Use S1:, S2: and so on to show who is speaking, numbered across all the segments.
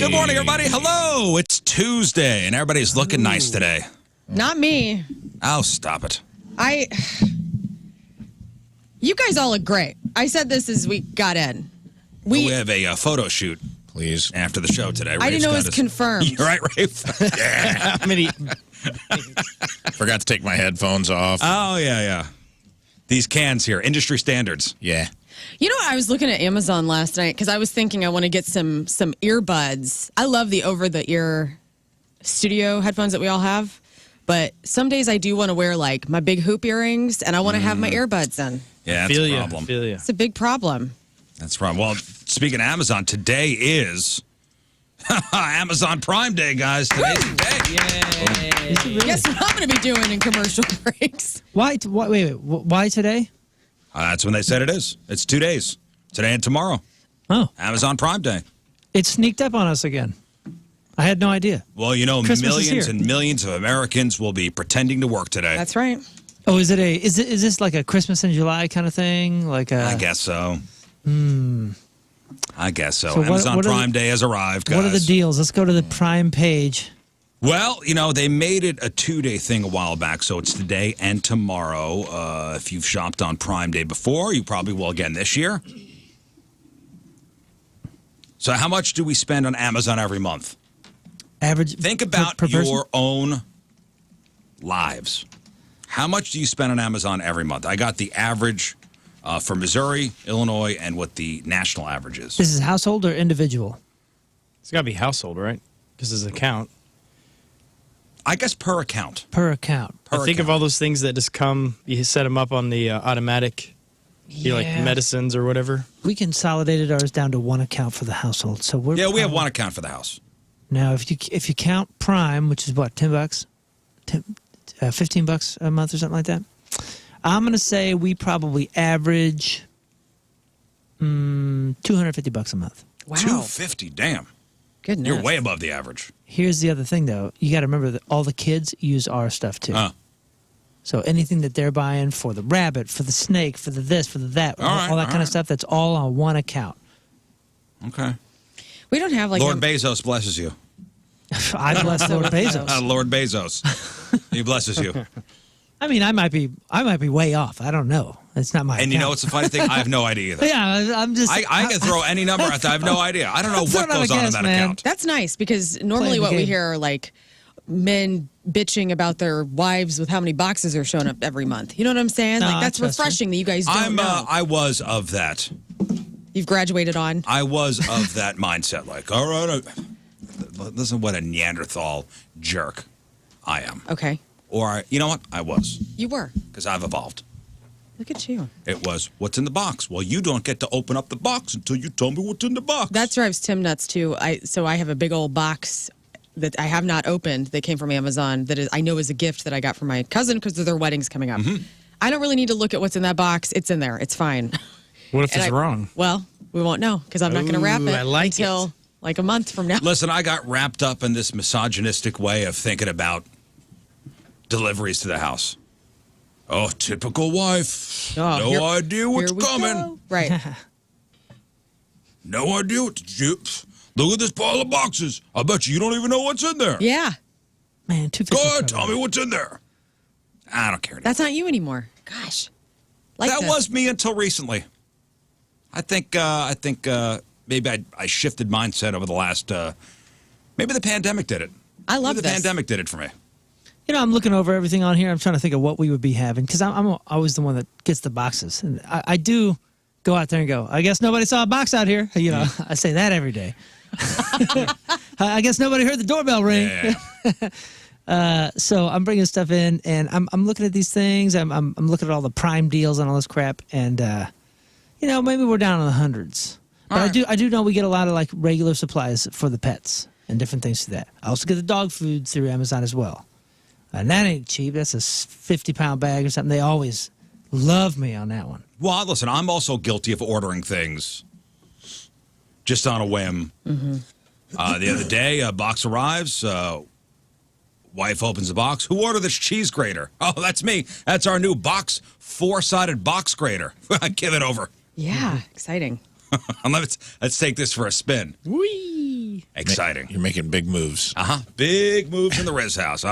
S1: Good morning, everybody. Hello. It's Tuesday, and everybody's looking nice today.
S2: Not me.
S1: Oh, stop it.
S2: You guys all look great. I said this as we got in.
S1: We have a photo shoot, please, after the show today.
S2: I didn't know it was confirmed.
S1: You're right, Rafe.
S3: Yeah. Forgot to take my headphones off.
S1: Oh, yeah. These cans here, industry standards.
S3: Yeah.
S2: You know what? I was looking at Amazon last night because I was thinking I want to get some earbuds. I love the over-the-ear studio headphones that we all have. But some days I do want to wear, like, my big hoop earrings, and I want to have my earbuds in.
S1: Yeah, that's a problem.
S2: It's a big problem.
S1: That's a problem. Well, speaking of Amazon, today is Amazon Prime Day, guys. Today's the day.
S2: Yay. Guess what I'm going to be doing in commercial breaks?
S4: Wait, why today?
S1: That's when they said it is. It's 2 days, today and tomorrow.
S4: Oh.
S1: Amazon Prime Day.
S4: It sneaked up on us again. I had no idea.
S1: Well, you know,
S4: Christmas
S1: millions and millions of Americans will be pretending to work today.
S2: That's right.
S4: Oh, is this like a Christmas in July kind of thing? Like
S1: I guess so. I guess so.
S4: So
S1: Amazon Prime Day has arrived, guys.
S4: What are the deals? Let's go to the Prime page.
S1: Well, you know, they made it a 2-day thing a while back, so it's today and tomorrow. If you've shopped on Prime Day before, you probably will again this year. So how much do we spend on Amazon every month?
S4: Average.
S1: Think about
S4: per person?
S1: your own lives. How much do you spend on Amazon every month? I got the average for Missouri, Illinois, and what the national average is.
S4: This is household or individual?
S5: It's got to be household, right? Because it's an account.
S1: I guess per account.
S4: Per account.
S5: Think of all those things that just come, you set them up on the automatic, like medicines or whatever.
S4: We consolidated ours down to one account for the household. So we
S1: have one account for the house.
S4: Now, if you count Prime, which is what, $10, $15 a month or something like that, I'm going to say we probably average $250 a month.
S2: Wow.
S1: $250, damn.
S2: Goodness.
S1: You're way above the average.
S4: Here's the other thing, though. You got to remember that all the kids use our stuff, too. So anything that they're buying for the rabbit, for the snake, for the this, for the that, all that kind of stuff, that's all on one account.
S1: Okay.
S2: We don't have like
S1: Lord Bezos blesses you.
S4: I bless Lord Bezos.
S1: Lord Bezos. He blesses you.
S4: I mean, I might be way off. I don't know. It's not my
S1: And
S4: account.
S1: you know what's the funny thing? I have no idea either.
S4: Yeah, I'm just...
S1: I can throw any number at that. I have no idea. I don't know what goes on in that account.
S2: That's nice because normally what we hear are like men bitching about their wives with how many boxes are showing up every month. You know what I'm saying?
S4: No,
S2: like that's refreshing that you guys don't know.
S1: I was of that.
S2: You've graduated on?
S1: I was of that mindset. Like, all right, listen what a Neanderthal jerk I am.
S2: Okay.
S1: Or, you know what? I was.
S2: You were.
S1: Because I've evolved.
S2: Look at you.
S1: It was, what's in the box? Well, you don't get to open up the box until you tell me what's in the box.
S2: That drives Tim nuts, too. So I have a big old box that I have not opened that came from Amazon that I know is a gift that I got from my cousin because of their wedding's coming up. Mm-hmm. I don't really need to look at what's in that box. It's in there. It's fine.
S5: What if it's wrong?
S2: Well, we won't know because I'm not going to wrap it until like a month from now.
S1: Listen, I got wrapped up in this misogynistic way of thinking about deliveries to the house. Oh, typical wife.
S2: Oh,
S1: no idea what's coming.
S2: Go. Right.
S1: No idea what to do. Look at this pile of boxes. I bet you don't even know what's in there.
S2: Yeah.
S4: Man, $250.
S1: Go ahead, tell me what's in there. I don't care anymore.
S2: That's not you anymore. Gosh.
S1: That was me until recently. I think maybe I shifted mindset over the last. Maybe the pandemic did it.
S2: I love
S1: the pandemic did it for me.
S4: You know, I'm looking over everything on here. I'm trying to think of what we would be having because I'm always the one that gets the boxes, and I do go out there and go, I guess nobody saw a box out here. You know, I say that every day. I guess nobody heard the doorbell ring.
S1: Yeah.
S4: So I'm bringing stuff in, and I'm looking at these things. I'm looking at all the Prime deals and all this crap, and you know, maybe we're down in the hundreds. But I do know we get a lot of like regular supplies for the pets and different things to that. I also get the dog food through Amazon as well, and that ain't cheap. That's a 50-pound bag or something. They always love me on that one.
S1: Well, listen, I'm also guilty of ordering things just on a whim. Mm-hmm. The other day, a box arrives. Wife opens the box. Who ordered this cheese grater? Oh, that's me. That's our new box, 4-sided box grater. Give it over.
S2: Yeah, exciting.
S1: Let's take this for a spin.
S4: Whee!
S1: Exciting.
S3: You're making big moves.
S1: Big moves in the Rizz house.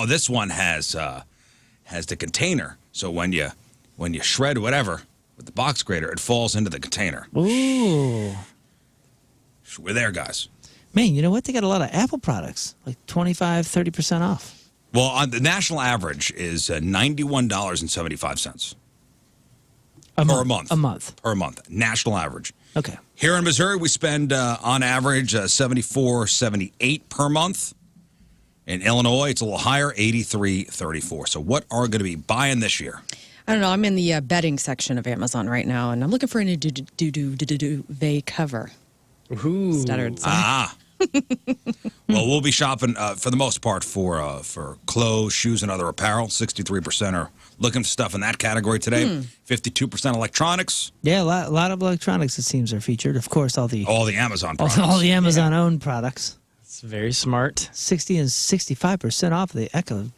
S1: This one has the container. So when you shred whatever with the box grater, it falls into the container.
S4: Ooh.
S1: We're there, guys.
S4: Man, you know what? They got a lot of Apple products, like 25, 30% off.
S1: Well, the national average is $91.75
S4: Per
S1: month.
S4: A month.
S1: Per month. National average.
S4: Okay.
S1: Here in Missouri, we spend on average $74.78 per month. In Illinois, it's a little higher, $83.34. So what are we going to be buying this year?
S2: I don't know. I'm in the bedding section of Amazon right now, and I'm looking for a new duvet cover.
S5: Ooh.
S2: Stuttered.
S1: Well, we'll be shopping for the most part for clothes, shoes, and other apparel. 63% are looking for stuff in that category today. 52% electronics.
S4: Yeah, a lot of electronics, it seems, are featured. Of course, all the
S1: Amazon products.
S4: all the Amazon-owned products.
S5: It's very smart.
S4: 60 and 65% off the Echo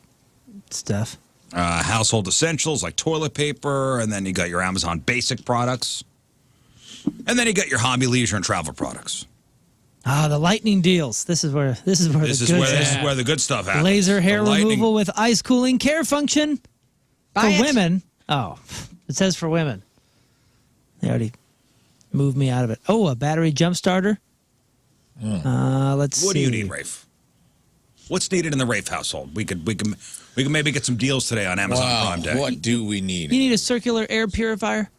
S4: stuff.
S1: Household essentials like toilet paper, and then you got your Amazon basic products. And then you got your hobby, leisure, and travel products.
S4: The lightning deals. This is where the
S1: good stuff happens.
S4: Laser hair removal with ice cooling care function for women. Oh, it says for women. They already moved me out of it. Oh, a battery jump starter. Let's see.
S1: What do you need, Rafe? What's needed in the Rafe household? We could maybe get some deals today on Amazon Prime Day.
S3: What do we need?
S4: You need a circular air purifier?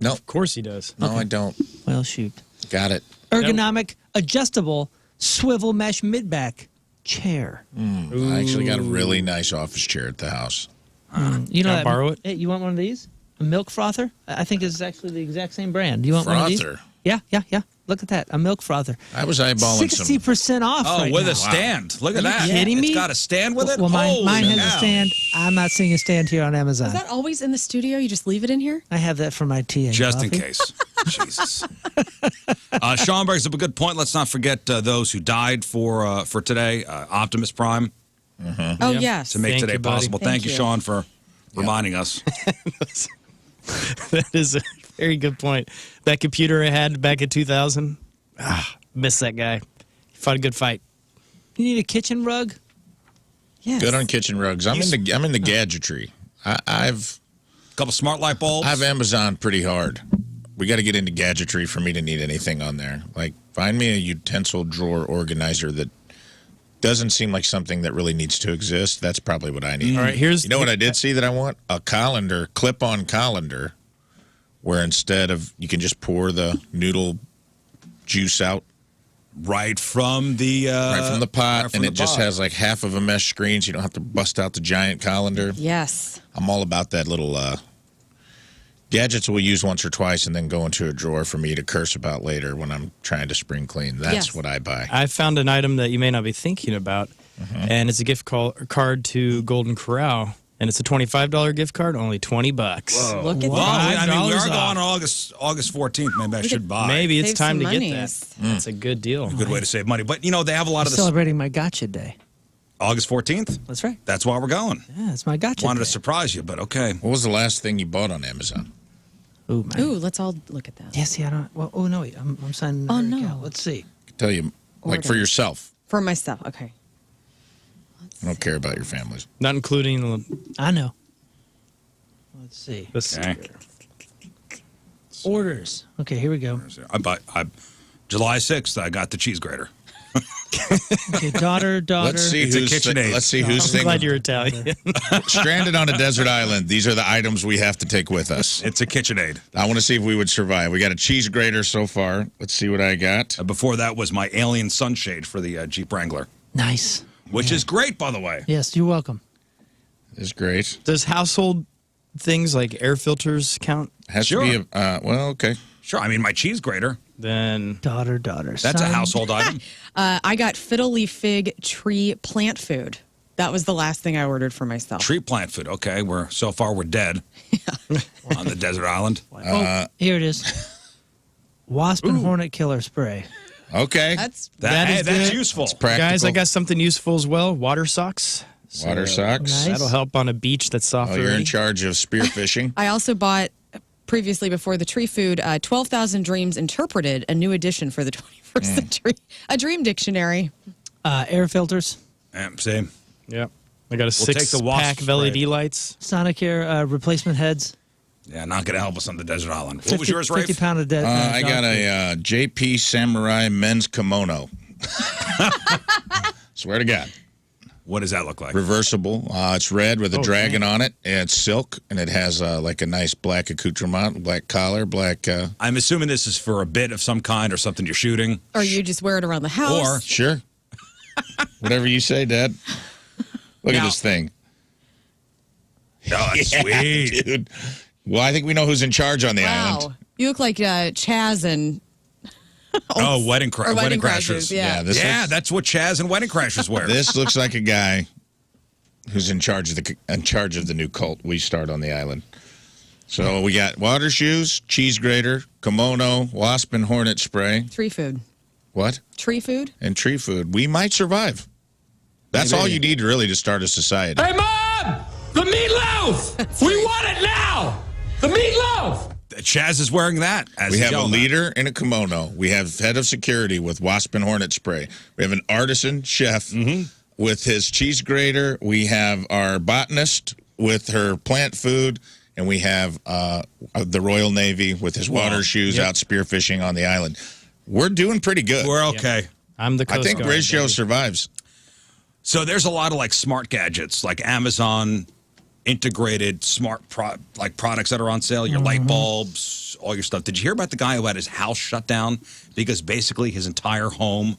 S3: No.
S5: Of course he does.
S3: No, I don't.
S4: Well, shoot.
S3: Got it.
S4: Ergonomic, adjustable, swivel mesh mid-back chair.
S3: I actually got a really nice office chair at the house.
S4: You know
S5: Can I
S4: that,
S5: borrow it?
S4: Hey, you want one of these? A milk frother? I think it's actually the exact same brand. You want one of these?
S3: Frother?
S4: Yeah. Look at that. A milk frother.
S3: I was eyeballing some.
S4: 60% off right
S1: with
S4: now.
S1: a stand. Look at
S4: Are you
S1: that.
S4: kidding me?
S1: It's got a stand with it?
S4: Well, mine has
S1: Holy
S4: a stand. I'm not seeing a stand here on Amazon.
S2: Is that always in the studio? You just leave it in here?
S4: I have that for my tea and
S1: Just in
S4: coffee.
S1: case. Jesus. Sean brings up a good point. Let's not forget those who died for today. Optimus Prime
S2: Oh, yes.
S1: to make
S5: Thank
S1: today
S5: you, buddy.
S1: possible. Thank you, Sean, for reminding us.
S5: That is a very good point. That computer I had back in 2000, missed that guy. He fought a good fight.
S4: You need a kitchen rug?
S2: Yes.
S3: Good on kitchen rugs. I'm in the gadgetry. I've
S1: Couple smart light bulbs.
S3: Amazon pretty hard. We got to get into gadgetry for me to need anything on there. Like, find me a utensil drawer organizer that doesn't seem like something that really needs to exist. That's probably what I need.
S5: All right, here's
S3: You know what I did see that I want? A colander, clip-on colander, where instead of you can just pour the noodle juice out
S1: right from the
S3: pot,
S1: right from
S3: and
S1: the
S3: it just
S1: pot.
S3: has like half of a mesh screen, so you don't have to bust out the giant colander.
S2: Yes.
S3: I'm all about that little gadgets we'll use once or twice and then go into a drawer for me to curse about later when I'm trying to spring clean. That's
S2: Yes.
S3: what I buy.
S5: I found an item that you may not be thinking about, and it's a gift card to Golden Corral, and it's a $25 gift card, only $20.
S2: Look at
S1: Well,
S2: that.
S1: I mean, we are
S5: $5
S1: going
S5: off.
S1: on August 14th. Maybe I should buy.
S5: Maybe it's
S2: Save
S5: time to
S2: some
S5: get
S2: monies.
S5: that. That's a good deal.
S1: Good way to save money. But, you know, they have a lot
S4: I'm
S1: of this.
S4: celebrating my gotcha day.
S1: August 14th?
S4: That's right.
S1: That's why we're going.
S4: Yeah, it's my gotcha
S1: Wanted
S4: day.
S1: to surprise you, but okay.
S3: What was the last thing you bought on Amazon?
S4: Ooh, man.
S2: Ooh, let's all look at that.
S4: Yeah, see, I don't. Well, oh, no, wait. I'm signing.
S2: Oh,
S4: another
S2: no.
S4: account. Let's see.
S3: I can tell you, like for
S2: Order.
S3: yourself.
S2: For myself. Okay.
S3: I don't care about your families.
S5: Not including
S4: I know. Let's see.
S5: this.
S1: Okay.
S4: Orders. Okay, here we go.
S1: July 6th, I got the cheese grater.
S4: Okay, daughter.
S3: Let's see
S1: It's a
S3: who's
S1: KitchenAid.
S3: let's see who's
S5: I'm glad
S3: thinking.
S5: you're Italian.
S3: Stranded on a desert island. These are the items we have to take with us.
S1: It's a KitchenAid.
S3: I want to see if we would survive. We got a cheese grater so far. Let's see what I got.
S1: Before that was my alien sunshade for the Jeep Wrangler,
S4: Nice.
S1: which is great, by the way.
S4: Yes, you're welcome.
S3: This is great.
S5: Does household things like air filters count?
S3: Has
S1: Sure.
S3: to be a well, okay.
S1: Sure. I mean, my cheese grater,
S5: Then
S4: Daughter.
S1: that's a
S4: son.
S1: household item.
S2: I got fiddle leaf fig tree plant food. That was the last thing I ordered for myself.
S1: Tree plant food. Okay. So far we're dead on the desert island.
S4: Oh, here it is. Wasp and hornet killer spray.
S3: Okay.
S2: That's
S5: That is
S1: That's
S5: good.
S1: useful.
S3: Practical.
S5: guys, I got something useful as well. Water socks.
S3: Water socks.
S4: Nice.
S5: That'll help on a beach that's
S3: Oh,
S5: soft.
S3: you're in
S5: already.
S3: charge of spearfishing.
S2: I also bought previously before the tree food, 12,000 Dreams Interpreted, a new edition for the 21st century. A dream dictionary.
S4: Air filters.
S1: Same.
S5: Yep. I got a
S1: take the
S5: 6-pack of
S1: spray.
S5: LED lights.
S4: Sonic Air replacement heads.
S1: Yeah, not going to help us on the desert island. What was yours,
S4: 50
S1: Rafe?
S4: pound of
S3: I got a JP Samurai men's kimono. Swear to God.
S1: What does that look like?
S3: Reversible. It's red with a dragon on it, and it's silk, and it has like a nice black accoutrement, black collar, black.
S1: I'm assuming this is for a bit of some kind or something you're shooting.
S2: Or you just wear it around the house.
S1: Or
S3: Sure. Whatever you say, Dad. Look at this thing.
S1: Oh, that's sweet.
S3: Dude. Well, I think we know who's in charge on the island.
S2: Wow. You look like Chaz and...
S1: Oh, Wedding
S2: Wedding
S1: Crashers.
S2: Crashers, yeah.
S1: That's what Chaz and Wedding Crashers wear.
S3: This looks like a guy who's in charge of the new cult we start on the island. So we got water shoes, cheese grater, kimono, wasp and hornet spray.
S2: Tree food.
S3: What?
S2: Tree food?
S3: And tree food. We might survive. That's all you need really to start a society.
S6: Hey, Mom! The meatloaf! We want it now! The meatloaf!
S1: Chaz is wearing that. As
S3: We
S1: he's
S3: have a
S1: yelling at.
S3: leader in a kimono. We have head of security with wasp and hornet spray. We have an artisan chef with his cheese grater. We have our botanist with her plant food. And we have the Royal Navy with his water shoes out spearfishing on the island. We're doing pretty good.
S1: We're okay.
S5: I'm the
S3: I
S5: Coast
S3: think
S5: Guard,
S3: Rizz Show
S5: baby.
S3: survives.
S1: So there's a lot of like smart gadgets, like Amazon integrated smart products that are on sale. Your light bulbs, all your stuff. Did you hear about the guy who had his house shut down because basically his entire home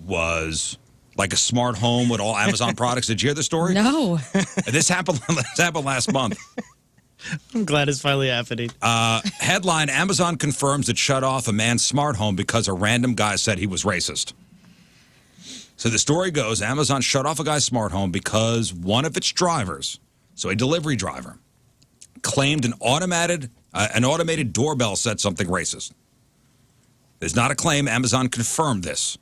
S1: was like a smart home with all Amazon products? Did you hear the story?
S2: No.
S1: This happened last month.
S5: I'm glad it's finally happening.
S1: Headline: Amazon confirms it shut off a man's smart home because a random guy said he was racist. So the story goes, Amazon shut off a guy's smart home because one of its drivers, so a delivery driver, claimed an automated doorbell said something racist. There's not a claim. Amazon confirmed this.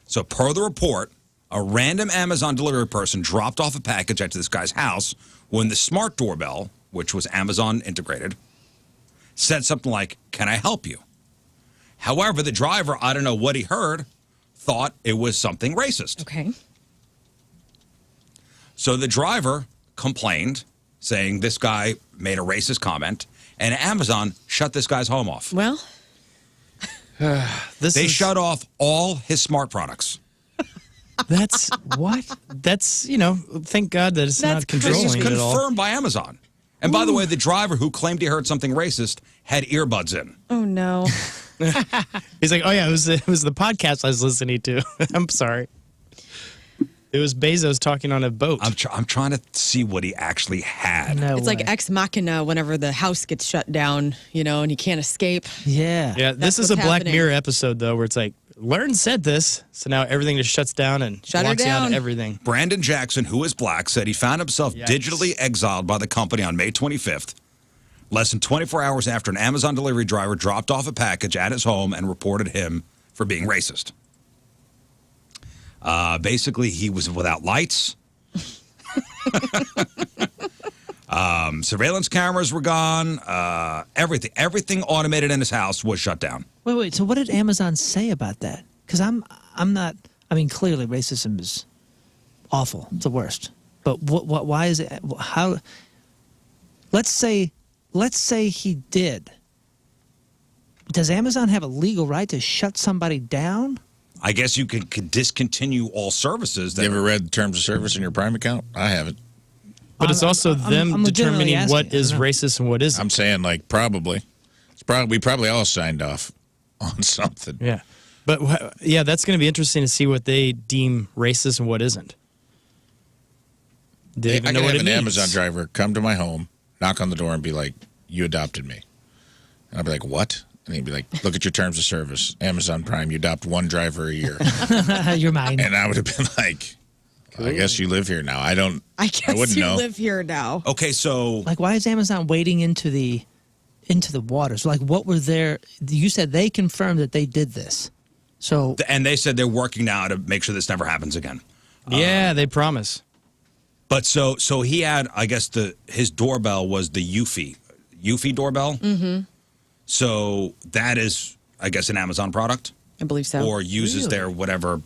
S1: So per the report, a random Amazon delivery person dropped off a package at this guy's house when the smart doorbell, which was Amazon integrated, said something like, "Can I help you?" However, the driver, I don't know what he heard, thought it was something racist.
S2: Okay.
S1: So the driver complained, saying this guy made a racist comment, and Amazon shut this guy's home off.
S2: Well,
S1: They shut off all his smart products.
S5: That's what? That's, thank God that it's
S2: That's
S5: not
S1: This is
S5: controlling it at all.
S1: confirmed by Amazon. And by the way, the driver who claimed he heard something racist had earbuds in.
S2: oh no.
S5: He's like, oh yeah, it was the podcast I was listening to. I'm sorry. It was Bezos talking on a boat.
S1: I'm trying to see what he actually had.
S4: No
S2: It's
S4: way.
S2: like ex machina whenever the house gets shut down, and you can't escape.
S4: Yeah.
S5: Yeah, this is
S2: what's
S5: a Black
S2: happening.
S5: Mirror episode though, where it's like, Lern said this, so now everything just shuts down and
S2: Shut her
S5: blocks you out of
S2: down.
S5: everything.
S1: Brandon Jackson, who is black, said he found himself
S5: Yikes.
S1: digitally exiled by the company on May 25th, less than 24 hours after an Amazon delivery driver dropped off a package at his home and reported him for being racist. Basically, he was without lights. Surveillance cameras were gone. Everything automated in his house was shut down.
S4: Wait. So what did Amazon say about that? Because I'm not. I mean, clearly racism is awful. It's the worst. But what? Why is it? How? Let's say he did. Does Amazon have a legal right to shut somebody down?
S1: I guess you could discontinue all services. That
S3: You ever read terms of service in your Prime account? I haven't.
S5: But it's also
S4: I'm
S5: them
S4: legitimately
S5: determining
S4: asking.
S5: what
S4: I
S5: is
S4: don't know.
S5: racist and what isn't.
S3: I'm saying probably. We probably all signed off on something.
S5: Yeah. But that's going to be interesting to see what they deem racist and what isn't. They
S3: I
S5: even
S3: could
S5: know what
S3: have
S5: it
S3: an
S5: means.
S3: Amazon driver come to my home, knock on the door, and be like, "You adopted me," and I'd be like, "What?" And he'd be like, "Look at your terms of service, Amazon Prime. You adopt one driver a year,"
S4: You're mine.
S3: and I would have been like, "I guess you live here now." I
S2: I
S3: wouldn't
S2: you
S3: know.
S2: live here now.
S1: Okay, so
S4: Like, why is Amazon wading into the waters? Like, what were their? You said they confirmed that they did this. So
S1: and they said they're working now to make sure this never happens again.
S5: Yeah, they promise.
S1: But so he had, I guess his doorbell was the Eufy. Eufy doorbell. Mm-hmm. So that is, I guess, an Amazon product.
S2: I believe so.
S1: Or uses their whatever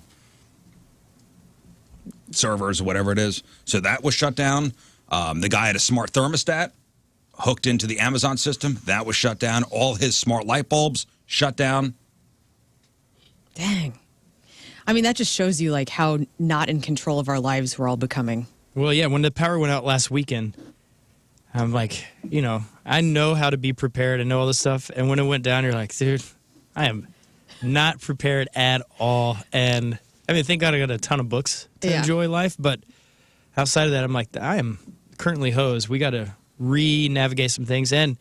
S1: servers or whatever it is. So that was shut down. The guy had a smart thermostat hooked into the Amazon system. That was shut down. All his smart light bulbs shut down.
S2: Dang. I mean, that just shows you like how not in control of our lives we're all becoming.
S5: Well, yeah, when the power went out last weekend, I'm like, I know how to be prepared and know all this stuff. And when it went down, you're like, dude, I am not prepared at all. And I mean, thank God I got a ton of books to enjoy life. But outside of that, I'm like, I am currently hosed. We got to re-navigate some things. And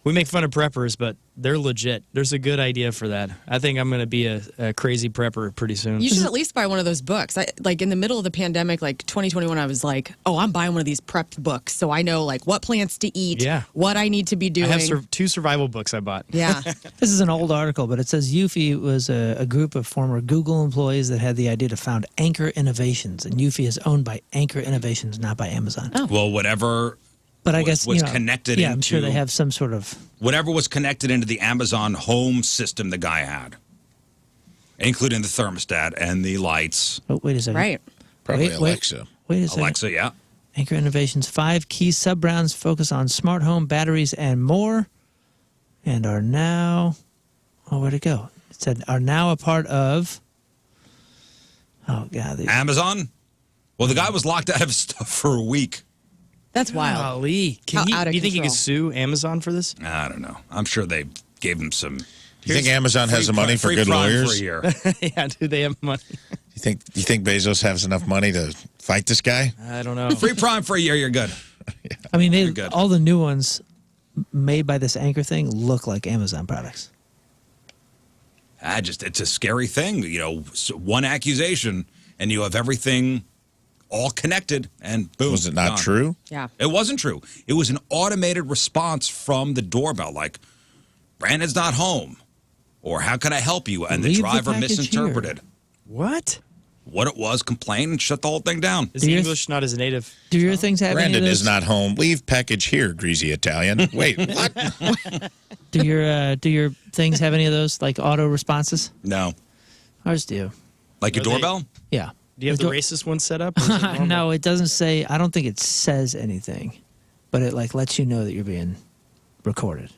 S5: we make fun of preppers, but they're legit. There's a good idea for that. I think I'm going to be a crazy prepper pretty soon.
S2: You should at least buy one of those books. Like in the middle of the pandemic, like 2021, I was like, oh, I'm buying one of these prepped books. So I know like what plants to eat, what I need to be doing.
S5: I have 2 survival books I bought.
S2: Yeah.
S4: This is an old article, but it says Eufy was a group of former Google employees that had the idea to found Anchor Innovations. And Eufy is owned by Anchor Innovations, not by Amazon.
S2: Oh.
S1: Well, whatever...
S4: But I guess
S1: was connected
S4: I'm sure they have some sort of...
S1: Whatever was connected into the Amazon home system the guy had, including the thermostat and the lights.
S4: Oh, wait a second.
S2: Right.
S3: Probably Alexa.
S4: Wait a second.
S1: Alexa, yeah.
S4: Anchor Innovations' 5 key sub-brands focus on smart home, batteries, and more, and are now... Oh, where'd it go? It said, are now a part of... Oh, God.
S1: Amazon? Well, the guy was locked out of stuff for a week.
S2: That's wild.
S5: Golly. Do you think he could sue Amazon for this?
S1: I don't know. I'm sure they gave him some...
S3: Do you think Amazon has the money for good lawyers?
S1: For a year.
S5: Yeah, do they have money?
S3: You think Bezos has enough money to fight this guy?
S5: I don't know.
S1: Free prime for a year, you're good.
S4: I mean, all the new ones made by this Anchor thing look like Amazon products.
S1: It's a scary thing. One accusation, and you have everything all connected, and boom.
S3: Was it not
S1: gone.
S3: true?
S2: Yeah.
S1: It wasn't true. It was an automated response from the doorbell, like, Brandon's not home, or how can I help you? And the driver misinterpreted.
S5: What?
S1: What it was, complained, and shut the whole thing down.
S5: Is English not his native?
S4: Do your things have
S3: Brandon
S4: any of those?
S3: is not home. Leave package here, greasy Italian. Wait, what?
S4: Do your things have any of those, like auto responses?
S1: No.
S4: Ours do.
S1: Like your doorbell?
S4: Yeah.
S5: Do you have the racist one set up? Or is it normal?
S4: No, it doesn't say. I don't think it says anything, but it like lets you know that you're being recorded.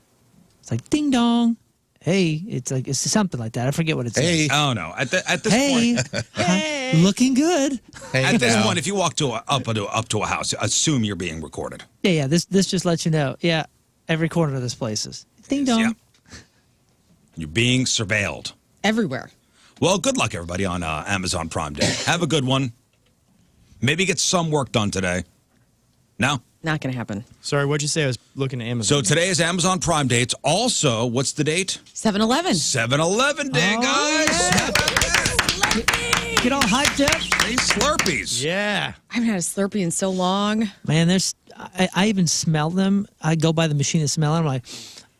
S4: It's like ding dong. Hey, it's something like that. I forget what it says.
S3: Hey.
S1: Oh, no. At this point...
S4: Hey, looking good.
S3: Hey,
S1: At this
S3: now.
S1: point, if you walk up to a house, assume you're being recorded.
S4: Yeah. This just lets you know. Yeah, every corner of this place is ding dong.
S1: Yeah. You're being surveilled.
S2: Everywhere.
S1: Well, good luck, everybody, on Amazon Prime Day. Have a good one. Maybe get some work done today. No?
S2: Not going to happen.
S5: Sorry, what'd you say? I was looking at Amazon.
S1: So today is Amazon Prime Day. It's also, what's the date?
S2: 7-Eleven.
S1: 7-Eleven Day, guys.
S4: Get all hyped up.
S1: Free Slurpees.
S5: Yeah.
S2: I haven't had a Slurpee in so long.
S4: Man, I even smell them. I go by the machine and smell them. I'm like,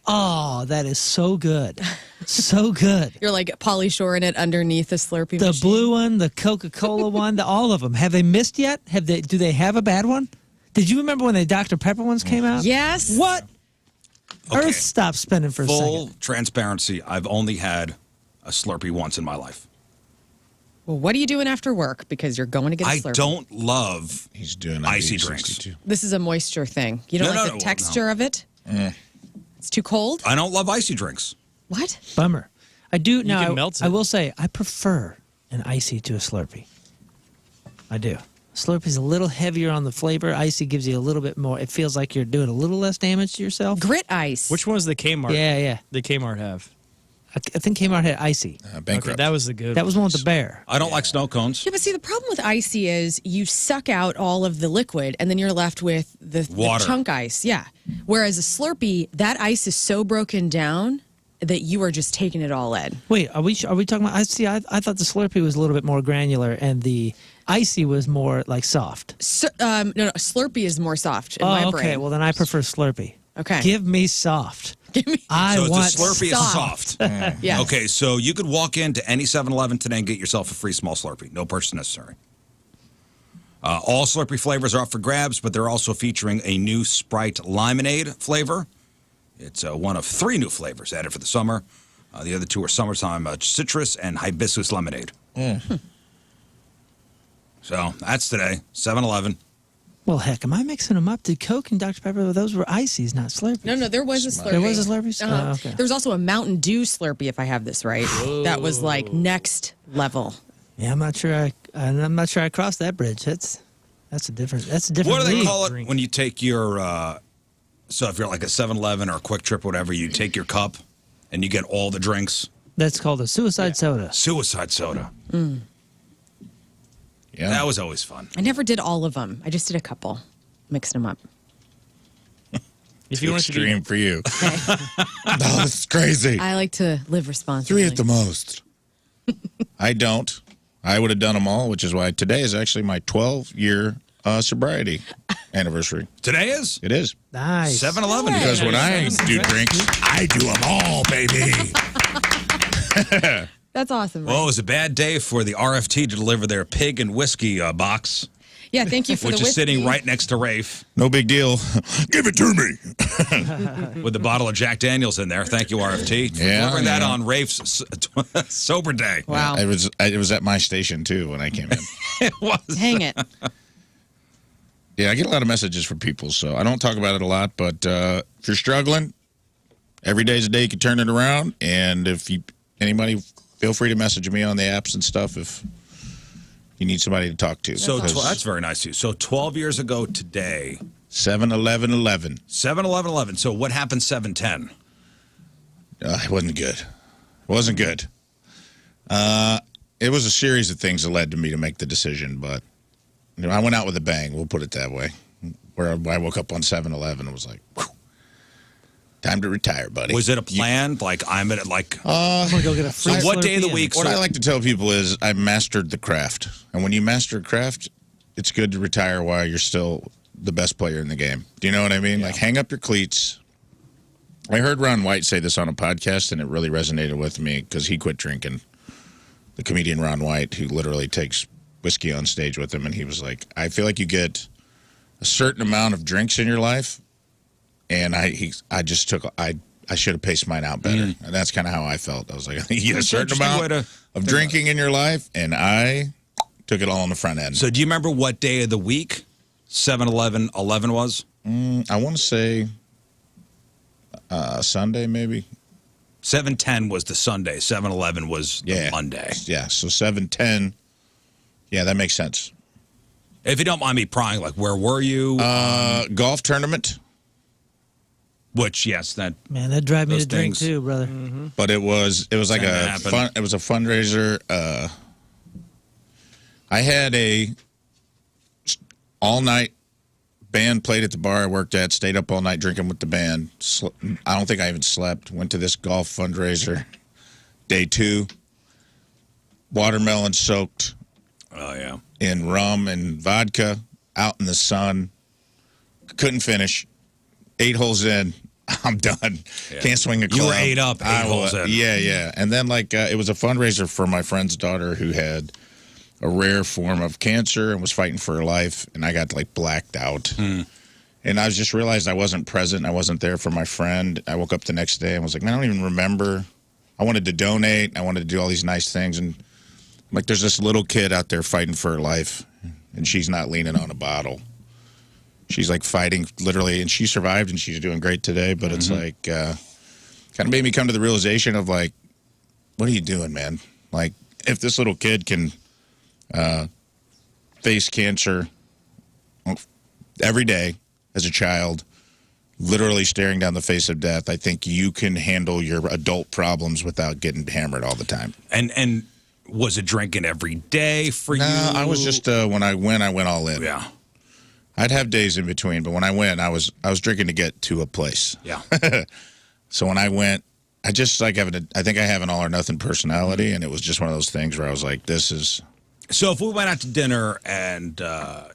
S4: oh, that is so good. So good.
S2: You're like Pauly Shore in it underneath the Slurpee
S4: The
S2: machine.
S4: blue one, the Coca-Cola one, all of them. Have they missed yet? Do they have a bad one? Did you remember when the Dr. Pepper ones came out?
S2: Yes.
S4: What?
S1: Okay.
S4: Earth stopped spinning for a
S1: Full
S4: second.
S1: transparency, I've only had a Slurpee once in my life.
S2: Well, what are you doing after work? Because you're going to get a
S1: I
S2: Slurpee.
S1: don't love
S3: He's doing
S1: icy
S3: ID
S1: drinks.
S3: 62.
S2: This is a moisture thing. You don't
S1: No,
S2: like
S1: no,
S2: the texture of it? It's too cold?
S1: I don't love icy drinks.
S2: What?
S4: Bummer. I do. Now,
S5: can melt it.
S4: I will say, I prefer an icy to a Slurpee. I do. Slurpee's a little heavier on the flavor. Icy gives you a little bit more. It feels like you're doing a little less damage to yourself.
S2: Grit ice.
S5: Which one was the Kmart?
S4: Yeah.
S5: The Kmart have.
S4: I think Kmart had icy.
S3: Bankrupt.
S5: Okay, that was the good
S4: That was one with the bear.
S1: I don't like snow cones.
S2: Yeah, but see, the problem with icy is you suck out all of the liquid and then you're left with the
S1: Water.
S2: chunk ice. Yeah. Whereas a Slurpee, that ice is so broken down that you are just taking it all in.
S4: Wait, are we talking about icy? I thought the Slurpee was a little bit more granular and the icy was more like soft.
S2: So, no, Slurpee is more soft in my
S4: Oh,
S2: brain.
S4: okay. Well, then I prefer Slurpee.
S2: Okay.
S4: Give me soft.
S2: Give me.
S4: I
S1: So
S4: want
S1: it's a Slurpee
S2: soft.
S1: is soft.
S2: Yes.
S1: Okay, so you could walk into any 7-Eleven today and get yourself a free small Slurpee. No purchase necessary. All Slurpee flavors are up for grabs, but they're also featuring a new Sprite Limonade flavor. It's one of 3 new flavors added for the summer. The other 2 are summertime citrus and hibiscus lemonade. So that's today, 7-Eleven.
S4: Well, heck, am I mixing them up? Did Coke and Dr. Pepper, those were Ices, not Slurpees?
S2: No, there was a Slurpee.
S4: There was a Slurpee?
S2: Uh-huh.
S4: Oh, okay.
S2: There was also a Mountain Dew Slurpee, if I have this right. That was like next level.
S4: Yeah, I'm not sure I crossed that bridge. That's a different
S1: What do they
S4: league.
S1: call it when you take your, so if you're like a 7-Eleven or a Quick Trip or whatever, you take your cup and you get all the drinks?
S4: That's called a suicide soda.
S1: Suicide soda.
S3: Yeah.
S1: That was always fun.
S2: I never did all of them. I just did a couple, mixed them up.
S5: If you want to be
S3: Extreme for you. No, this is crazy.
S2: I like to live responsibly.
S3: 3 at the most. I don't. I would have done them all, which is why today is actually my 12-year sobriety anniversary.
S1: Today is?
S3: It is.
S4: Nice.
S1: 7-Eleven.
S3: Because when I do drinks, I do them all, baby.
S2: That's awesome.
S1: Well, it was a bad day for the RFT to deliver their pig and whiskey box,
S2: Yeah, thank you for
S1: which
S2: the
S1: is
S2: whiskey.
S1: sitting right next to Rafe
S3: No big deal. Give it to me.
S1: with the bottle of Jack Daniels in there. Thank you, RFT. For
S3: Yeah,
S1: delivering that
S3: yeah.
S1: on Rafe's sober day.
S2: Wow.
S3: It was at my station, too, when I came in.
S1: It was.
S2: Hang it.
S3: Yeah, I get a lot of messages from people, so I don't talk about it a lot. But if you're struggling, every day's a day you can turn it around. And if anybody, feel free to message me on the apps and stuff if you need somebody to talk to.
S1: So
S3: Because
S1: that's very nice of you. So 12 years ago today,
S3: 7-11-11.
S1: 7-11-11. So what happened 7-10?
S3: It wasn't good. It wasn't good. It was a series of things that led to me to make the decision, but I went out with a bang. We'll put it that way. Where I woke up on 7-11 and was like, whew, time to retire, buddy.
S1: Was it a plan? Like I'm at like.
S4: I'm going to go get a free
S1: So what day of the
S4: Slurpee
S1: week?
S3: What
S1: so-
S3: I like to tell people is I mastered the craft. And when you master a craft, it's good to retire while you're still the best player in the game. Do you know what I mean? Like hang up your cleats. I heard Ron White say this on a podcast, and it really resonated with me because he quit drinking. The comedian Ron White, who literally takes whiskey on stage with him, and he was like, I feel like you get a certain amount of drinks in your life, and I should have paced mine out better. And that's kind of how I felt. I was like, you get a certain amount of drinking in your life, and I took it all on the front end.
S1: So do you remember what day of the week 7-11-11 was?
S3: I want to say Sunday, maybe.
S1: 7-10 was the Sunday. 7-11 was the Monday.
S3: Yeah, so 7-10. Yeah, that makes sense.
S1: If you don't mind me prying, like where were you?
S3: Golf tournament.
S1: Which yes, that
S4: Man, that drive me
S1: Those
S4: to drink
S1: things.
S4: too, brother.
S3: But it was like
S1: That
S3: a
S1: happened.
S3: it was a fundraiser. I had a all night band played at the bar I worked at. Stayed up all night drinking with the band. I don't think I even slept. Went to this golf fundraiser. Day 2. Watermelon soaked
S1: Oh yeah.
S3: in rum and vodka. Out in the sun. Couldn't finish. 8 holes in. I'm done.
S1: Yeah.
S3: Can't swing a club.
S1: You were 8 up, 8 holes in.
S3: Yeah. And then, it was a fundraiser for my friend's daughter who had a rare form of cancer and was fighting for her life. And I got, blacked out. And I was just realized I wasn't present. I wasn't there for my friend. I woke up the next day and was like, man, I don't even remember. I wanted to donate. I wanted to do all these nice things. And, there's this little kid out there fighting for her life. And she's not leaning on a bottle. She's fighting literally, and she survived, and she's doing great today. But it's kind of made me come to the realization of what are you doing, man? If this little kid can face cancer every day as a child, literally staring down the face of death, I think you can handle your adult problems without getting hammered all the time.
S1: And was it drinking every day for you?
S3: No, I was just when I went all in.
S1: Yeah.
S3: I'd have days in between, but when I went, I was drinking to get to a place.
S1: Yeah.
S3: So when I went, I just I think I have an all or nothing personality, and it was just one of those things where I was like, this is.
S1: So if we went out to dinner and I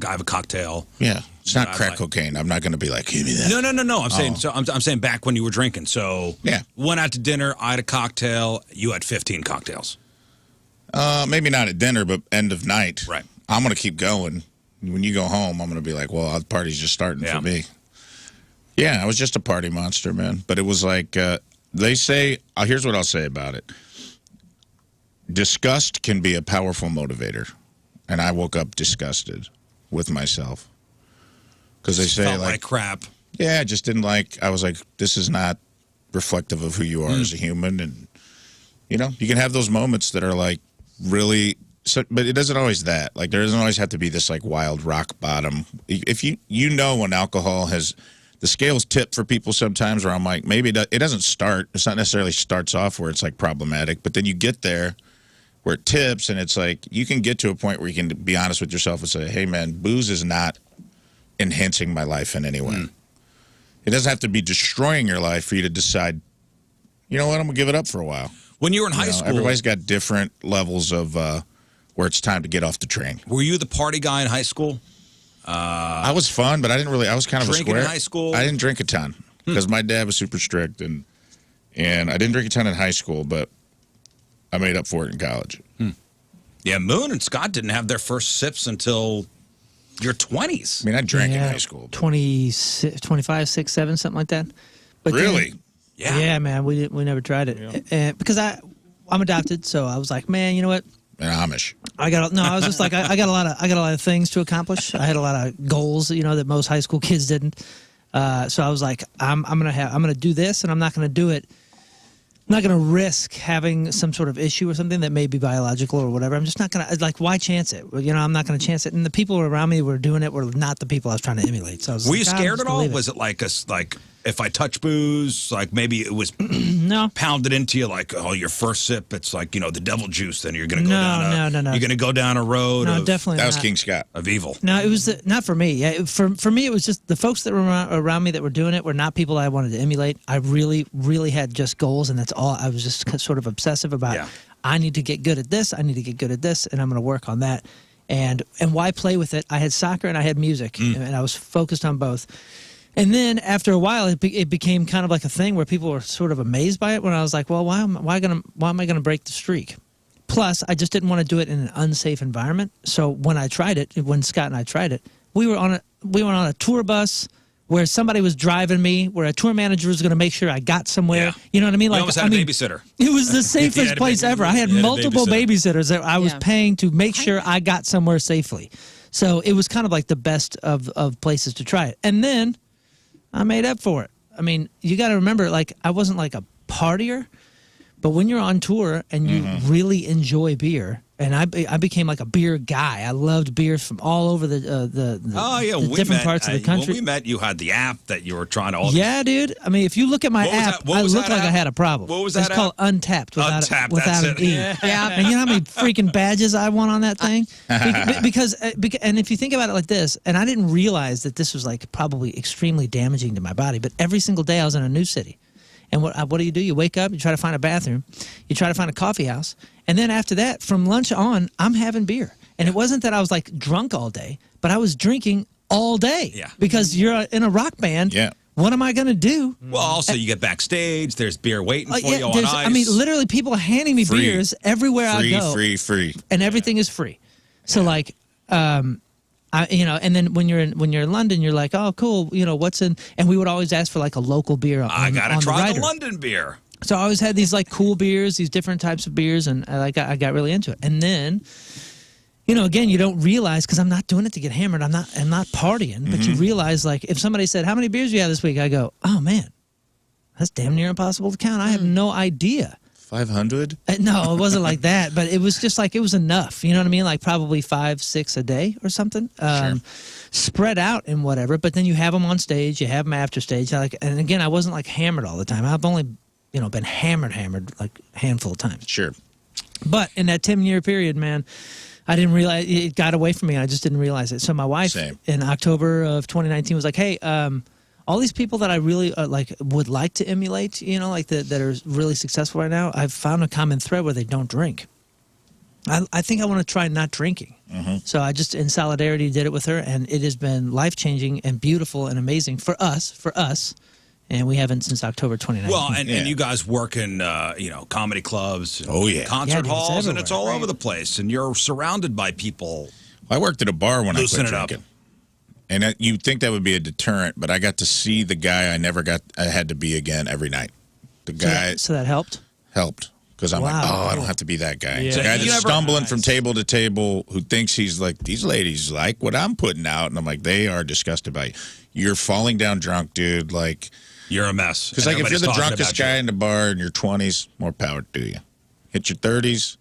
S1: have a cocktail.
S3: Yeah, it's not crack cocaine. I'm not going to be like, give me that.
S1: No. I'm saying I'm saying back when you were drinking. So
S3: Yeah.
S1: went out to dinner. I had a cocktail. You had 15 cocktails.
S3: Maybe not at dinner, but end of night.
S1: Right.
S3: I'm going to keep going. When you go home, I'm going to be like, well, the party's just starting for me. Yeah, I was just a party monster, man. But it was like, they say, here's what I'll say about it. Disgust can be a powerful motivator. And I woke up disgusted with myself. Because they say,
S1: felt like crap.
S3: Yeah, I just didn't like, I was like, this is not reflective of who you are as a human. And, you know, you can have those moments that are like really, but it doesn't always that. Like, there doesn't always have to be this like wild rock bottom. If you know when alcohol has, the scales tip for people sometimes where I'm like, maybe it doesn't start. It's not necessarily starts off where it's like problematic, but then you get there where it tips and it's like you can get to a point where you can be honest with yourself and say, hey, man, booze is not enhancing my life in any way. It doesn't have to be destroying your life for you to decide, you know what, I'm going to give it up for a while.
S1: When you were in high school.
S3: Everybody's got different levels of where it's time to get off the train.
S1: Were you the party guy in high school?
S3: I was fun, but I didn't really, I was kind of a
S1: Drinking
S3: square.
S1: in high school?
S3: I didn't drink a ton because my dad was super strict and I didn't drink a ton in high school, but I made up for it in college.
S1: Yeah, Moon and Scott didn't have their first sips until your 20s.
S3: I mean, I drank in high school.
S4: 26, 25, 6, 7, something like that. But
S3: really?
S4: Yeah, man, we never tried it. And because I'm adopted, so I was like, man, you know what?
S3: And Amish.
S4: I was just like, I got a lot of things to accomplish. I had a lot of goals, you know, that most high school kids didn't. So I was like, I'm gonna do this, and I'm not gonna do it. I'm not going to risk having some sort of issue or something that may be biological or whatever. I'm just not going to, like, why chance it? You know, I'm not going to chance it. And the people around me who were doing it were not the people I was trying to emulate. So I was
S1: Were you scared at all? Was it like if I touch booze, like maybe it was
S4: no
S1: pounded into you like, oh, your first sip, it's like, you know, the devil juice, then you're going to go down
S4: no.
S1: You're going to go down a road
S4: definitely
S3: that was
S4: not.
S3: King Scott.
S1: Of evil.
S4: No, it was not for me. Yeah, for me, it was just the folks that were around me that were doing it were not people I wanted to emulate. I really, really had just goals, and that's all. I was just sort of obsessive about.
S1: Yeah.
S4: I need to get good at this. I need to get good at this, and I'm going to work on that. And why play with it? I had soccer and I had music, and I was focused on both. And then after a while, it became kind of like a thing where people were sort of amazed by it. When I was like, well, why am I gonna break the streak? Plus, I just didn't want to do it in an unsafe environment. So when I tried it, when Scott and I tried it, we were on a tour bus where somebody was driving me, where a tour manager was going to make sure I got somewhere.
S1: Yeah.
S4: You know what I mean?
S1: You almost had a babysitter.
S4: It was the safest place ever. I had multiple babysitters that I was paying to make sure I got somewhere safely. So it was kind of like the best of places to try it. And then I made up for it. I mean, you got to remember, like, I wasn't like a partier, but when you're on tour and you really enjoy beer, and I became like a beer guy. I loved beers from all over the different parts of the country.
S1: When we met, you had the app that you were trying to.
S4: Yeah, dude. I mean, if you look at my app, I look like I had a problem.
S1: What was that?
S4: It's called Untapped without an E.
S2: Yeah.
S4: And you know how many freaking badges I won on that thing? Because and if you think about it like this, and I didn't realize that this was like probably extremely damaging to my body, but every single day I was in a new city. And what do? You wake up, you try to find a bathroom, you try to find a coffee house, and then after that, from lunch on, I'm having beer. And it wasn't that I was like drunk all day, but I was drinking all day.
S1: Yeah.
S4: Because you're in a rock band.
S3: Yeah.
S4: What am I going to do?
S1: Well, also you get backstage. There's beer waiting for you on ice.
S4: I mean, literally, people are handing me beers everywhere I go.
S3: Free.
S4: And everything is free. So like, and then when you're in London, you're like, oh, cool. You know, what's in? And we would always ask for like a local beer.
S1: I gotta try the
S4: rider.
S1: London beer.
S4: So I always had these like cool beers, these different types of beers, and I got really into it. And then, you know, again, you don't realize because I'm not doing it to get hammered. I'm not partying, but you realize like if somebody said, "How many beers do you have this week?" I go, "Oh man, that's damn near impossible to count. I have no idea."
S3: 500?
S4: No, it wasn't like that, but it was just like it was enough. You know what I mean? Like probably 5, 6 a day or something, spread out and whatever. But then you have them on stage, you have them after stage. And again, I wasn't like hammered all the time. I've only been hammered like a handful of times.
S3: Sure.
S4: But in that 10-year period, man, I didn't realize it got away from me. I just didn't realize it. So my wife in October of 2019 was like, "Hey, all these people that I really would like to emulate, you know, like that are really successful right now, I've found a common thread where they don't drink. I think I want to try not drinking." So I just, in solidarity, did it with her, and it has been life-changing and beautiful and amazing for us. And we haven't since October 2019.
S1: Well, and you guys work in, comedy clubs, concert
S4: dude,
S1: halls,
S4: it's
S1: and it's all over the place. And you're surrounded by people.
S3: I worked at a bar when I
S1: loosen
S3: quit
S1: it up.
S3: drinking. And you'd think that would be a deterrent, but I got to see the guy I had to be again every night. The guy.
S4: So that helped?
S3: Helped. Because I'm like, I don't have to be that guy.
S5: Yeah.
S3: The guy that's stumbling from table to table who thinks he's like, these ladies like what I'm putting out. And I'm like, they are disgusted by you. You're falling down drunk, dude. Like,
S1: you're a mess.
S3: Because like if you're the drunkest guy in the bar in your 20s, more power to you. Hit your 30s,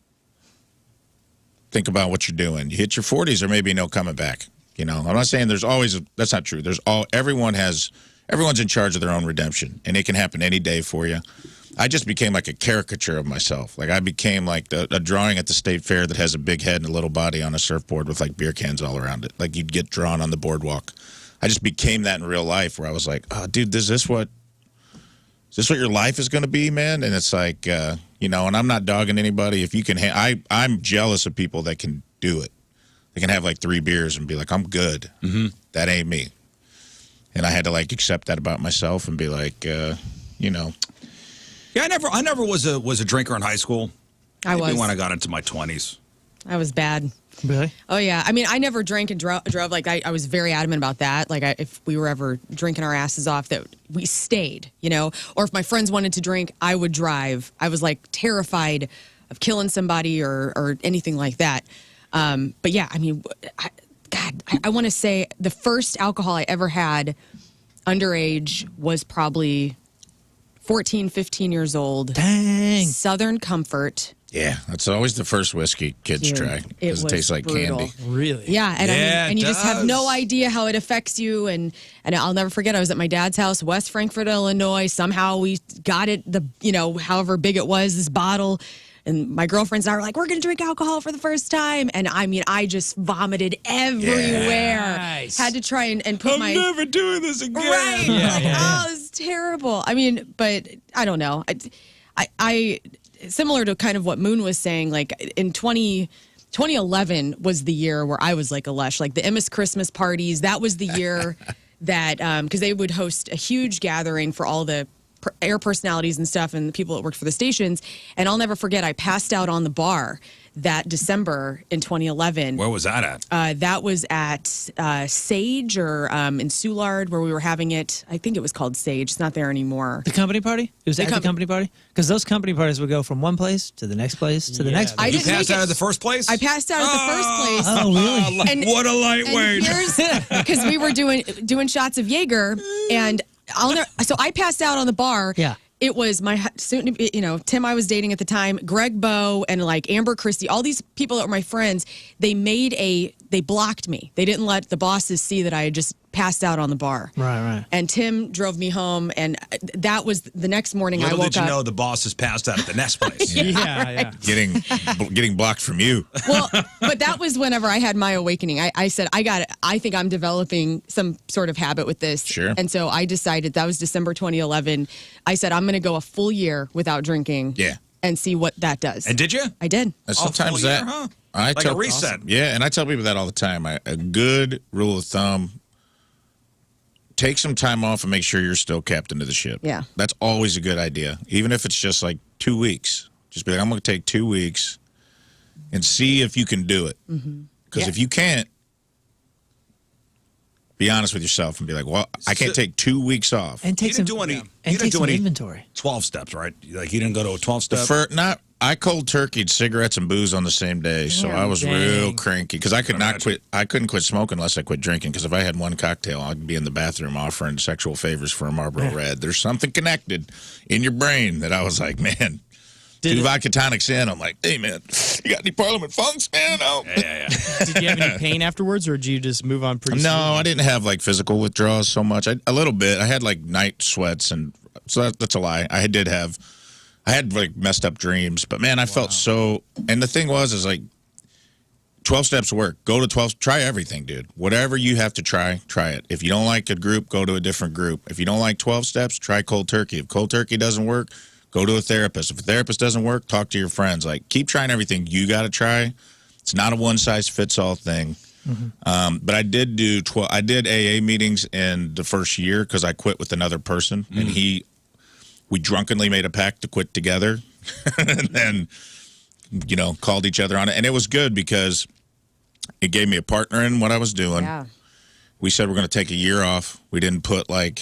S3: think about what you're doing. You hit your 40s, there may be no coming back. You know, I'm not saying that's not true. Everyone's in charge of their own redemption, and it can happen any day for you. I just became like a caricature of myself. Like I became like a drawing at the state fair that has a big head and a little body on a surfboard with like beer cans all around it. Like you'd get drawn on the boardwalk. I just became that in real life where I was like, oh, dude, is this what your life is going to be, man? And it's like, you know, and I'm not dogging anybody. If you can, I'm jealous of people that can do it. They can have like 3 beers and be like, I'm good. Mm-hmm. That ain't me. And I had to like accept that about myself and be like, you know.
S1: Yeah, I never was a drinker in high school.
S2: I was.
S1: Maybe when I got into my 20s.
S2: I was bad.
S4: Really?
S2: Oh, yeah. I mean, I never drank and drove. Like, I was very adamant about that. Like, if we were ever drinking our asses off, that we stayed, you know? Or if my friends wanted to drink, I would drive. I was, like, terrified of killing somebody or anything like that. But, yeah, I mean, I want to say the first alcohol I ever had underage was probably 14, 15 years old.
S4: Dang.
S2: Southern Comfort.
S3: Yeah, that's always the first whiskey kids try because it tastes like
S2: brutal.
S3: candy.
S5: Really?
S2: Yeah, and
S1: Yeah,
S2: and you
S1: it
S2: just have no
S1: does.
S2: idea how it affects you. And I'll never forget. I was at my dad's house, West Frankfort, Illinois. Somehow we got it. However big it was, this bottle. And my girlfriends and I were like, we're going to drink alcohol for the first time. And I mean, I just vomited everywhere.
S5: Nice.
S2: Had to try and put my.
S1: I'm never doing this again.
S2: Right.
S5: Yeah,
S2: Like,
S5: yeah.
S2: oh, it's terrible. I mean, but I don't know. I similar to kind of what Moon was saying, like in 2011 was the year where I was like a lush, like the Emmis Christmas parties. That was the year that, because they would host a huge gathering for all the air personalities and stuff and the people that worked for the stations. And I'll never forget, I passed out on the bar that December in 2011.
S1: Where was that at?
S2: That was at Sage or in Soulard where we were having it. I think it was called Sage. It's not there anymore.
S4: The company party? It was at the company party? Because those company parties would go from one place to the next place to the next
S2: I
S4: place.
S1: You
S2: didn't
S1: passed
S2: make
S1: out
S2: it.
S1: of the first place?
S2: I passed out at the first place.
S4: Oh, really?
S2: And-
S1: what a lightweight.
S2: Because we were doing shots of Jaeger, and so I passed out on the bar.
S4: Yeah.
S2: It was my soon to be, Tim I was dating at the time, Greg Bowe, and like Amber Christie, all these people that were my friends. They blocked me. They didn't let the bosses see that I had just passed out on the bar.
S4: Right.
S2: And Tim drove me home, and that was the next morning.
S1: Little
S2: I woke
S1: did you
S2: up.
S1: know the boss has passed out at the next place.
S5: Yeah.
S3: Getting blocked from you.
S2: Well, but that was whenever I had my awakening. I said, I got it. I think I'm developing some sort of habit with this.
S3: Sure.
S2: And so I decided, that was December 2011. I said, I'm going to go a full year without drinking.
S3: Yeah.
S2: And see what that does.
S1: And did you?
S2: I did.
S3: And
S1: Oh,
S3: sometimes
S1: full year,
S3: that
S1: huh?
S3: I
S1: Like
S3: tell
S1: a reset.
S3: Yeah, and I tell people that all the time. A good rule of thumb: take some time off and make sure you're still captain of the ship.
S2: Yeah.
S3: That's always a good idea, even if it's just like 2 weeks. Just be like, I'm going to take 2 weeks and see if you can do it. Because if you can't, be honest with yourself and be like, well, I can't take 2 weeks off.
S4: And take
S1: You
S4: some,
S1: didn't do any-
S4: and
S1: you didn't
S4: take
S1: do
S4: some
S1: any-
S4: inventory.
S1: 12 steps, right? Like you didn't go to a 12-step?
S3: I cold turkeyed cigarettes and booze on the same day, so I was real cranky because I could not quit. I couldn't quit smoking unless I quit drinking. Because if I had one cocktail, I'd be in the bathroom offering sexual favors for a Marlboro Red. There's something connected in your brain that I was like, man. Two vodka tonics in, I'm like, hey man, you got any Parliament Funks, man? No.
S1: Yeah.
S5: Did you have any pain afterwards, or did you just move on pretty
S3: No,
S5: smooth?
S3: I didn't have like physical withdrawals so much. A little bit. I had like night sweats, and so that's a lie. I had like messed up dreams, but man, I felt so. And the thing is like 12 steps work. Go to 12. Try everything, dude. Whatever you have to try it. If you don't like a group, go to a different group. If you don't like 12 steps, try cold turkey. If cold turkey doesn't work, go to a therapist. If a therapist doesn't work, talk to your friends. Like, keep trying everything you got to try. It's not a one-size-fits-all thing. But I did do I did AA meetings in the first year because I quit with another person, and we drunkenly made a pact to quit together, and then called each other on it, and it was good because it gave me a partner in what I was doing.
S2: Yeah.
S3: we said we're going to take a year off. We didn't put I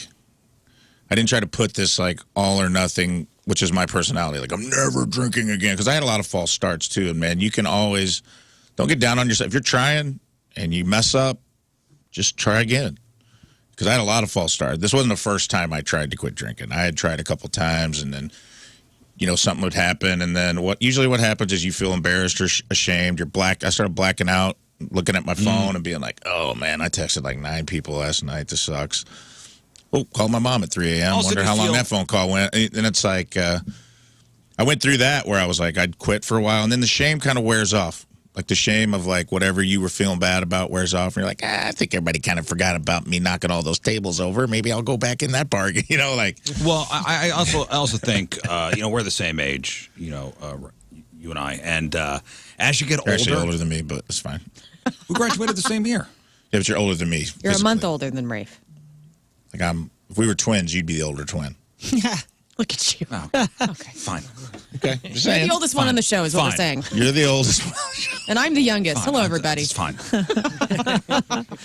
S3: didn't try to put this like all or nothing, which is my personality. Like, I'm never drinking again. Because I had a lot of false starts too. And man, you can always, don't get down on yourself. If you're trying and you mess up, just try again. Because I had a lot of false starts. This wasn't the first time I tried to quit drinking. I had tried a couple times, and then, something would happen. And then usually what happens is you feel embarrassed or ashamed. I started blacking out, looking at my phone and being like, oh man, I texted like 9 people last night. This sucks. Oh, called my mom at 3 a.m.
S1: Also,
S3: Wonder how long that phone call went. And it's like, I went through that where I was like, I'd quit for a while. And then the shame kind of wears off. Like the shame of like whatever you were feeling bad about wears off. And you're like, I think everybody kind of forgot about me knocking all those tables over. Maybe I'll go back in that bargain,
S1: Well, I also think, we're the same age, you and I. And as you get older.
S3: You're actually older than me, but it's fine.
S1: We graduated the same year.
S3: Yeah, but you're older than me.
S2: You're
S3: physically.
S2: a month older than Rafe.
S3: Like if we were twins, you'd be the older twin.
S2: Look at you.
S1: Oh, okay, fine.
S3: Okay,
S2: You're the oldest one on the show, is what we're saying.
S3: You're the oldest one.
S2: And I'm the youngest. Hello, everybody.
S1: It's fine.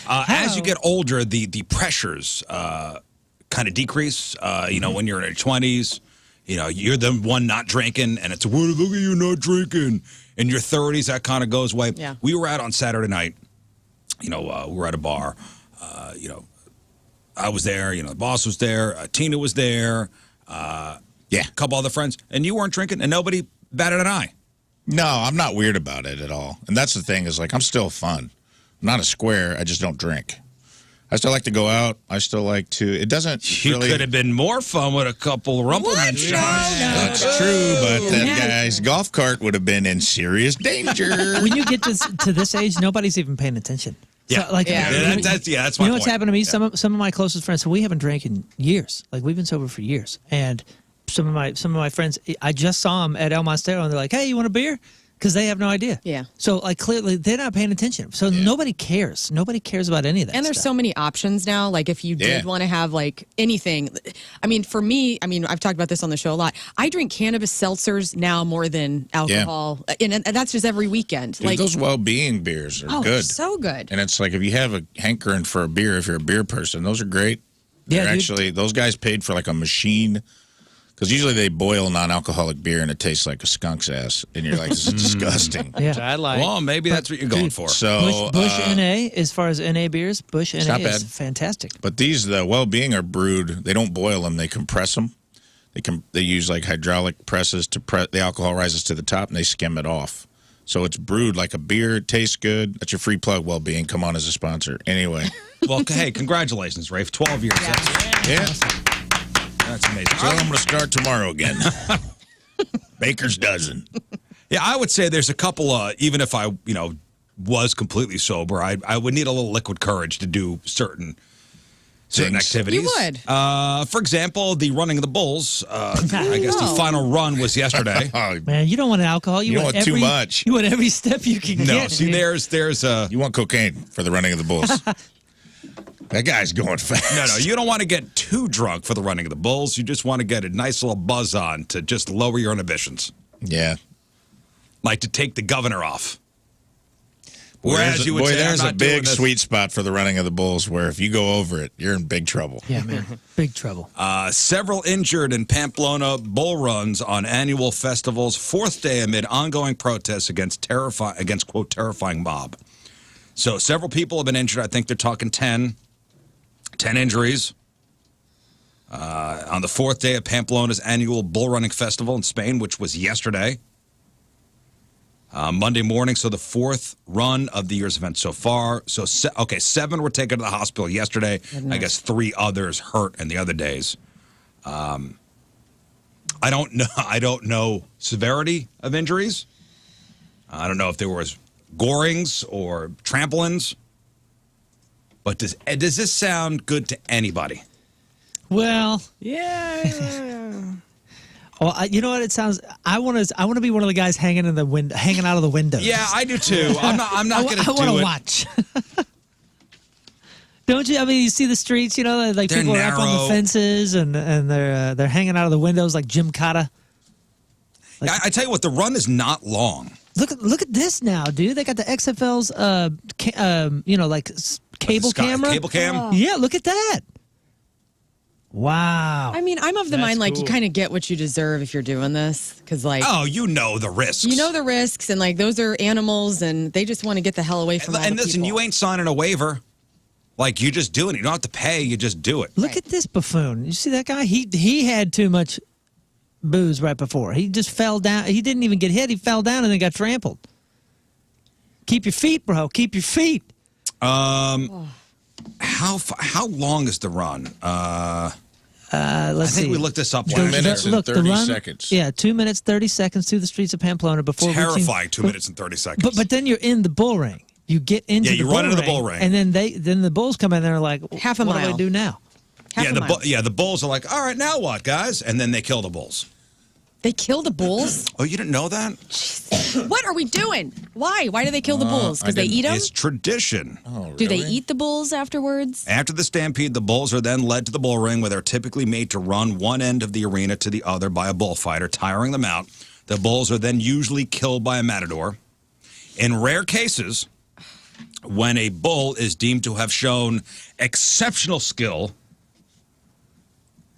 S1: As you get older, the pressures kind of decrease. When you're in your 20s, you're the one not drinking, and it's, well, look at you not drinking. In your 30s, that kind of goes away.
S2: Yeah.
S1: We were out on Saturday night. We were at a bar. I was there. The boss was there. Tina was there. A couple other friends. And you weren't drinking, and nobody batted an eye.
S3: No, I'm not weird about it at all. And that's the thing is, like, I'm still fun. I'm not a square. I just don't drink. I still like to go out. I still like to. It doesn't
S1: You
S3: really.
S1: could have been more fun with a couple Rumpleman shots.
S3: That's true, but that guy's golf cart would have been in serious danger.
S4: When you get to this age, nobody's even paying attention.
S1: Yeah,
S4: So, that's
S1: my
S4: you know what's
S1: point.
S4: happened to me?
S1: Yeah.
S4: Some of my closest friends. So we haven't drank in years. Like we've been sober for years. And some of my friends, I just saw them at El Montero, and they're like, "Hey, you want a beer?" Because they have no idea.
S2: Yeah.
S4: So like clearly they're not paying attention. So nobody cares. Nobody cares about any of that.
S2: And there's
S4: stuff.
S2: so many options now. Like if you did want to have like anything, for me, I've talked about this on the show a lot. I drink cannabis seltzers now more than alcohol, and that's just every weekend.
S3: Dude, those well-being beers are good.
S2: So good.
S3: And it's like if you have a hankering for a beer, if you're a beer person, those are great.
S4: Yeah,
S3: They're actually those guys paid for like a machine. Because usually they boil non-alcoholic beer and it tastes like a skunk's ass, and you're like, this is disgusting.
S4: Yeah.
S5: I like.
S1: Well, maybe that's what you're going for.
S3: So
S4: Bush NA, as far as NA beers, Bush NA
S3: not
S4: is
S3: bad.
S4: fantastic.
S3: But the well-being are brewed. They don't boil them; they compress them. They use like hydraulic presses to the alcohol rises to the top, and they skim it off. So it's brewed like a beer. It tastes good. That's your free plug. Well-being, come on as a sponsor. Anyway,
S1: Well, hey, congratulations, Rafe. 12 years.
S3: yeah.
S1: That's amazing.
S3: So I'm going to start tomorrow again. Baker's dozen.
S1: Yeah, I would say there's a couple, even if I, was completely sober, I would need a little liquid courage to do certain activities.
S2: You would.
S1: For example, the running of the bulls. I guess the final run was yesterday.
S3: Oh,
S4: Man, you don't want alcohol.
S3: You want too much.
S4: You want every step you can
S1: No,
S4: get.
S1: see,
S4: man.
S1: there's a...
S3: you want cocaine for the running of the bulls. That guy's going fast.
S1: No, you don't want to get too drunk for the running of the bulls. You just want to get a nice little buzz on to just lower your inhibitions.
S3: Yeah.
S1: Like to take the governor off.
S3: Boy,
S1: Whereas you would say,
S3: there's
S1: I'm
S3: a
S1: not doing
S3: big
S1: this.
S3: sweet spot for the running of the bulls where if you go over it, you're in big trouble.
S4: Yeah, man. Big trouble.
S1: Several injured in Pamplona bull runs on annual festival's fourth day amid ongoing protests against quote, terrifying mob. So several people have been injured. I think they're talking 10 injuries on the fourth day of Pamplona's annual bull running festival in Spain, which was yesterday. Monday morning, so the fourth run of the year's event so far. So, 7 were taken to the hospital yesterday. I guess 3 others hurt in the other days. I don't know severity of injuries. I don't know if there was gorings or trampolines. But does this sound good to anybody?
S4: Well,
S5: Yeah.
S4: well, you know what it sounds. I want to be one of the guys hanging out of the windows.
S1: Yeah, I do too. I'm not going to do it.
S4: I want to watch. Don't you? I mean, you see the streets. Like
S1: They're
S4: people are up on
S1: narrow.
S4: the fences and they're hanging out of the windows like Jim Cotta.
S1: I tell you what, the run is not long.
S4: Look at this now, dude. They got the XFL's cable camera.
S1: Cable cam?
S4: Yeah, look at that. Wow.
S2: I mean, I'm of the
S5: That's
S2: mind, like, you
S5: cool.
S2: kind of get what you deserve if you're doing this. Because, like,
S1: Oh, you know the risks.
S2: you know the risks, and, like, those are animals, and they just want to get the hell away from all
S1: And
S2: the
S1: listen,
S2: people.
S1: you ain't signing a waiver. Like, you just doing it. You don't have to pay. You just do it.
S4: Look at this buffoon. You see that guy? He had too much booze right before. He just fell down. He didn't even get hit. He fell down and then got trampled. Keep your feet, bro. Keep your feet.
S1: How long is the run?
S4: Let's
S1: I think
S4: see.
S1: we looked this up
S3: Two
S1: last
S3: minutes
S1: year.
S3: and 30 seconds.
S4: Yeah, 2 minutes, 30 seconds through the streets of Pamplona before
S1: Terrifying. 2 minutes and 30 seconds.
S4: But then you're in the bull ring. You get into
S1: you
S4: the
S1: run
S4: bull
S1: into the
S4: ring,
S1: bull ring.
S4: and then the bulls come in there like,
S2: Half a
S4: what do
S2: mile.
S4: I do now?
S2: Half a mile.
S1: The bulls are like, all right, now what, guys? And then they kill the bulls.
S2: They kill the bulls?
S1: Oh, you didn't know that?
S2: What are we doing? Why? Why do they kill the bulls? Because they eat them?
S1: It's tradition.
S3: Oh,
S2: Do they
S3: really?
S2: eat the bulls afterwards?
S1: After the stampede, the bulls are then led to the bull ring where they're typically made to run one end of the arena to the other by a bullfighter, tiring them out. The bulls are then usually killed by a matador. In rare cases, when a bull is deemed to have shown exceptional skill,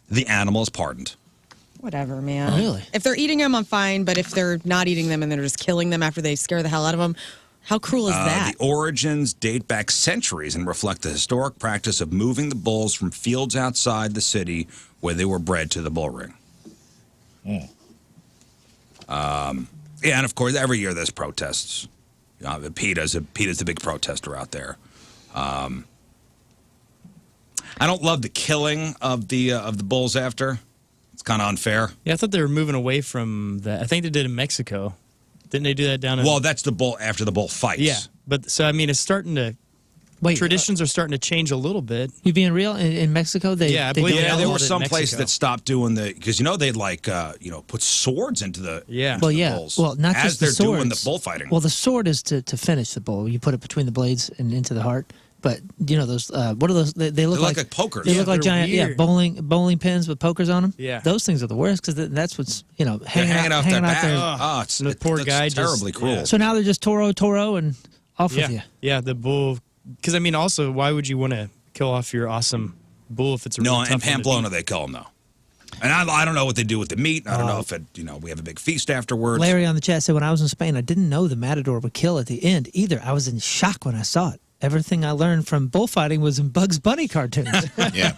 S1: the animal is pardoned.
S2: Whatever, man.
S4: Really?
S2: If they're eating them, I'm fine. But if they're not eating them and they're just killing them after they scare the hell out of them, how cruel is that?
S1: The origins date back centuries and reflect the historic practice of moving the bulls from fields outside the city where they were bred to the bull ring. Yeah, and of course, every year there's protests. PETA's the big protester out there. I don't love the killing of the bulls after. It's kind of unfair.
S5: Yeah, I thought they were moving away from that. I think they did in Mexico. Didn't they do that down in?
S1: Well, that's the bull after the bull fights.
S5: yeah. But so I mean, it's starting to.
S4: Wait,
S5: Traditions are starting to change a little bit.
S4: you being real? In Mexico, they
S5: Yeah, I
S4: they
S5: believe-
S4: don't
S1: Yeah, there
S4: allow
S1: were
S5: it in
S1: some places
S5: Mexico.
S1: that stopped doing they'd like put swords into the
S5: Yeah.
S1: into
S4: Well,
S1: the
S4: yeah.
S1: bulls
S4: Well, not
S1: as
S4: just the
S1: they're doing the
S4: swords.
S1: bullfighting.
S4: Well, the sword is to finish the bull. You put it between the blades and into the heart. But you know those? What are those? They look
S1: They look
S4: like
S1: like pokers.
S4: They
S5: Yeah,
S4: look like
S5: they're
S4: giant,
S5: weird.
S4: bowling pins with pokers on them.
S5: Yeah.
S4: those things are the worst because that's what's
S1: They're
S4: hanging out
S1: their
S4: hanging out
S1: back.
S4: there.
S1: Oh, it's,
S5: The poor
S1: it's
S5: guy just-
S1: terribly cruel.
S5: yeah.
S4: So now they're just Toro, and off
S5: Yeah,
S4: with you.
S5: yeah. The bull. Because I mean, also, why would you want to kill off your awesome bull if it's a really
S1: No,
S5: tough
S1: in
S5: one to
S1: Pamplona
S5: beat?
S1: they kill them though. And I don't know what they do with the meat. I don't know if we have a big feast afterwards.
S4: Larry on the chat said, when I was in Spain, I didn't know the matador would kill at the end either. I was in shock when I saw it. Everything I learned from bullfighting was in Bugs Bunny cartoons.
S3: Yeah.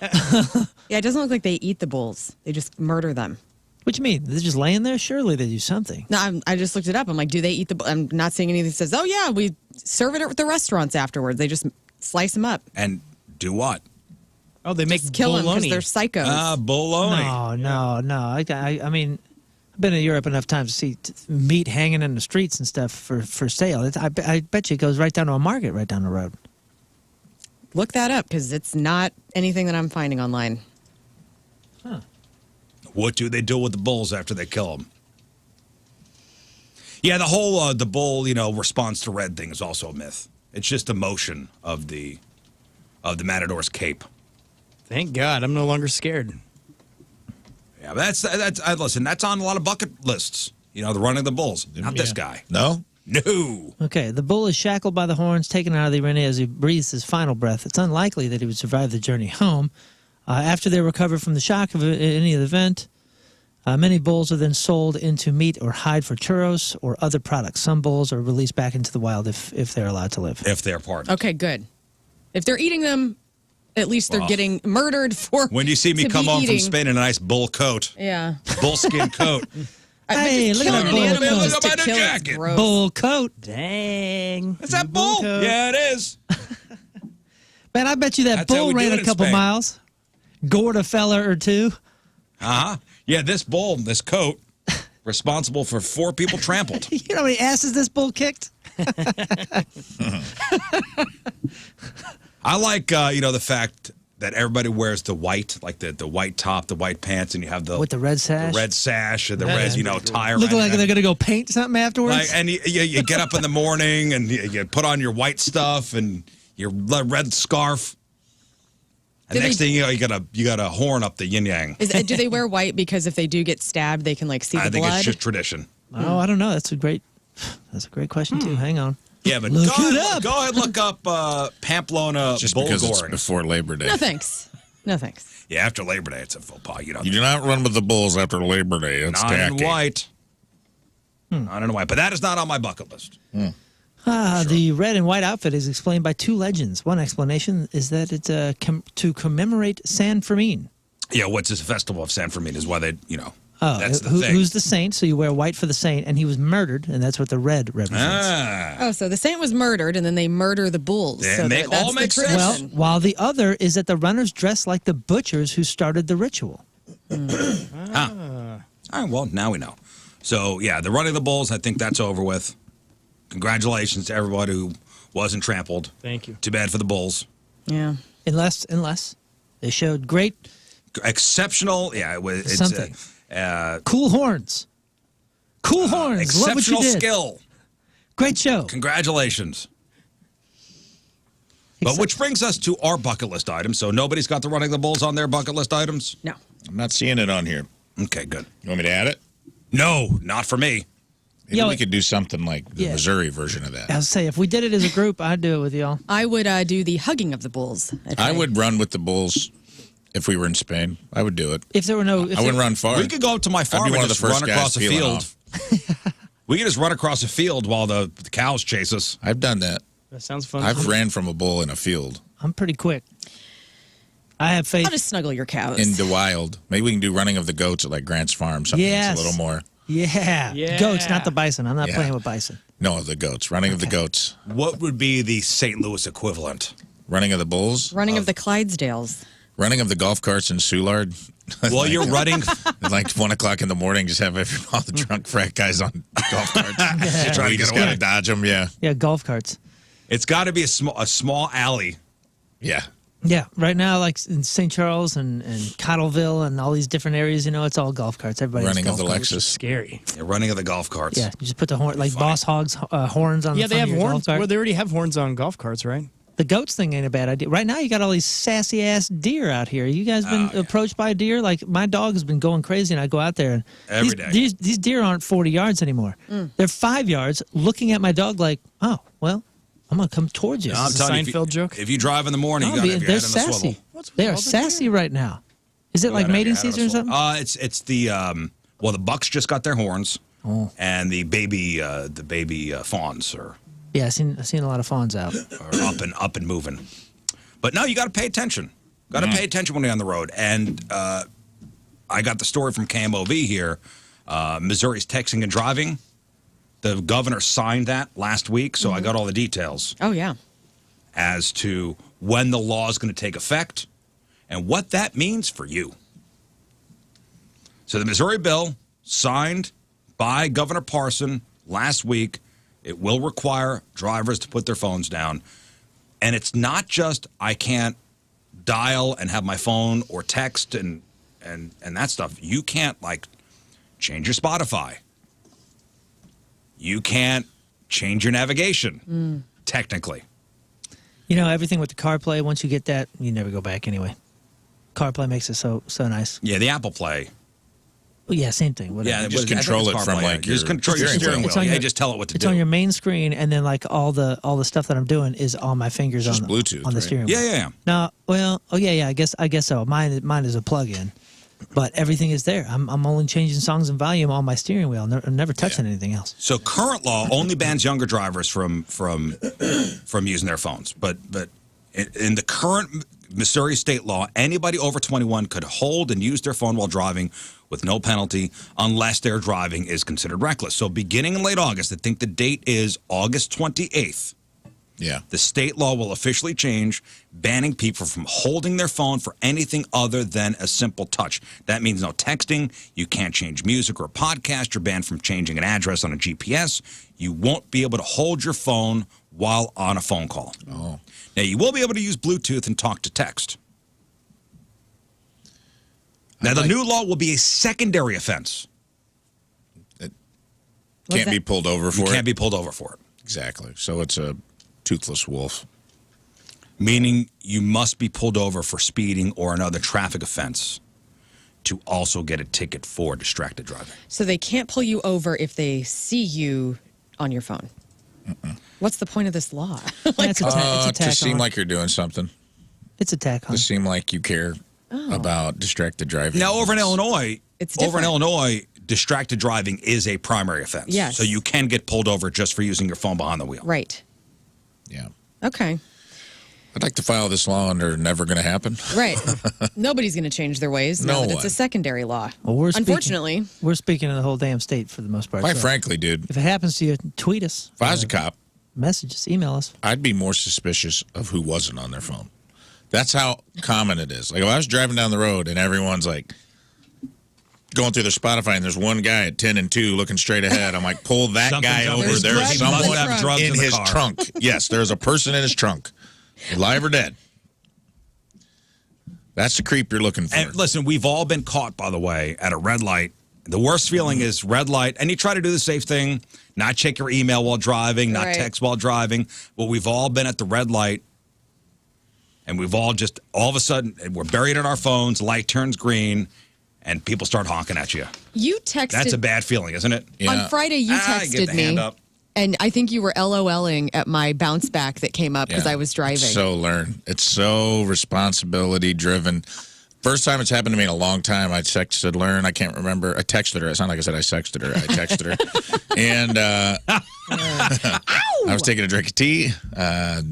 S2: Yeah, it doesn't look like they eat the bulls. They just murder them.
S4: What you mean? They're just laying there? Surely they do something.
S2: No, I just looked it up. I'm like, do they eat the? I'm not seeing anything that says, oh yeah, we serve it at the restaurants afterwards. They just slice them up,
S1: And do what?
S5: Oh, they make
S2: kill them because
S5: bologna.
S2: they're psychos.
S1: Bologna.
S4: No. I mean, I've been in Europe enough times to see meat hanging in the streets and stuff for sale. I bet you it goes right down to a market right down the road.
S2: Look that up because it's not anything that I'm finding online.
S1: What do they do with the bulls after they kill them? Yeah, the whole the bull response to red thing is also a myth. It's just the motion of the matador's cape.
S5: Thank God, I'm no longer scared.
S1: Yeah, but listen. That's on a lot of bucket lists. The running of the bulls. Not this guy.
S3: No?
S1: No.
S4: Okay, the bull is shackled by the horns, taken out of the arena as he breathes his final breath. It's unlikely that he would survive the journey home. After they recover from the shock of any event, many bulls are then sold into meat or hide for churros or other products. Some bulls are released back into the wild if they're allowed to live.
S1: If they're part.
S2: Okay, good. If they're eating them, at least they're
S1: Well,
S2: getting murdered for.
S1: When you see me
S2: to
S1: come
S2: be
S1: home from
S2: eating.
S1: Spain in a nice bull coat,
S2: Yeah.
S1: bullskin coat.
S4: Hey,
S2: Just
S4: look at
S2: killing
S4: that
S2: an
S4: bull
S2: animal
S4: coat.
S2: just to
S1: Look at my
S2: kill
S1: jacket.
S2: is gross.
S4: Bull coat.
S5: Dang.
S1: Is that bull?
S5: coat.
S1: Yeah, it is.
S4: Man, I bet you that
S1: That's how
S4: bull
S1: we do
S4: ran
S1: it
S4: a
S1: in
S4: couple
S1: Spain.
S4: miles, gored a fella or two.
S1: Yeah, this coat, responsible for 4 people trampled.
S4: You know how many asses this bull kicked?
S1: I like, the fact that everybody wears the white, like the white top, the white pants, and you have the
S4: With the red sash?
S1: the red sash, or the
S4: Yeah,
S1: red,
S4: that's pretty
S1: tie
S4: Look
S1: around
S4: like
S1: your
S4: they're
S1: neck.
S4: going to go paint something afterwards.
S1: Like, and you get up in the morning and you put on your white stuff and your red scarf. And
S2: Do
S1: next
S2: they-
S1: thing you know, you got a horn up the yin yang.
S2: Do they wear white because if they do get stabbed, they can see the
S1: I think
S2: blood?
S1: it's just tradition.
S4: Oh, I don't know. That's a great question too. Hang on.
S1: Yeah, but
S4: Look
S1: go
S4: it
S1: ahead,
S4: up.
S1: go ahead, look up Pamplona
S3: Just
S1: bull
S3: because it's
S1: goring.
S3: before Labor Day.
S2: No thanks. No thanks.
S1: Yeah, after Labor Day, it's a faux pas. You know,
S3: You do not run with the bulls after Labor Day. It's
S1: not in
S3: tacky.
S1: white. Not in white, but that is not on my bucket list.
S4: The red and white outfit is explained by two legends. One explanation is that it's to commemorate San Fermin.
S1: Yeah, what's this festival of San Fermin is why they,
S4: Oh,
S1: that's the thing.
S4: who's the saint? So you wear white for the saint, and he was murdered, and that's what the red represents.
S2: Oh, so the saint was murdered, and then they murder the bulls.
S1: Yeah,
S2: so
S1: make-
S2: that's
S1: all
S2: the
S1: makes sense.
S4: Well,
S2: tradition.
S4: while the other is that the runners dress like the butchers who started the ritual.
S1: All right, well, now we know. So, yeah, the running of the bulls, I think that's over with. Congratulations to everybody who wasn't trampled.
S5: Thank you.
S1: Too bad for the bulls.
S2: Yeah.
S4: Unless they showed great,
S1: Exceptional, yeah, it's
S4: Something. cool horns. Cool horns. Love what you
S1: exceptional
S4: did.
S1: skill.
S4: Great show.
S1: Congratulations. But which brings us to our bucket list items. So nobody's got the running the bulls on their bucket list items?
S2: No.
S3: I'm not seeing it on here.
S1: Okay, good.
S3: You want me to add it?
S1: No, not for me.
S3: Maybe
S4: Yo,
S3: we could do something like the
S4: Yeah.
S3: Missouri version of that.
S4: I was say if we did it as a group, I'd do it with y'all.
S2: I would do the hugging of the bulls.
S3: I would run with the bulls if we were in Spain. I would do it.
S4: If there were no, if
S3: I wouldn't
S4: there-
S3: run far.
S1: We could go up to my farm
S3: I'd be
S1: and
S3: one of the
S1: just
S3: first
S1: run
S3: guys
S1: across a
S3: peeling
S1: field.
S3: off.
S1: We could just run across a field while the cows chase us.
S3: I've done that.
S5: That sounds fun.
S3: I've ran from a bull in a field
S4: I'm pretty quick. I have faith.
S2: I'll just snuggle your cows.
S3: in the wild. Maybe we can do running of the goats at like Grant's Farm. Something
S4: Yes.
S3: that's a little more.
S4: Yeah.
S5: Yeah.
S4: Goats, not the bison. I'm not
S3: Yeah.
S4: playing with bison.
S3: No, the goats. Running of the goats.
S1: What would be the St. Louis equivalent?
S3: Running of the bulls.
S2: Running of the Clydesdales.
S3: Running of the golf carts in Soulard.
S1: Well, you're running.
S3: At like 1 o'clock in the morning, just have all the drunk frat guys on golf carts. Trying to
S1: get
S3: gotta
S1: away.
S3: dodge them. Yeah.
S4: Yeah, golf carts.
S1: It's got to be a small alley.
S3: Yeah.
S4: Yeah, right now, like in St. Charles and Cottleville and all these different areas, it's all golf carts. Everybody has
S3: Running of
S4: golf
S3: the
S4: carts.
S3: Lexus.
S5: Scary.
S1: Yeah, running of the golf carts.
S4: Yeah, you just put the horn, like Boss Hogs horns on
S5: Yeah,
S4: the
S5: they
S4: front
S5: have
S4: of your
S5: horns.
S4: golf cart.
S5: Well, they already have horns on golf carts, right?
S4: The goats thing ain't a bad idea. Right now, you got all these sassy ass deer out here. You guys been approached by a deer? Like my dog has been going crazy, and I go out there and
S1: Every day.
S4: These deer aren't 40 yards anymore. They're 5 yards, looking at my dog like, oh well, I'm gonna come towards you.
S1: I'm
S5: Is it a
S1: telling you,
S5: Seinfeld joke?
S1: If you drive in the morning, you
S4: No,
S1: got to have your
S4: they're
S1: head on a
S4: sassy.
S1: swivel.
S5: What's with
S4: They are
S5: all the
S4: sassy
S5: deer?
S4: right now. Is it like
S1: gotta have your
S4: mating
S1: head on a
S4: season or
S1: swivel.
S4: something?
S1: It's the the bucks just got their horns, and the baby fawns are
S4: Yeah, I've seen a lot of fawns out.
S1: up and moving. But no, you got to pay attention. Got to pay attention when you're on the road. And I got the story from KMOV here. Missouri's texting and driving. The governor signed that last week, so I got all the details
S2: Oh, yeah.
S1: as to when the law is going to take effect and what that means for you. So the Missouri bill signed by Governor Parson last week. It will require drivers to put their phones down. And it's not just I can't dial and have my phone or text and that stuff. You can't like change your Spotify. You can't change your navigation, technically.
S4: Everything with the CarPlay, once you get that, you never go back anyway. CarPlay makes it so nice.
S1: Yeah, the Apple Play.
S4: Well, yeah, same thing. Whatever.
S1: Yeah,
S3: Just
S1: I think
S3: control
S1: it's
S3: it from,
S1: CarPlay.
S3: like,
S1: Just
S3: your
S1: control your
S3: steering
S1: steering
S3: wheel.
S1: wheel.
S4: It's on
S1: Yeah,
S4: your-
S1: just tell it what to
S4: It's
S1: do.
S4: on your main screen, and then like all the stuff that I'm doing is on my fingers
S3: Just
S4: on the
S3: Bluetooth,
S4: on the
S3: right?
S4: steering
S1: Yeah,
S4: wheel.
S1: yeah, yeah.
S4: No, well, yeah. I guess so. Mine is a plug-in, but everything is there. I'm only changing songs and volume on my steering wheel. I'm never touching anything else.
S1: So current law only bans younger drivers from using their phones. But in the current Missouri state law, anybody over 21 could hold and use their phone while driving with no penalty unless their driving is considered reckless. So beginning in late August, I think the date is August 28th,
S3: Yeah.
S1: the state law will officially change, banning people from holding their phone for anything other than a simple touch. That means no texting. You can't change music or a podcast. You're banned from changing an address on a GPS. You won't be able to hold your phone while on a phone call.
S3: Oh.
S1: Now, you will be able to use Bluetooth and talk to text. Now, the new law will be a secondary offense.
S3: Can't be pulled over for
S1: You
S3: it.
S1: can't be pulled over for it.
S3: Exactly. So it's a toothless wolf.
S1: Meaning you must be pulled over for speeding or another traffic offense to also get a ticket for distracted driving.
S2: So they can't pull you over if they see you on your phone. What's the point of this law?
S4: It's a tack
S3: To seem
S4: on.
S3: like you're doing something.
S4: It's a tack on.
S3: To seem like you care about distracted driving.
S1: Now, over in Illinois,
S2: It's
S1: over in
S2: different.
S1: Illinois, distracted driving is a primary offense.
S2: Yes.
S1: So you can get pulled over just for using your phone behind the wheel.
S2: Right.
S3: Yeah.
S2: Okay.
S3: I'd like to file this law under never going to happen.
S2: Right. Nobody's going to change their ways.
S3: No
S2: now that it's
S3: one.
S2: a secondary law.
S4: Well,
S2: Unfortunately.
S4: we're speaking of the whole damn state for the most part.
S3: Quite
S4: so
S3: frankly, dude,
S4: if it happens to you, tweet us.
S3: if I was a cop,
S4: Message us, email us.
S3: I'd be more suspicious of who wasn't on their phone. That's how common it is. Like, if I was driving down the road and everyone's like going through their Spotify and there's one guy at 10 and 2 looking straight ahead, I'm like, pull that
S1: Something's
S3: guy
S1: up
S3: over.
S1: his
S3: There's
S1: butt. He must
S3: someone
S1: have drugs
S3: in
S1: in the
S3: his
S1: car.
S3: trunk. Yes, there's a person in his trunk. Alive or dead. That's the creep you're looking for.
S1: And listen, we've all been caught, by the way, at a red light. The worst feeling is red light, and you try to do the safe thing, not check your email while driving, not
S2: Right.
S1: text while driving. But we've all been at the red light, and we've all just, all of a sudden, we're buried in our phones, light turns green, and people start honking at you.
S2: You texted
S1: That's a bad feeling, isn't it?
S3: Yeah.
S2: on Friday. You
S1: Get
S2: texted
S1: the
S2: me,
S1: hand up.
S2: and I think you were LOLing at my bounce back that came up because
S3: Yeah.
S2: I was driving.
S3: It's so Lern. It's so responsibility driven. First time it's happened to me in a long time. I texted Lern. I can't remember. I texted her. It sounded like I said I sexted her. I texted her. And I was taking a drink of tea.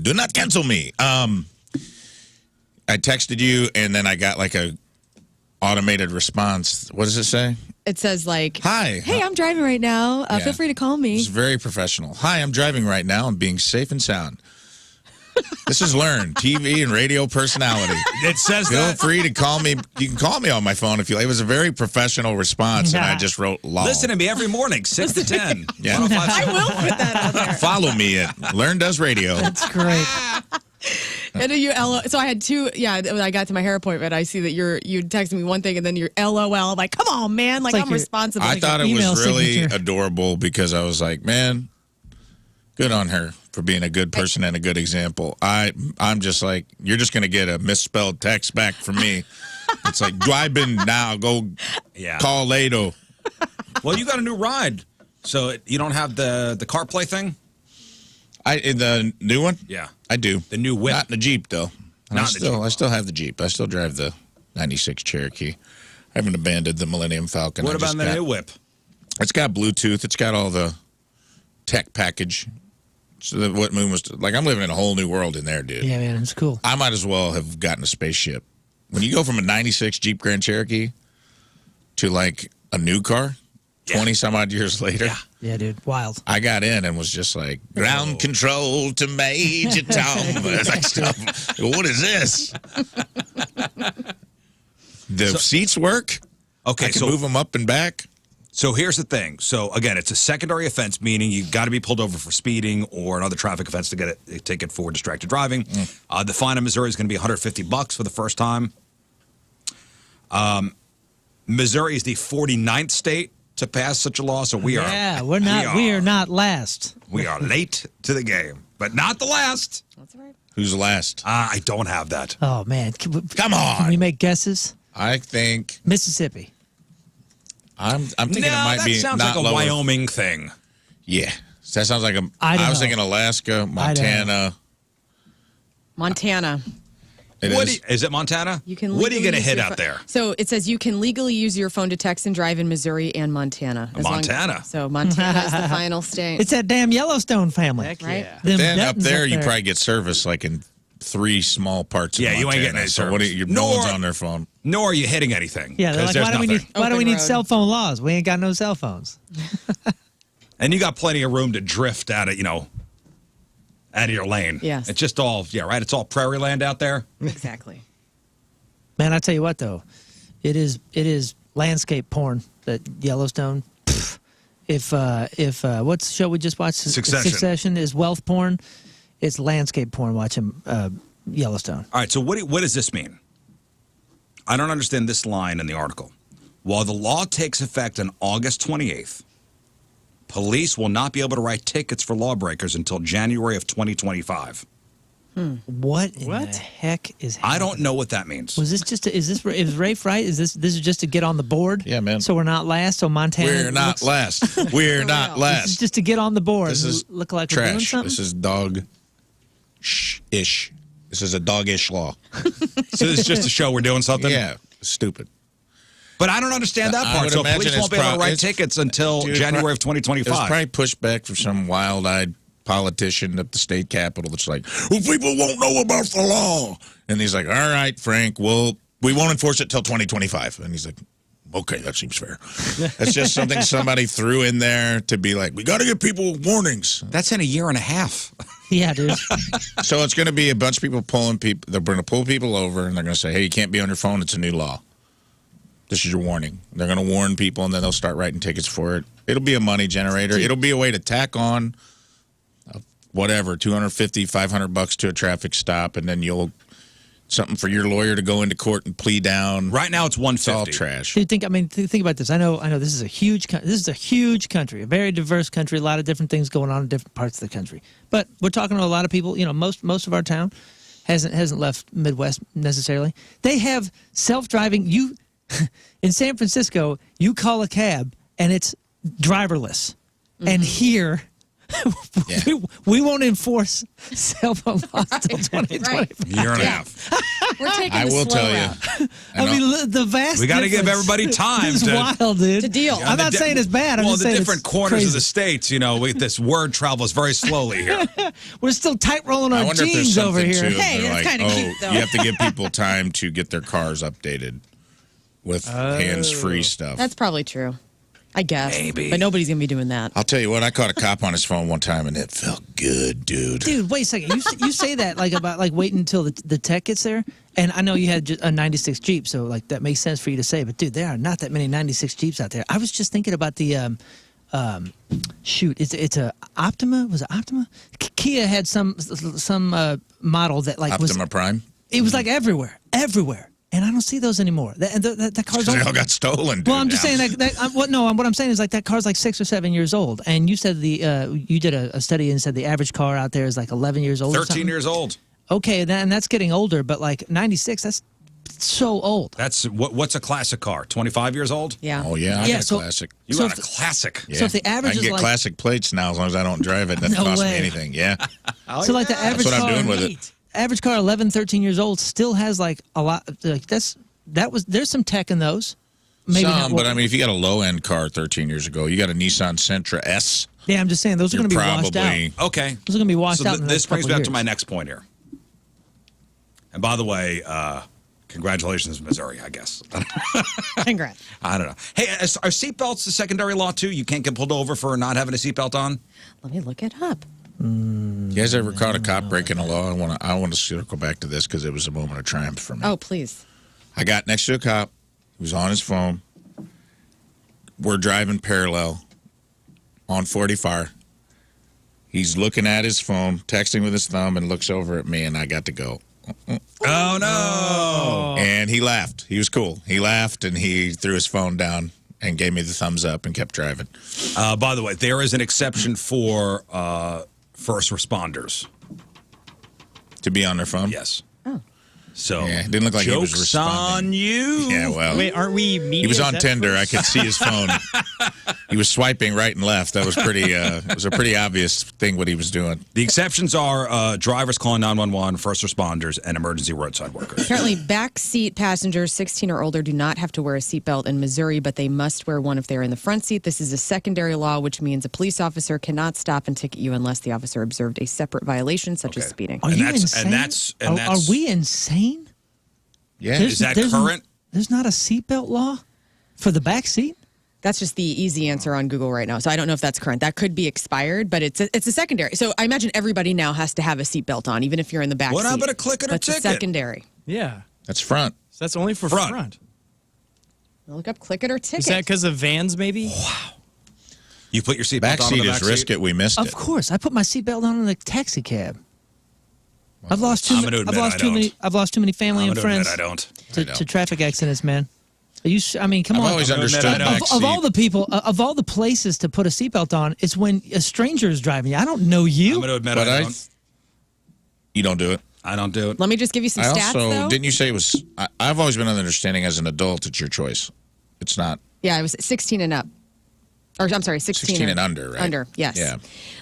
S3: Do not cancel me. I texted you, and then I got like a automated response. What does it say?
S2: It says like,
S3: Hi.
S2: Hey, I'm driving right now.
S3: Yeah.
S2: Feel free to call me.
S3: It's very professional. Hi, I'm driving right now. I'm being safe and sound. This is Lern, TV and radio personality.
S1: It says
S3: Feel
S1: that.
S3: free to call me. You can call me on my phone if you like. It was a very professional response, and I just wrote lol.
S1: Listen to me every morning, 6 to 10.
S3: Yeah.
S1: 105.
S2: I will put that out there.
S3: Follow me at Lern Does Radio.
S4: That's great.
S2: And then you so I had two. Yeah, when I got to my hair appointment, I see that you texted me one thing and then you're LOL. I'm like, come on, man! Like,
S4: like
S2: I'm
S4: your-
S2: responsible.
S3: I thought it
S4: email
S3: was really
S4: signature.
S3: adorable because I was like, man, good on her for being a good person and a good example. I'm just like, you're just going to get a misspelled text back from me. It's like, driving now, go
S1: Yeah.
S3: call later.
S1: Well, you got a new ride, so you don't have the CarPlay thing?
S3: In the new one?
S1: Yeah.
S3: I do.
S1: The new whip.
S3: Not in the Jeep, though.
S1: Not in the Jeep.
S3: I still have the Jeep. I still drive the 96 Cherokee. I haven't abandoned the Millennium Falcon.
S1: What about the new whip?
S3: It's got Bluetooth. It's got all the tech package. So that what Moon was like, I'm living in a whole new world in there, dude.
S4: Yeah, man, it's cool.
S3: I might as well have gotten a spaceship. When you go from a 96 Jeep Grand Cherokee to like a new car, 20 some odd years later,
S4: Yeah, dude, wild.
S3: I got in and was just like, ground control to Major Tom. It's like, stuff. What is this? The seats work.
S1: Okay,
S3: I can
S1: so
S3: move them up and back.
S1: So here's the thing. So again, it's a secondary offense, meaning you've got to be pulled over for speeding or another traffic offense to get a ticket for distracted driving. The fine in Missouri is going to be $150 for the first time. Missouri is the 49th state to pass such a law, so we are.
S4: Yeah, we are not last.
S1: We are late to the game, but not the last.
S2: That's right.
S3: Who's last?
S1: I don't have that.
S4: Oh man, can we
S3: Come
S4: make
S3: on.
S4: guesses?
S3: I think
S4: Mississippi.
S3: I'm thinking
S1: No,
S3: it might
S1: that
S3: be
S1: sounds
S3: not
S1: like a
S3: lower.
S1: Wyoming thing.
S3: Yeah. That sounds like I
S4: Idaho.
S3: was thinking Alaska, Montana.
S2: Montana.
S3: It
S1: What
S3: is.
S1: is it Montana?
S2: You can.
S1: What are you
S2: legally
S1: going to
S2: use
S1: hit
S2: your
S1: out
S2: pho-
S1: there?
S2: So it says you can legally use your phone to text and drive in Missouri and Montana.
S1: Montana.
S2: So Montana is the final state.
S4: It's that damn Yellowstone family.
S5: Heck
S2: Right?
S5: yeah.
S4: Them
S3: Then up
S4: Duttons
S3: there, you probably get service like in 3 small parts of
S1: Yeah, you
S3: Montana.
S1: ain't getting any
S3: so
S1: service.
S3: no one's
S1: Nor-
S3: on their phone.
S1: Nor are you hitting anything.
S4: Yeah, they're
S1: 'cause
S4: like,
S1: there's
S4: why do
S2: Open
S4: we need
S2: road.
S4: cell phone laws? We ain't got no cell phones.
S1: And you got plenty of room to drift out of your lane.
S2: Yes.
S1: It's just all, right? It's all prairie land out there.
S2: Exactly.
S4: Man, I tell you what though, it is landscape porn. That Yellowstone. Pfft. If what's the show we just watched?
S1: Succession.
S4: Succession is wealth porn. It's landscape porn. Watching Yellowstone.
S1: All right, so what does this mean? I don't understand this line in the article. While the law takes effect on August 28th, police will not be able to write tickets for lawbreakers until January of 2025.
S4: What in the heck is happening?
S1: I don't know what that means.
S4: Was this just? Is Rafe right? Is this is just to get on the board?
S3: Yeah, man.
S4: So we're not last. So Montana.
S3: We're not last. We're not
S4: This is
S3: last.
S4: just to get on the board.
S3: This is
S4: look like we're doing
S3: trash.
S4: something.
S3: This is dog-ish. This is a dog-ish law.
S1: So it's just a show we're doing something?
S3: Yeah, stupid.
S1: But I don't understand that
S3: I
S1: part.
S3: would
S1: So
S3: imagine
S1: police
S3: it's
S1: won't be able to
S3: pro-
S1: write
S3: it's-
S1: tickets until
S3: Dude,
S1: January of
S3: It was
S1: 2025.
S3: probably pushed back from some wild-eyed politician at the state capitol that's like, well, people won't know about the law. And he's like, all right, Frank, we won't enforce it till 2025. And he's like, okay, that seems fair. That's just something somebody threw in there to be like, we got to give people warnings.
S1: That's in a year and a half.
S4: Yeah, dude.
S3: So it's going to be a bunch of people pulling people. They're going to pull people over, and they're going to say, hey, you can't be on your phone. It's a new law. This is your warning. They're going to warn people, and then they'll start writing tickets for it. It'll be a money generator. It'll be a way to tack on whatever, $250, $500 to a traffic stop, and then something for your lawyer to go into court and plea down.
S1: Right now it's $150.
S3: It's all trash.
S4: Do you think? I mean, think about this. I know. This is a huge. This is a huge country, a very diverse country. A lot of different things going on in different parts of the country. But we're talking to a lot of people. You know, most of our town hasn't left Midwest necessarily. They have self-driving. You in San Francisco, you call a cab and it's driverless, and here.
S3: Yeah.
S4: We won't enforce cell phone laws until 2025.
S1: Year and a half.
S2: We're taking
S3: I
S2: the
S3: will
S2: slow
S3: tell
S2: route.
S3: you.
S4: I mean, the vast.
S1: We got to give
S4: difference
S1: everybody time
S4: is
S1: to
S4: wild, dude.
S2: To deal.
S4: I'm not saying it's bad. I'm
S1: well,
S4: just
S1: the
S4: saying
S1: different
S4: it's
S1: corners
S4: crazy.
S1: of the states, you know, this word travels very slowly here.
S4: We're still tight rolling
S3: I
S4: our
S3: wonder if there's
S4: jeans over
S3: something
S4: here.
S3: too.
S2: Hey,
S3: They're
S2: that's
S3: like,
S2: kinda cute, though.
S3: you have to give people time to get their cars updated with hands-free stuff.
S2: That's probably true. I guess.
S1: Maybe.
S2: But nobody's going to be doing that.
S3: I'll tell you what, I caught a cop on his phone one time, and it felt good, dude.
S4: Dude, wait a second. You say that like about like waiting until the tech gets there, and I know you had a '96 Jeep, so like that makes sense for you to say. But dude, there are not that many '96 Jeeps out there. I was just thinking about the it's a Optima. Was it Optima? Kia had some model that like
S3: Optima Prime?
S4: It was like everywhere. And I don't see those anymore. That car's
S3: They
S4: old.
S3: all got stolen, dude.
S4: Well, I'm just
S3: now.
S4: saying what I'm saying is like that car's like 6 or 7 years old. And you said you did a study and said the average car out there is like 11 years old.
S1: 13 years old.
S4: Okay, and that's getting older, but like 96, that's so old.
S1: That's what's a classic car? 25 years old?
S2: Yeah.
S3: Oh, yeah, I got a classic.
S1: You
S4: So
S1: got a
S4: if-
S1: classic.
S3: Yeah.
S4: So if the average
S3: I can
S4: is
S3: get
S4: like-
S3: classic plates now as long as I don't drive it. That
S4: No
S3: costs me
S4: way.
S3: anything. Yeah.
S4: So like the average
S3: That's what
S4: car,
S3: I'm doing with it.
S4: average car 11, 13 years old still has like a lot. Like there's some tech in those. Maybe not,
S3: Some, but I mean, if you got a low-end car 13 years ago, you got a Nissan Sentra S.
S4: yeah, I'm just saying those are
S3: You're
S4: going to be washed out.
S3: probably
S1: Okay.
S4: Those are going to be washed
S1: So
S4: out. In the
S1: this
S4: next
S1: brings me
S4: couple
S1: up to
S4: years.
S1: my next point here. And by the way, congratulations, Missouri, I guess.
S2: Congrats.
S1: I don't know. Hey, are seatbelts the secondary law too? You can't get pulled over for not having a seatbelt on?
S2: Let me look it up.
S3: You guys ever caught a cop breaking a law? I want to circle back to this because it was a moment of triumph for me.
S2: Oh, please.
S3: I got next to a cop. He was on his phone. We're driving parallel on 45. He's looking at his phone, texting with his thumb, and looks over at me, and I got to go.
S1: Oh, no.
S3: And he laughed. He was cool. He laughed, and he threw his phone down and gave me the thumbs up and kept driving.
S1: By the way, there is an exception for first responders.
S3: To be on their phone?
S1: Yes. So,
S3: Yeah, it didn't look like he was
S1: joke's
S3: responding.
S1: on you.
S3: Yeah, well.
S5: Wait, aren't we meeting?
S3: He was on
S5: that
S3: Tinder. I
S5: first?
S3: could see his phone. He was swiping right and left. That was pretty. It was a pretty obvious thing what he was doing.
S1: The exceptions are drivers calling 911, first responders, and emergency roadside workers.
S2: Apparently, backseat passengers 16 or older do not have to wear a seatbelt in Missouri, but they must wear one if they're in the front seat. This is a secondary law, which means a police officer cannot stop and ticket you unless the officer observed a separate violation, such as speeding.
S4: Are
S1: And
S4: you
S1: that's-
S4: insane?
S1: and that's- and
S4: are
S1: that's-
S4: we insane?
S3: Yeah.
S1: Is that current?
S4: There's not a seatbelt law for the back seat.
S2: That's just the easy answer on Google right now. So I don't know if that's current. That could be expired, but it's a secondary. So I imagine everybody now has to have a seatbelt on, even if you're in the back
S1: What
S2: seat.
S1: about a click it or
S2: But it's a
S1: ticket?
S2: secondary.
S5: Yeah.
S3: That's front.
S5: So that's only for
S1: Front.
S5: front.
S2: Look up click it or ticket.
S5: Is that because of vans, maybe?
S1: You put your seatbelt
S3: Back
S1: on
S3: seat
S1: in the
S3: is
S1: back
S3: risk
S1: seat?
S3: it. We missed
S4: Of
S3: it.
S4: course, I put my seatbelt on in the taxi cab. I've lost too
S1: I'm
S4: many.
S1: gonna
S4: I've
S1: admit
S4: lost
S1: I
S4: too many.
S1: don't.
S4: I've lost too many family
S1: I'm
S4: and
S1: gonna admit
S4: friends
S1: I don't.
S4: to traffic accidents, man. I mean, come
S3: I've
S4: on.
S3: always
S1: I'm gonna admit
S3: understood
S1: I don't.
S3: back
S4: Of
S3: seat.
S4: all the people, of all the places to put a seatbelt on, it's when a stranger is driving you. I don't know you.
S1: I'm going to admit
S3: But
S1: I
S3: I,
S1: don't.
S3: You don't do it?
S1: I don't do it.
S2: Let me just give you some
S3: I
S2: stats,
S3: also,
S2: though.
S3: didn't you say it was, I've always been under the understanding as an adult, it's your choice. It's not.
S2: Yeah, it was 16 and up. Or, I'm sorry, 16
S3: and under, right?
S2: Under, yes.
S3: Yeah.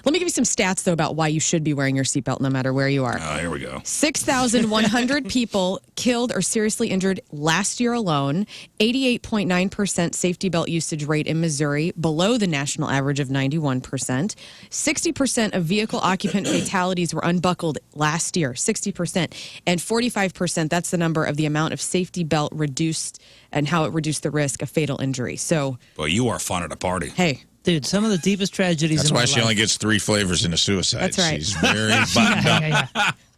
S2: Let me give you some stats, though, about why you should be wearing your seatbelt no matter where you are.
S1: Oh, here we go.
S2: 6,100 people killed or seriously injured last year alone. 88.9% safety belt usage rate in Missouri, below the national average of 91%. 60% of vehicle occupant fatalities were unbuckled last year, 60%. And 45%, that's the number of the amount of safety belt reduced and how it reduced the risk of fatal injury. So,
S1: Well, you are fun at a party.
S2: hey.
S4: Dude, some of the deepest tragedies
S3: That's
S4: in my
S3: why she
S4: life.
S3: only gets 3 flavors in a suicide.
S2: That's right.
S3: She's very buttoned up.
S4: Yeah.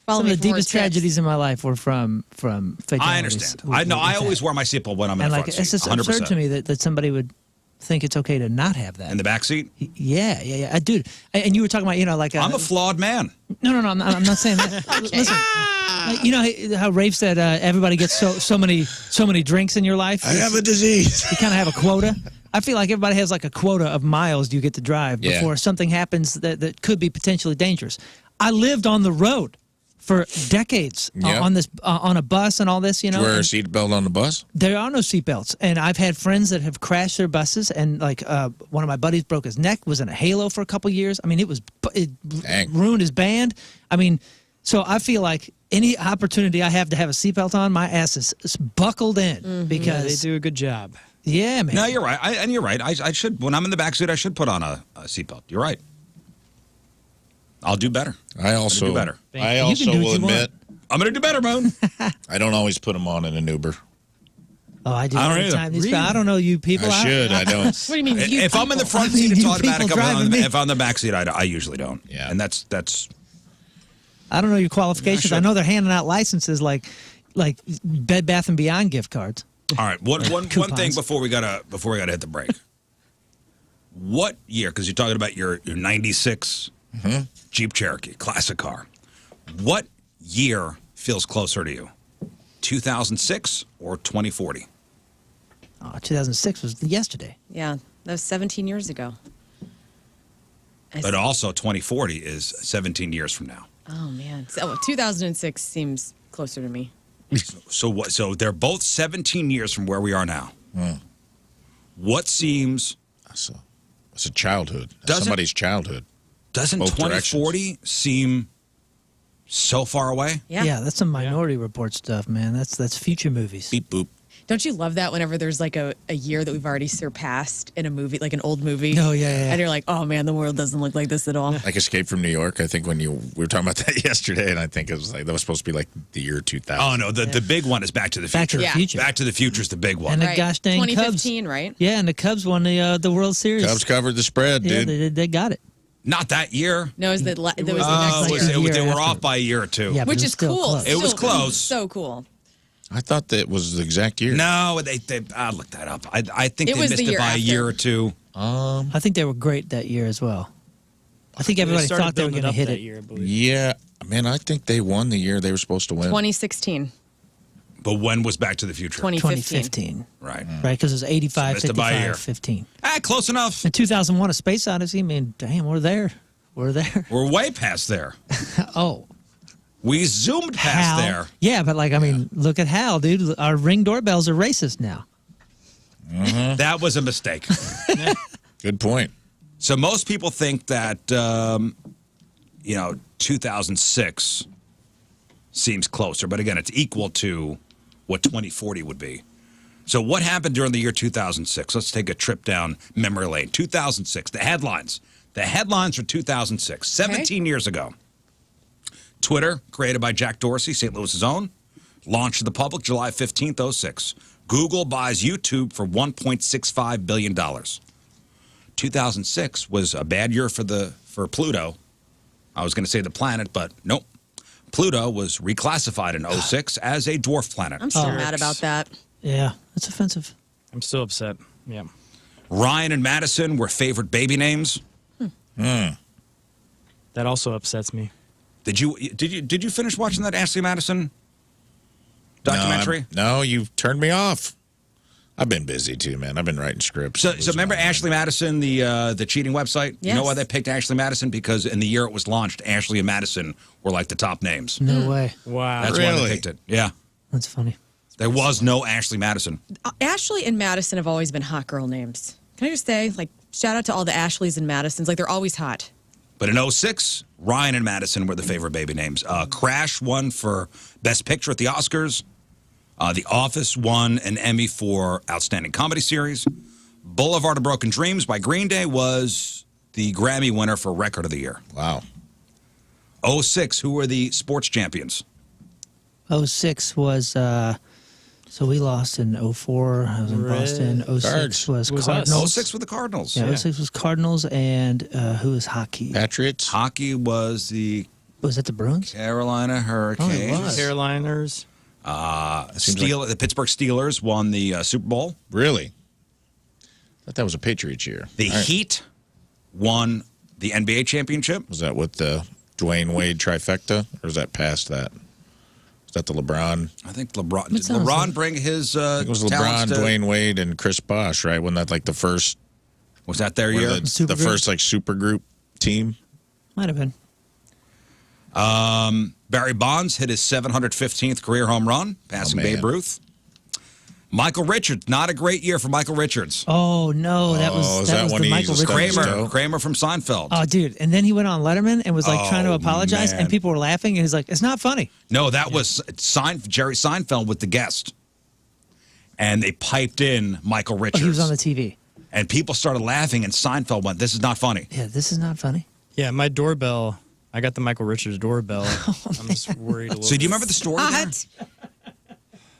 S2: Follow
S4: Some
S2: me
S4: of the
S2: for more
S4: deepest
S2: tips.
S4: tragedies in my life were from fatalities.
S1: I understand. I know. I always wear my seatbelt when I'm in
S4: And
S1: the
S4: like,
S1: front
S4: it's
S1: seat.
S4: just
S1: 100%.
S4: absurd to me that somebody would think it's okay to not have that.
S1: In the back seat?
S4: Yeah. Dude, and you were talking about, like...
S1: I'm a flawed man.
S4: No, I'm not saying that. Listen, you know how Rafe said everybody gets so many drinks in your life?
S3: I have a disease.
S4: You kind of have a quota. I feel like everybody has like a quota of miles you get to drive before something happens that could be potentially dangerous. I lived on the road for decades on a bus and all this,
S3: Did you wear a seatbelt on the bus?
S4: There are no seatbelts, and I've had friends that have crashed their buses, and like one of my buddies broke his neck, was in a halo for a couple years. I mean, it ruined his band. I mean, so I feel like any opportunity I have to have a seatbelt on, my ass is buckled in because
S5: they do a good job.
S4: Yeah, man.
S1: No, you're right. You're right. I should, when I'm in the back seat, I should put on a seatbelt. You're right. I'll do better.
S3: I also
S1: do better.
S3: I also will admit
S1: I'm going to do better, Moon.
S3: I don't always put them on in an Uber.
S4: Oh, I do.
S1: I don't
S4: every
S1: either.
S4: time. I don't know you people.
S3: I should. I don't.
S2: What do you mean? You
S1: If I'm in the
S2: people?
S1: front
S4: I mean,
S1: seat, it's
S4: you
S1: automatic.
S4: people driving me.
S1: If I'm in the back seat, I usually don't.
S3: Yeah.
S1: And that's.
S4: I don't know your qualifications.
S1: Yeah,
S4: I
S1: sure.
S4: know they're handing out licenses like Bed Bath and Beyond gift cards.
S1: All right. One thing
S4: Coupons.
S1: before we gotta hit the break. What year? Because you're talking about your '96 Jeep Cherokee classic car. What year feels closer to you? 2006 or 2040?
S4: Oh, 2006 was yesterday.
S2: Yeah, that was 17 years ago.
S1: But also 2040 is 17 years from now.
S2: Oh, man. 2006 seems closer to me.
S1: So what? So they're both 17 years from where we are now. What seems
S3: It's a childhood. That's
S1: Doesn't-
S3: somebody's childhood.
S1: doesn't
S3: Both
S1: 2040 seem so far away?
S2: Yeah.
S4: That's some Minority Report stuff, man. That's future movies.
S3: Beep boop.
S2: Don't you love that whenever there's like a year that we've already surpassed in a movie, like an old movie?
S4: Oh, yeah.
S2: And you're like, oh, man, the world doesn't look like this at all.
S3: Like Escape from New York. I think we were talking about that yesterday, and I think it was like that was supposed to be like the year 2000.
S1: Oh no, the big one is Back to the Future.
S4: Back to the
S2: Yeah.
S4: Future.
S1: Back to the Future is the big one.
S4: And the
S2: Right.
S4: gosh dang Cubs.
S2: 2015, right?
S4: Yeah, and the Cubs won the World Series.
S3: Cubs covered the spread,
S4: Yeah,
S3: dude.
S4: they got it.
S1: Not that year.
S2: No, it was the next
S1: Oh,
S2: year.
S1: they
S4: year
S1: were
S4: after.
S1: off by a year or two.
S4: Yeah, but
S2: Which
S4: it
S2: is
S4: was still
S2: cool.
S4: close.
S1: It was
S2: Still
S1: close.
S2: So cool.
S3: I thought that was the exact year.
S1: No, they I looked that up. I think
S2: It
S1: they
S2: was
S1: missed
S2: the
S1: it
S2: year
S1: by a
S2: after.
S1: year or two.
S4: I think they were great that year as well. I think everybody
S5: started
S4: thought they were
S5: building
S4: going to
S5: up
S4: hit
S5: that
S4: it.
S5: year, I believe.
S3: Yeah, man, I think they won the year they were supposed to win.
S2: 2016,
S1: But when was Back to the Future?
S2: 2015.
S4: 2015.
S1: Right.
S4: Right, because it was 85,
S1: So missed it by a year.
S4: 55, 15.
S1: Close enough.
S4: In 2001, A Space Odyssey, I mean, damn, we're there. We're there.
S1: We're way past there.
S4: Oh.
S1: We zoomed past
S4: Hal.
S1: there.
S4: Yeah, but like, I mean, look at Hal, dude. Our Ring doorbells are racist now.
S1: That was a mistake.
S3: Good point.
S1: So most people think that 2006 seems closer, but again, it's equal to what 2040 would be. So what happened during the year 2006? Let's take a trip down memory lane. 2006, the headlines. The headlines for 2006, 17 years ago. Twitter, created by Jack Dorsey, St. Louis's own, launched to the public July 15th, 06. Google buys YouTube for $1.65 billion. 2006 was a bad year for Pluto. I was going to say the planet, but nope. Pluto was reclassified in 06 as a dwarf planet.
S2: I'm still mad about that.
S4: Yeah, that's offensive.
S5: I'm still upset. Yeah.
S1: Ryan and Madison were favorite baby names.
S5: That also upsets me.
S1: Did you finish watching that Ashley Madison documentary?
S3: No, you turned me off. I've been busy too, man. I've been writing scripts.
S1: So remember Ashley Madison, the cheating website?
S2: Yes.
S1: You know why they picked Ashley Madison? Because in the year it was launched, Ashley and Madison were like the top names.
S4: No way.
S5: Wow.
S1: That's why
S3: Really?
S1: they picked it. Yeah.
S4: That's funny.
S1: There was no Ashley Madison.
S2: Ashley and Madison have always been hot girl names. Can I just say, like, shout out to all the Ashleys and Madisons. Like, they're always hot.
S1: But in 06, Ryan and Madison were the favorite baby names. Crash won for Best Picture at the Oscars. The Office won an Emmy for Outstanding Comedy Series. Boulevard of Broken Dreams by Green Day was the Grammy winner for Record of the Year.
S3: Wow.
S1: 06, who were the sports champions?
S4: 06 was, so we lost in 04. I was in Boston. 06
S3: Cards.
S4: was
S5: Was
S4: Cardinals.
S1: 06 with the Cardinals.
S4: Yeah, 06 was Cardinals, and who was hockey?
S3: Patriots.
S1: Hockey was the
S4: Was that the Bruins?
S1: Carolina Hurricanes.
S4: was.
S5: Caroliners.
S1: The Pittsburgh Steelers won the Super Bowl.
S3: Really? I thought that was a Patriots year.
S1: The
S3: All right.
S1: Heat won the NBA championship.
S3: Was that with the Dwayne Wade trifecta, or was that past that? Was that the LeBron?
S1: I think LeBron. Did
S4: That sounds
S1: LeBron
S4: like-
S1: bring his
S3: I think it was LeBron,
S1: talents to-
S3: Dwayne Wade, and Chris Bosh, right? Wasn't that like the first,
S1: Was that their
S3: or
S1: year?
S3: the
S4: Super group?
S3: first like super group team?
S4: Might have been.
S1: Barry Bonds hit his 715th career home run, passing
S3: Oh, man.
S1: Babe Ruth. Michael Richards, not a great year for Michael Richards.
S4: Oh, no. That was,
S3: is
S4: that
S3: that
S4: was
S3: when
S4: the
S3: he
S4: Michael
S3: was
S4: Richards.
S3: stubbing his
S1: Kramer,
S3: toe?
S1: Kramer from Seinfeld.
S4: Oh, dude. And then he went on Letterman and was like trying to
S1: Oh,
S4: apologize,
S1: man.
S4: and people were laughing, and he's like, it's not funny.
S1: No, that was Jerry Seinfeld with the guest. And they piped in Michael
S4: Oh,
S1: Richards.
S4: he was on the TV.
S1: And people started laughing, and Seinfeld went, "This is not funny."
S4: Yeah, this is not funny.
S5: Yeah, my doorbell. I got the Michael Richards doorbell. I'm just worried a little
S1: So do you
S5: bit.
S1: remember the story there?
S2: Hot.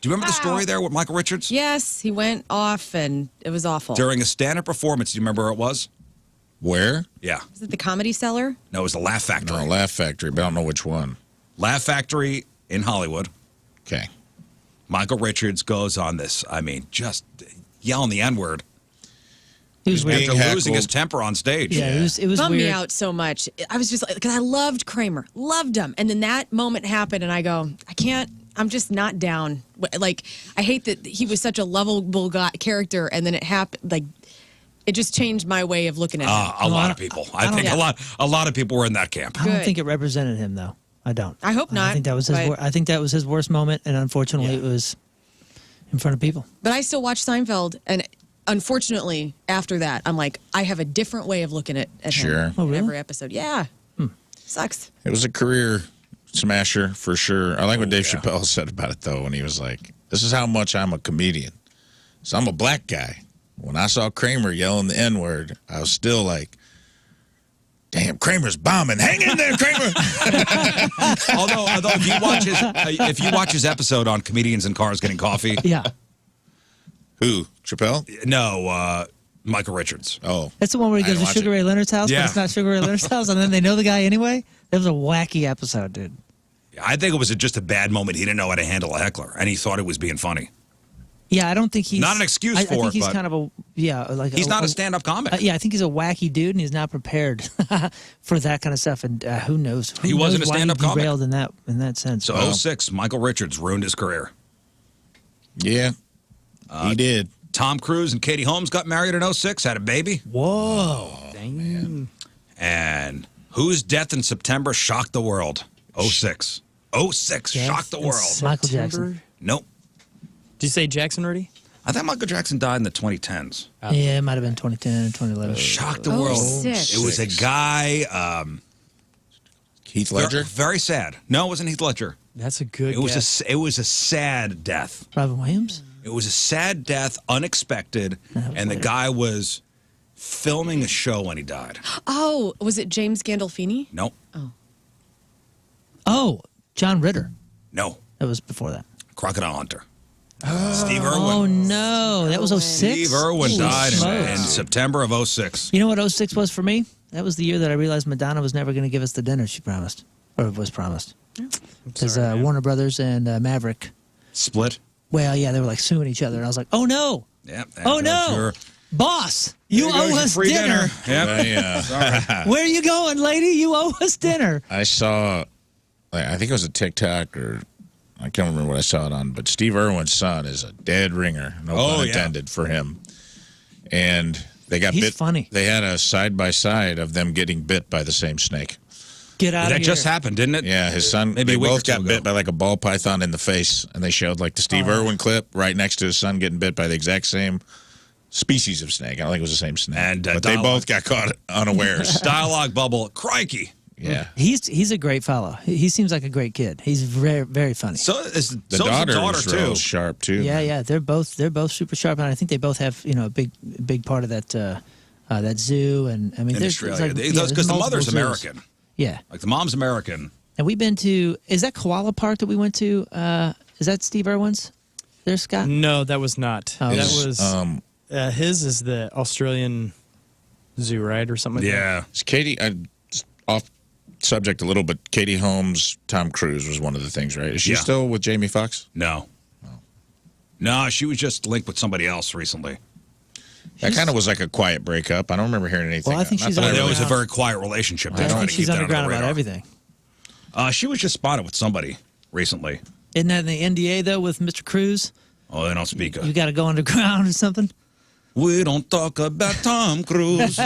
S1: Do you remember the story there with Michael Richards?
S2: Yes, he went off, and it was awful.
S1: During a stand-up performance, do you remember where it was?
S3: Where?
S1: Yeah.
S2: Was it the Comedy Cellar?
S1: No, it was the Laugh Factory.
S3: No, Laugh Factory, but I don't know which one.
S1: Laugh Factory in Hollywood.
S3: Okay.
S1: Michael Richards goes on this, just yelling the N-word.
S4: He was weird.
S3: being
S1: After losing his
S3: heckled.
S1: temper on stage.
S4: Yeah, it was
S2: Bummed
S4: weird.
S2: me out so much. I was just like, because I loved Kramer, loved him. And then that moment happened, and I go, I can't, I'm just not down. Like, I hate that he was such a lovable character, and then it happened, like, it just changed my way of looking at him.
S1: A lot of people. I think
S2: don't-
S1: a lot of people were in that camp.
S4: I don't
S2: Good.
S4: think it represented him, though. I don't.
S2: I hope not,
S4: I think that was his.
S2: but-
S4: I think that was his worst moment, and unfortunately, it was in front of people.
S2: But I still watch Seinfeld, and unfortunately, after that, I'm like, I have a different way of looking at
S3: Sure.
S2: him
S4: Oh,
S2: in
S4: really?
S2: every episode. Yeah. Sucks.
S3: It was a career smasher for sure. I like what Dave Chappelle said about it, though, when he was like, this is how much I'm a comedian. So I'm a black guy. When I saw Kramer yelling the N-word, I was still like, damn, Kramer's bombing. Hang in there, Kramer.
S1: Although if you watch his episode on comedians in cars getting coffee,
S4: Yeah,
S3: Who? Chappelle?
S1: no, Michael Richards.
S3: Oh.
S4: that's the one where he
S3: I
S4: goes
S3: didn't
S4: to
S3: watch
S4: Sugar
S3: it.
S4: Ray Leonard's house,
S1: Yeah.
S4: but it's not Sugar Ray Leonard's house, and then they know the guy anyway. That was a wacky episode, dude.
S1: I think it was just a bad moment. He didn't know how to handle a heckler, and he thought it was being funny.
S4: Yeah, I don't think he's
S1: Not an excuse
S4: I
S1: for
S4: think
S1: it,
S4: he's
S1: but-
S4: kind of a
S1: He's not a stand-up comic.
S4: yeah, I think he's a wacky dude, and he's not prepared for that kind of stuff. And who knows? Who
S1: He wasn't
S4: knows
S1: a
S4: why
S1: stand-up
S4: he
S1: comic.
S4: derailed in that sense.
S1: So 06, Michael Richards ruined his career.
S3: Yeah. He did.
S1: Tom Cruise and Katie Holmes got married in 06, had a baby.
S4: Whoa!
S5: Dang.
S1: And whose death in September shocked the world? 06. 06
S4: Death
S1: shocked the
S4: in
S1: world.
S4: Michael Jackson.
S1: Nope.
S5: Did you say Jackson already?
S1: I thought Michael Jackson died in the 2010s.
S4: Yeah, it might have been 2010 or 2011.
S1: Shocked the world.
S2: 06.
S1: It was a guy,
S3: Heath Ledger?
S1: very sad. No, it wasn't Heath Ledger.
S5: That's a good
S1: It was
S5: guess.
S1: it was a sad death.
S4: Robin Williams.
S1: It was a sad death, unexpected, and the guy was filming a show when he died.
S2: Oh, was it James Gandolfini?
S1: Nope.
S4: Oh, John Ritter.
S1: No.
S4: That was before that.
S1: Crocodile Hunter. Steve Irwin.
S4: Oh no, that was 06.
S1: Steve Irwin
S4: Holy
S1: died in
S4: smokes.
S1: September of 06.
S4: You know what 06 was for me? That was the year that I realized Madonna was never going to give us the dinner she promised, or was promised. Because Warner Brothers and Maverick.
S1: Split.
S4: Well, yeah, they were like suing each other, and I was like, oh no,
S1: Yep.
S4: oh no, boss, you
S1: There goes
S4: owe
S1: your
S4: us
S1: free
S4: dinner.
S1: Yep.
S4: Where are you going, lady? You owe us dinner.
S3: I saw, I think it was a TikTok or I can't remember what I saw it on, but Steve Irwin's son is a dead ringer. No pun intended for him. And they got bit.
S4: He's funny.
S3: They had a side-by-side of them getting bit by the same snake.
S4: Get out of here.
S1: That just happened, didn't it?
S3: Yeah, his son,
S1: Maybe
S3: they
S1: a week or
S3: both
S1: two
S3: got
S1: ago.
S3: bit by like a ball python in the face, and they showed like the Steve Irwin clip right next to his son getting bit by the exact same species of snake. I don't think it was the same snake.
S1: And,
S3: but they both got caught unawares.
S1: Dialogue bubble. Crikey.
S3: Yeah.
S4: He's a great fellow. He seems like a great kid. He's very, very funny.
S1: So is
S3: The
S1: so's
S3: daughter is
S1: too.
S3: real sharp, too.
S4: Yeah. They're both super sharp, and I think they both have a big part of that zoo. And I mean,
S1: In
S4: there's
S1: Australia.
S4: there's
S1: Because the mother's
S4: multiple zoos.
S1: American.
S4: Yeah.
S1: Like the mom's American.
S4: And we've been to, is that Koala Park that we went to? Is that Steve Irwin's? There, Scott?
S5: No, that was not.
S4: Oh.
S5: That
S3: Is,
S5: was his is the Australian zoo, right, or something like that.
S1: Yeah.
S3: Is Katie, off subject a little, but Katie Holmes, Tom Cruise was one of the things, right? Is she
S1: Yeah.
S3: still with Jamie Foxx?
S1: No. No, she was just linked with somebody else recently.
S3: That kind of was like a quiet breakup. I don't remember hearing anything.
S4: Well, I think
S3: Not
S4: she's
S3: that I
S4: on
S1: There
S3: really-
S1: was a very quiet relationship. They
S4: I
S1: tried
S4: think
S1: to
S4: she's
S1: keep that under the
S4: underground about
S1: radar.
S4: everything.
S1: She was just spotted with somebody recently.
S4: Isn't that in the NDA, though, with Mr. Cruz?
S1: Oh, they don't speak.
S4: You got to go underground or something?
S1: We don't talk about Tom Cruise.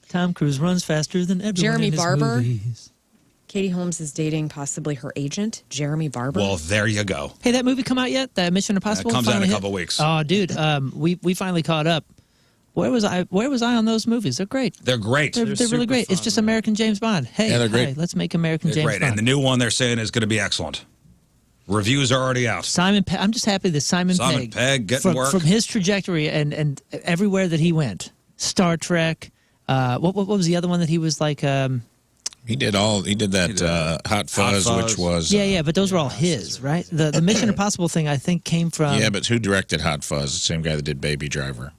S4: Tom Cruise runs faster than everyone
S2: Jeremy
S4: in his
S2: Barber?
S4: movies.
S2: Katie Holmes is dating possibly her agent, Jeremy Barber.
S1: Well, there you go.
S4: Hey, that movie come out yet? That Mission Impossible?
S1: comes out in a
S4: finally
S1: couple
S4: hit?
S1: weeks.
S4: Oh, dude, we finally caught up. Where was I on those movies? They're great.
S1: They're great.
S4: They're really
S5: super
S4: great. It's
S5: fun,
S4: just
S5: man.
S4: American James Bond. Hey,
S3: Yeah, they're great.
S4: hi, let's make American
S1: They're
S4: James
S1: great.
S4: Bond.
S1: And the new one they're saying is going to be excellent. Reviews are already out.
S4: Simon Pegg. I'm just happy that Simon
S1: Pegg getting work.
S4: from his trajectory and everywhere that he went. Star Trek. What was the other one that he was like?
S3: He did that Hot Fuzz,
S1: Fuzz.
S3: which was
S4: Yeah, but those were all his, right? The Mission Impossible thing, I think, came from.
S3: yeah, but who directed Hot Fuzz? The same guy that did Baby Driver.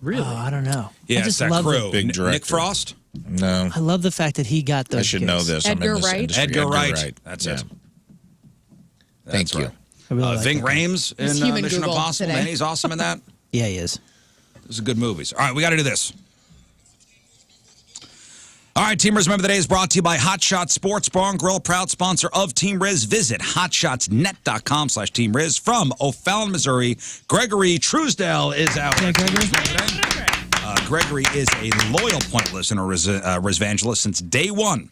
S5: Really?
S4: Oh, I don't know.
S1: Yeah,
S4: I
S1: it's
S4: just
S1: that
S4: love
S1: crew.
S3: Big
S1: Nick
S3: director.
S1: Frost?
S3: No,
S4: I love the fact that he got those.
S3: I should
S4: gigs.
S3: know this. I'm in
S2: Edgar
S3: this
S2: Wright?
S3: industry.
S1: Edgar Wright. That's it.
S3: Thank
S1: That's
S3: you.
S1: right.
S4: I really like
S1: Ving
S4: that guy.
S1: Rhames
S2: He's
S1: in
S2: human
S1: Mission
S2: Google
S1: Impossible.
S2: today.
S1: Man, he's awesome in that.
S4: Yeah, he is.
S1: Those are good movies. All right, we got to do this. All right, Team Rizz Member of the Day is brought to you by Hot Shots Sports Bar and Grill, proud sponsor of Team Rizz. Visit hotshotsnet.com/Team Rizz. From O'Fallon, Missouri, Gregory Truesdell is out.
S4: Yeah, Gregory.
S1: Gregory is a loyal point listener, Rizz evangelist since day one.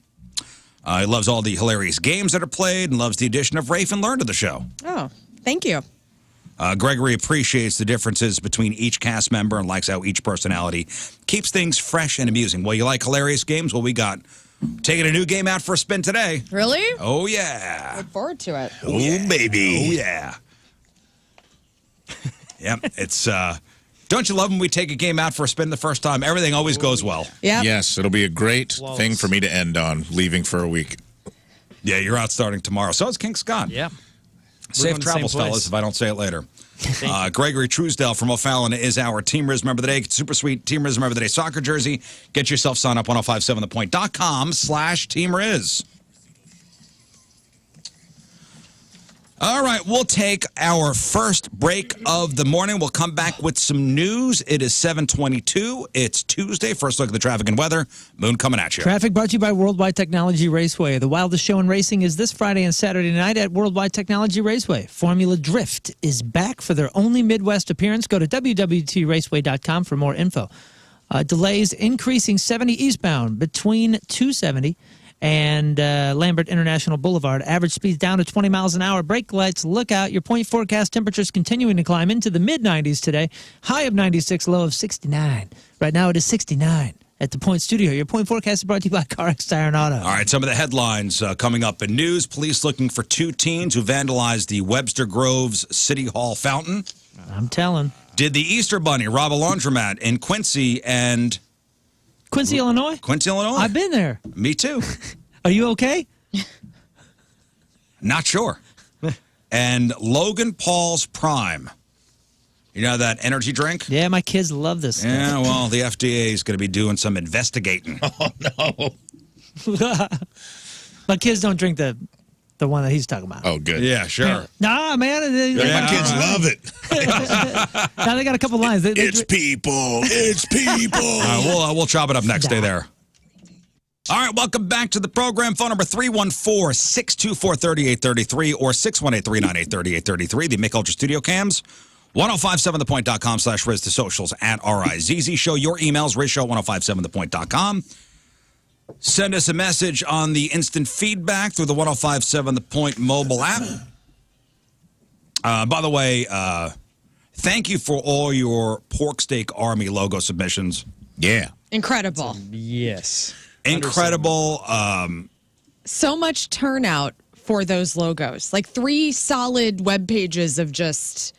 S1: He loves all the hilarious games that are played and loves the addition of Rafe and Lern to the show.
S2: Oh, thank you.
S1: Gregory appreciates the differences between each cast member and likes how each personality keeps things fresh and amusing. Well, you like hilarious games? Well, we got taking a new game out for a spin today.
S2: Really?
S1: Oh, yeah.
S2: Look forward to it.
S1: Oh, baby. Oh, yeah. Yep. It's, don't you love when we take a game out for a spin the first time? Everything always goes well.
S2: Yeah.
S3: Yes, it'll be a great
S5: Flawless.
S3: thing for me to end on, leaving for a week.
S1: Yeah, you're out starting tomorrow. So is King Scott.
S5: Yeah.
S1: Safe
S5: going to the same
S1: travels,
S5: place.
S1: fellas, if I don't say it later. Gregory Truesdell from O'Fallon is our Team Rizz Member of the Day. Super sweet Team Rizz Member of the Day soccer jersey. Get yourself signed up 1057thepoint.com/Team Rizz. All right, we'll take our first break of the morning. We'll come back with some news. It is 7:22. It's Tuesday. First look at the traffic and weather. Moon coming at you.
S4: Traffic brought to you by Worldwide Technology Raceway. The wildest show in racing is this Friday and Saturday night at Worldwide Technology Raceway. Formula Drift is back for their only Midwest appearance. Go to www.raceway.com for more info. Delays increasing 70 eastbound between 270 and Lambert International Boulevard. Average speeds down to 20 miles an hour. Brake lights, look out. Your point forecast temperatures continuing to climb into the mid-90s today. High of 96, low of 69. Right now it is 69 at the Point Studio. Your point forecast is brought to you by CarX Tire and Auto.
S1: All right, some of the headlines coming up in news. Police looking for two teens who vandalized the Webster Groves City Hall fountain.
S4: I'm telling.
S1: Did the Easter Bunny rob a laundromat in Quincy,
S4: Illinois?
S1: Illinois?
S4: I've been there.
S1: Me too.
S4: Are you okay?
S1: Not sure. And Logan Paul's Prime. You know that energy drink?
S4: Yeah, my kids love this stuff.
S1: Yeah, well, the FDA is going to be doing some investigating.
S3: Oh, no.
S4: My kids don't drink the one that he's talking about.
S3: Oh, good.
S1: Yeah, sure.
S4: Nah, man.
S3: My kids love it.
S4: Now they got a couple lines.
S3: It's people. It's people.
S1: We'll chop it up next. Stay there. All right, welcome back to the program. Phone number 314-624-3833 or 618-398-3833. The Mick Ultra Studio Cams. 1057thepoint.com/Rizz. The socials at RIZZ Show. Your emails, RizzShow1057thepoint.com. Send us a message on the instant feedback through the 1057 The Point mobile app. By the way, thank you for all your Pork Steak Army logo submissions.
S3: Yeah.
S2: Incredible.
S5: Yes.
S1: Incredible.
S2: So much turnout for those logos. Like 3 solid web pages of just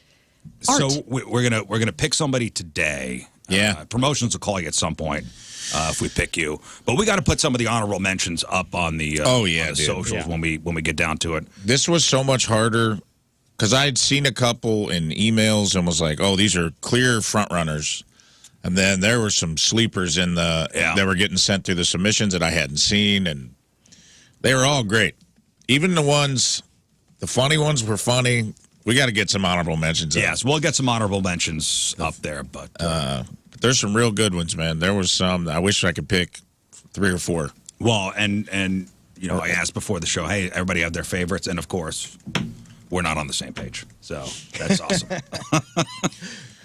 S2: art.
S1: So we're gonna pick somebody today.
S3: Yeah.
S1: Promotions will call you at some point if we pick you. But we got to put some of the honorable mentions up on the on the socials when we get down to it.
S3: This was so much harder because I'd seen a couple in emails and was like, "Oh, these are clear front runners," and then there were some sleepers in the that were getting sent through the submissions that I hadn't seen, and they were all great. Even the funny ones were funny. We got to get some honorable mentions.
S1: Yes, we'll get some honorable mentions up there, but
S3: there's some real good ones, man. There was some. I wish I could pick 3 or 4.
S1: Well, and you know, I asked before the show, hey, everybody have their favorites, and of course, we're not on the same page, so that's awesome.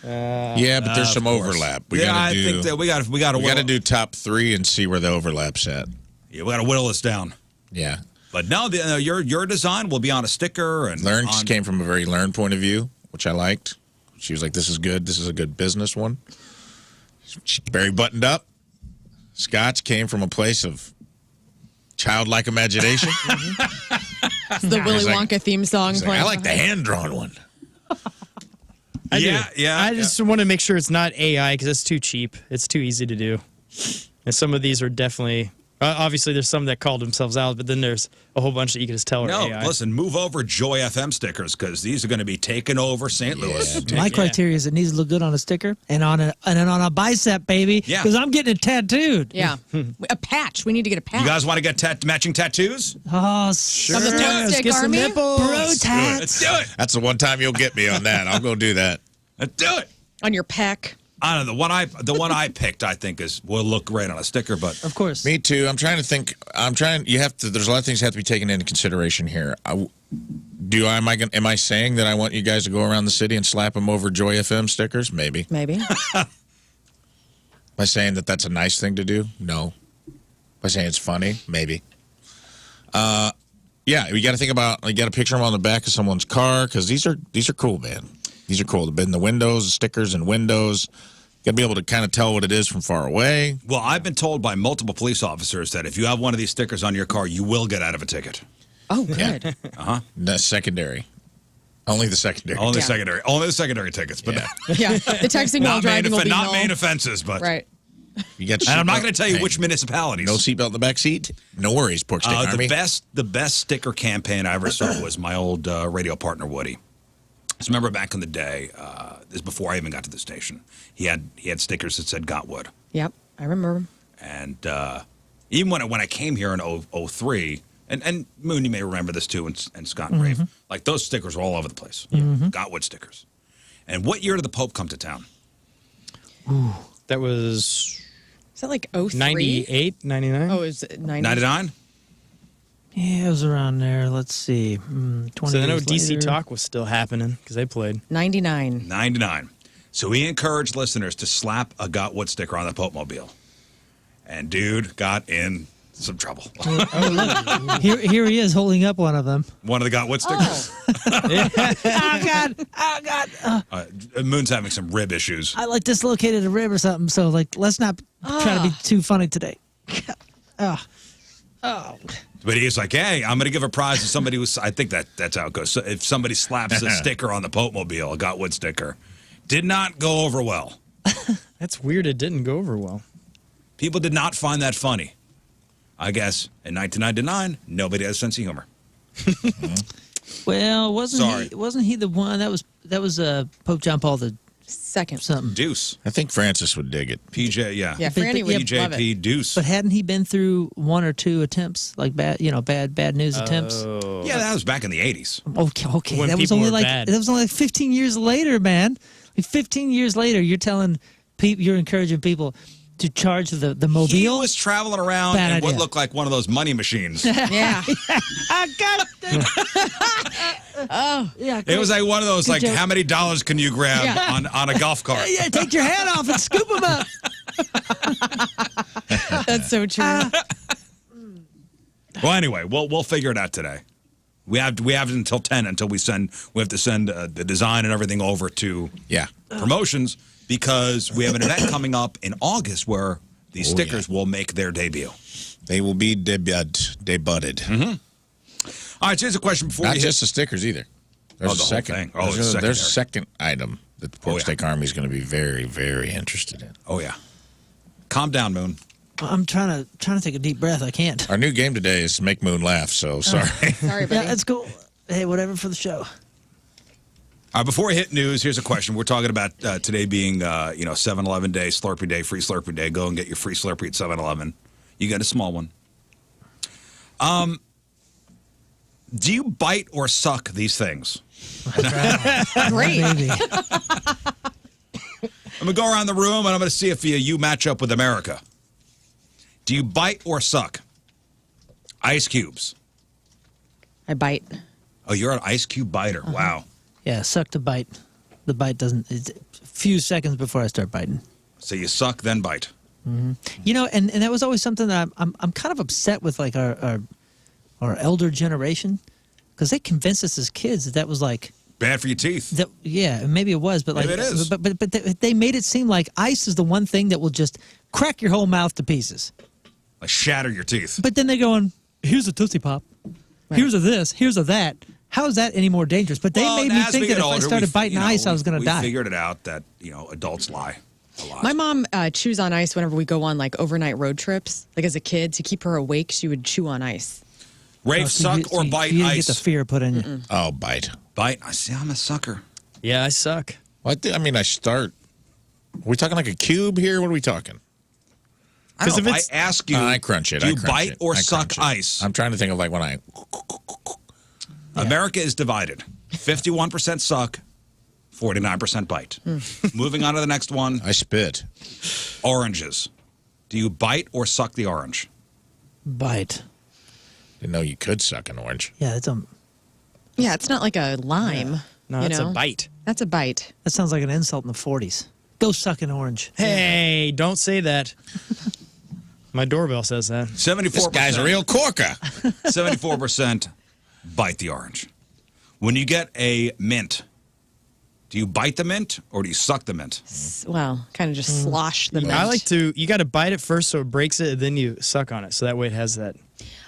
S3: Yeah, but there's some overlap.
S1: I think that we got to
S3: do top 3 and see where the overlap's at.
S1: Yeah, we got to whittle this down.
S3: Yeah.
S1: But no, your design will be on a sticker. And
S3: Lern came from a very Lern point of view, which I liked. She was like, this is good. This is a good business one. She's very buttoned up. Scott's came from a place of childlike imagination.
S2: It's the Willy Wonka theme song playing.
S3: I like the hand-drawn one.
S5: I just want to make sure it's not AI because it's too cheap. It's too easy to do. And some of these are definitely... obviously, there's some that called themselves out, but then there's a whole bunch that you can just tell are AI.
S1: Listen, move over Joy FM stickers because these are going to be taking over St. Louis.
S4: My criteria is it needs to look good on a sticker and on a bicep, baby.
S1: Yeah.
S4: Because I'm getting it tattooed.
S2: Yeah. A patch. We need to get a patch.
S1: You guys want to get matching tattoos?
S4: Oh,
S2: From the
S4: sure.
S2: Pork Steak
S5: get some
S2: Army?
S5: nipples.
S4: Bro tats.
S1: Let's do it.
S3: That's the one time you'll get me on that. I'll go do that.
S1: Let's do it.
S2: On your pec.
S1: I don't know. The one I picked, I think, will look great on a sticker. But
S4: Of course.
S3: Me too. I'm trying to think. There's a lot of things that have to be taken into consideration here. Am I saying that I want you guys to go around the city and slap them over Joy FM stickers? Maybe.
S2: Maybe.
S3: Am I saying that that's a nice thing to do? No. Am I saying it's funny? Maybe. Yeah, you got to think about. You got to picture them on the back of someone's car because these are cool, man. These are cool. They've been the windows, stickers, and windows. Got to be able to kind of tell what it is from far away.
S1: Well, I've been told by multiple police officers that if you have one of these stickers on your car, you will get out of a ticket.
S2: Oh, good.
S3: The secondary. Only the secondary.
S1: Only secondary. Only the secondary tickets. But
S2: Yeah. The texting while driving will be
S1: not
S2: null.
S1: main offenses. But
S2: Right.
S3: You got
S1: and I'm not going to tell you which municipalities.
S3: No seatbelt in the back seat. No worries, Pork Steak Army.
S1: The best sticker campaign I ever saw was my old radio partner Woody. So remember back in the day, this is before I even got to the station. He had stickers that said "Got Wood."
S2: Yep. I remember.
S1: And even when I came here in 03, and Moon, you may remember this too, and Scott and Rafe, like those stickers were all over the place. Got Wood stickers. And what year did the Pope come to town?
S5: Ooh, that was...
S2: Is that like 03?
S5: 98, 99?
S2: Oh, is it
S1: 99?
S4: Yeah, it was around there. Let's see. 20
S5: So I know
S4: years
S5: DC
S4: later.
S5: Talk was still happening because they played.
S2: 99.
S1: 99. So he encouraged listeners to slap a Got Wood sticker on the Pope Mobile. And dude got in some trouble.
S4: Here he is holding up one of them.
S1: One of the Got Wood stickers.
S2: Oh.
S4: Oh, God.
S1: Moon's having some rib issues.
S4: I like dislocated a rib or something, so let's not try to be too funny today. Oh.
S1: But he's like, hey, I'm going to give a prize to somebody who's, I think that's how it goes. So if somebody slaps a sticker on the Pope Mobile, a Got Wood sticker, did not go over well.
S5: That's weird. It didn't go over well.
S1: People did not find that funny. I guess in 1999, nobody has a sense of humor.
S4: Well, wasn't he the one that was Pope John Paul the
S2: Second.
S4: something?
S1: Deuce.
S3: I think Francis would dig it.
S1: PJ, yeah.
S2: Yeah, Franny would love
S1: PJP
S2: it.
S1: Deuce.
S4: But hadn't he been through one or two attempts, like bad news attempts?
S1: Yeah, that was back in the 80s.
S4: Okay.
S5: When
S4: That was
S5: people
S4: only
S5: were bad.
S4: 15 years later, man. Like 15 years later, you're telling people, you're encouraging people. to charge the
S1: He
S4: mobile.
S1: was traveling around
S4: Bad
S1: in what
S4: idea.
S1: looked like one of those money machines.
S2: Yeah.
S4: I got it. Yeah,
S1: It was like one of those, like,
S4: joke.
S1: how many dollars can you grab
S2: Yeah.
S1: on a golf cart?
S4: yeah. Take your hat off and scoop them up.
S2: That's so true.
S1: Well, anyway, we'll figure it out today. We have until 10 until we have to send the design and everything over to promotions because we have an event coming up in August where these stickers will make their debut.
S3: They will be debuted.
S1: All right, so here's a question before
S3: Not
S1: we
S3: just the stickers either. There's
S1: the
S3: a
S1: whole
S3: second.
S1: thing. Oh, it's
S3: there's
S1: secondary.
S3: a second item that the Pork Steak Army is going to be very, very interested in.
S1: Oh yeah, calm down, Moon.
S4: I'm trying to take a deep breath. I can't.
S3: Our new game today is Make Moon Laugh, so sorry.
S2: Sorry, buddy.
S4: Yeah, that's cool. Hey, whatever for the show.
S1: Before we hit news, here's a question. We're talking about today being 7-Eleven day, Slurpee day, free Slurpee day. Go and get your free Slurpee at 7-Eleven. You get a small one. Do you bite or suck these things?
S2: Great.
S4: Maybe.
S1: I'm going to go around the room and I'm going to see if you match up with America. Do you bite or suck? Ice cubes.
S2: I bite.
S1: Oh, you're an ice cube biter. Wow.
S4: Yeah, suck to bite. The bite doesn't. It's a few seconds before I start biting.
S1: So you suck, then bite.
S4: You know, and that was always something that I'm kind of upset with, like our elder generation, because they convinced us as kids that was like
S1: Bad for your teeth.
S4: that. Yeah, maybe it was, but like,
S1: Maybe it is.
S4: But they made it seem like ice is the one thing that will just crack your whole mouth to pieces.
S1: Like shatter your teeth.
S4: But then they're going, here's a Tootsie Pop, here's a this, here's a that. How is that any more dangerous? But they made me
S1: as
S4: think
S1: we
S4: that
S1: get
S4: if I
S1: older,
S4: started biting ice, I was going to
S1: we
S4: die.
S1: figured it out that, adults lie a lot.
S2: My mom chews on ice whenever we go on like overnight road trips. Like as a kid, to keep her awake, she would chew on ice.
S1: Rafe,
S4: So you-
S1: suck or
S4: so
S1: bite
S4: you didn't
S1: ice?
S4: get the fear put in you.
S3: Oh, bite.
S1: Bite. I see. I'm a sucker.
S5: Yeah, I suck.
S3: I start. Are we talking like a cube here? What are we talking?
S1: I don't know.
S5: if
S1: If I ask you,
S3: I crunch it.
S1: do
S3: I
S1: you
S3: crunch
S1: bite
S3: it.
S1: or
S3: I
S1: suck
S3: crunch it.
S1: ice?
S3: I'm trying to think of like when I.
S1: America is divided. 51% suck, 49% bite. Moving on to the next one.
S3: I spit.
S1: Oranges. Do you bite or suck the orange?
S4: Bite.
S3: Didn't know you could suck an orange.
S4: Yeah,
S2: Yeah, it's not like a lime.
S5: No,
S2: you
S5: it's
S2: know?
S5: a bite.
S2: That's a bite.
S4: that sounds like an insult in the 40s. Go suck an orange.
S5: Hey, don't say that. My doorbell says that.
S1: 74%.
S3: This guy's a real corker.
S1: 74% bite the orange. When you get a mint, do you bite the mint or do you suck the mint?
S2: Well, kind of just slosh the mint.
S5: I like to. You got to bite it first so it breaks it, and then you suck on it. So that way it has that.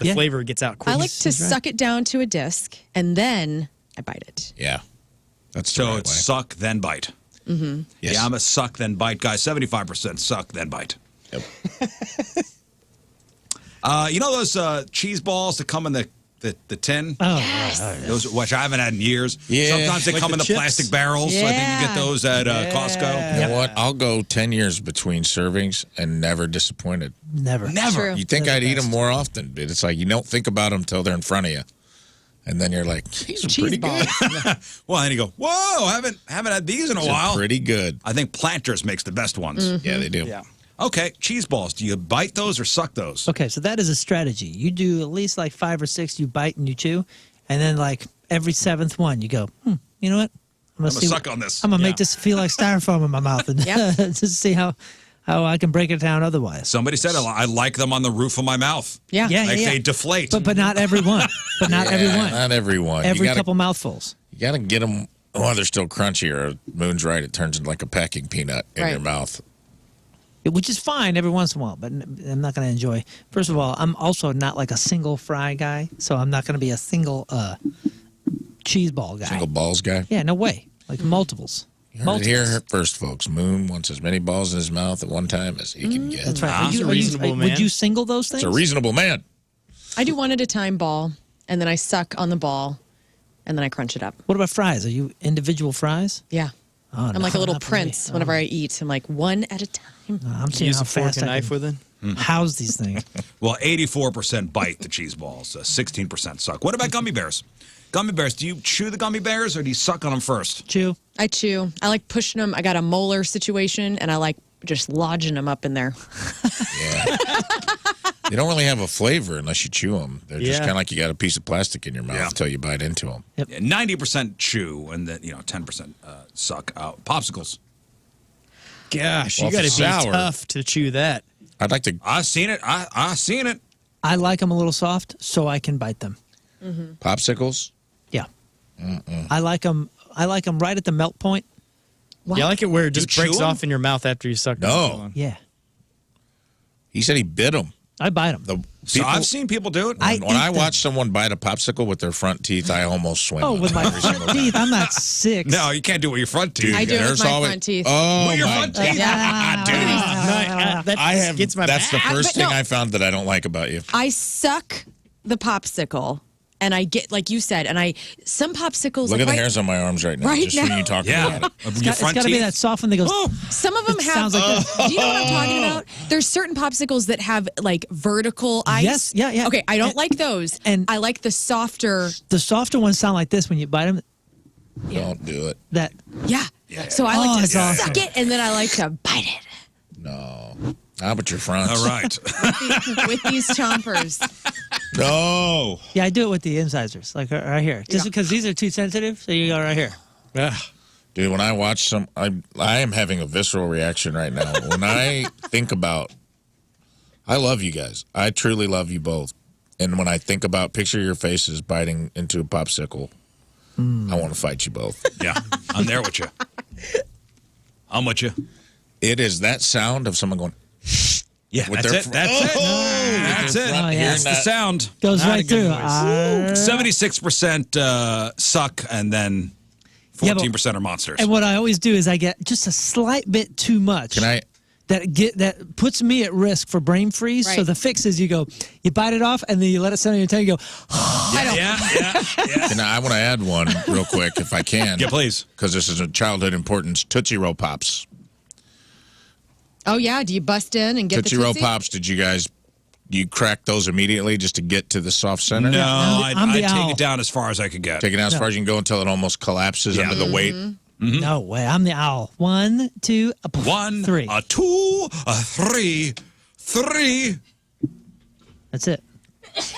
S5: The
S4: Yeah.
S5: flavor gets out quick.
S2: I like to suck it down to a disc and then I bite it.
S3: Yeah. That's the
S1: So
S3: right
S1: it's
S3: way.
S1: suck, then bite.
S3: Yes.
S1: Yeah, I'm a suck, then bite guy. 75% suck, then bite.
S3: Yep.
S1: You know those cheese balls that come in the tin?
S4: Oh,
S1: Those, which I haven't had in years.
S3: Yeah.
S1: Sometimes they
S5: Like
S1: come
S5: the
S1: in the
S5: chips.
S1: plastic barrels. So I think you get
S2: Yeah.
S1: those at Costco.
S3: You know what? I'll go 10 years between servings and never disappointed.
S4: never.
S1: Never.
S2: True.
S3: You'd think
S4: They're the
S3: I'd eat them
S4: best.
S3: more often, but it's like you don't think about them until they're in front of you. And then you're like, these are
S2: Cheese
S3: pretty
S2: balls.
S3: good.
S1: Well, then you go, whoa, haven't had these in a
S3: These are
S1: while.
S3: pretty good.
S1: I think Planters makes the best ones.
S3: Yeah, they do.
S5: Yeah.
S1: Okay, cheese balls. Do you bite those or suck those?
S4: Okay, so that is a strategy. You do at least like 5 or 6 you bite and you chew, and then like every 7th one you go, you know what?
S1: I'm going to suck on this.
S4: I'm gonna
S5: Yeah.
S4: make this feel like styrofoam in my mouth and
S2: Yep.
S4: just see how I can break it down otherwise.
S1: Somebody said I like them on the roof of my mouth.
S2: Yeah.
S4: Yeah,
S1: Like
S4: yeah.
S1: they deflate.
S4: But not every one. But not every one.
S3: Not everyone.
S4: Every
S3: you gotta,
S4: couple mouthfuls.
S3: You got to get them while they're still crunchy, or Moon's right, it turns into like a packing peanut in
S2: Right.
S3: your mouth.
S4: Which is fine every once in a while, but I'm not going to enjoy. First of all, I'm also not like a single fry guy, so I'm not going to be a single cheese ball guy.
S3: Single balls guy.
S4: Yeah, no way. Like multiples.
S3: You heard it here first, folks. Moon wants as many balls in his mouth at one time as he can get.
S4: That's right.
S5: He's a reasonable man.
S4: Would you single those things?
S3: It's a reasonable man.
S2: I do one at a time ball and then I suck on the ball and then I crunch it up.
S4: What about fries? Are you individual fries?
S2: Yeah.
S4: Oh,
S2: I'm
S4: no,
S2: like a little
S4: not for me.
S2: prince whenever I eat. I'm like one at a time.
S4: I'm seeing
S5: Use
S4: how
S5: a fork
S4: fast
S5: and
S4: I
S5: knife
S4: can
S5: with it.
S4: house these things.
S1: Well, 84% bite the cheese balls. 16% suck. What about gummy bears? Gummy bears, do you chew the gummy bears or do you suck on them first?
S4: Chew.
S2: I chew. I like pushing them. I got a molar situation and I like just lodging them up in there.
S3: Yeah. They don't really have a flavor unless you chew them. They're just
S5: Yeah.
S3: kind of like you got a piece of plastic in your mouth
S1: Yeah.
S3: until you bite into them.
S4: Yep.
S1: 90% chew, and then 10% suck out. Popsicles.
S5: Gosh,
S3: Well,
S5: you got
S3: if
S5: to
S3: it's
S5: be
S3: sour-
S5: tough to chew that.
S3: I'd like to.
S1: I seen it. I seen it.
S4: I like them a little soft so I can bite them.
S3: Popsicles?
S4: Yeah. I like them right at the melt point.
S5: Yeah, I like it where it just
S1: chew
S5: breaks
S1: 'em?
S5: off in your mouth after you suck.
S3: No.
S5: it.
S4: Yeah.
S3: He said he bit them.
S4: I bite them.
S1: So I've seen people do it.
S3: When
S4: eat
S3: I
S4: them.
S3: watch someone bite a popsicle with their front teeth, I almost swim.
S4: Oh,
S3: on
S4: with
S3: them
S4: my
S3: every single
S4: front
S3: time.
S4: teeth. I'm not 6.
S1: no, you can't do it with your front teeth.
S3: Dude,
S2: I do it with
S3: there's
S2: my
S3: always-
S2: front teeth.
S3: Oh,
S1: With your
S3: my
S1: front
S3: God.
S1: teeth?
S5: That
S3: I have.
S5: gets my
S3: That's the
S5: back.
S3: first
S2: But
S3: thing
S2: no.
S3: I found that I don't like about you.
S2: I suck the popsicle, and I get, like you said, and some popsicles.
S3: Look
S2: like
S3: at the
S2: right-
S3: hairs on my arms right now.
S2: Right
S3: just when
S2: now.
S3: you talk
S1: Yeah.
S3: about it.
S1: Your
S4: It's
S1: front
S4: got to be
S1: teeth.
S4: that soft one that goes.
S2: Some of them
S4: It
S2: have.
S4: sounds like this.
S2: Do you know what I'm talking about? There's certain popsicles that have like vertical ice.
S4: Yes, yeah.
S2: Okay, I don't like those,
S4: and-
S2: I like the softer.
S4: The softer ones sound like this when you bite them.
S3: Don't do it.
S4: That
S2: Yeah. So I like
S4: it's
S2: to
S4: awesome.
S2: suck it, and then I like to bite it
S3: No. How about your fronts?
S1: All right.
S2: with these chompers.
S3: No.
S4: yeah, I do it with the incisors, like right here, just because these are too sensitive. So you go right here.
S5: Ugh.
S3: Dude, when I watch I am having a visceral reaction right now. When I think about, I love you guys. I truly love you both. And when I think about, picture your faces biting into a popsicle, I want to fight you both.
S1: Yeah, I'm there with you. I'm with you.
S3: It is that sound of someone going,
S1: Yeah,
S3: With
S1: that's
S3: their
S1: it.
S3: fr-
S1: That's it. That's it.
S3: front
S4: Oh, yeah.
S1: That's the sound.
S4: Goes
S5: Not a
S4: right
S5: good
S4: through.
S5: voice.
S1: 76% suck, and then
S4: Yeah, but-
S1: 14% are monsters.
S4: And what I always do is I get just a slight bit too much.
S3: can I?
S4: That puts me at risk for brain freeze. So
S2: Right.
S4: the fix is you bite it off, and then you let it sit on your tongue. You go,
S1: yeah.
S3: I want to add one real quick if I can.
S1: Yeah, please.
S3: Because this is a childhood importance. Tootsie Roll Pops.
S2: Oh yeah, do you bust in and get
S3: Tootsie
S2: the
S3: Roll
S2: Tootsie?
S3: Pops, did you guys, you crack those immediately just to get to the soft center?
S1: No,
S4: I'm the
S1: I'd take
S4: owl.
S1: it down as far as I could get.
S3: Take it down as far as you can go until it almost collapses
S1: Yeah.
S3: under the weight.
S4: no way, I'm the owl. 1, 2,
S1: 1,
S4: 3.
S1: a 2, a 3, 3.
S4: That's it.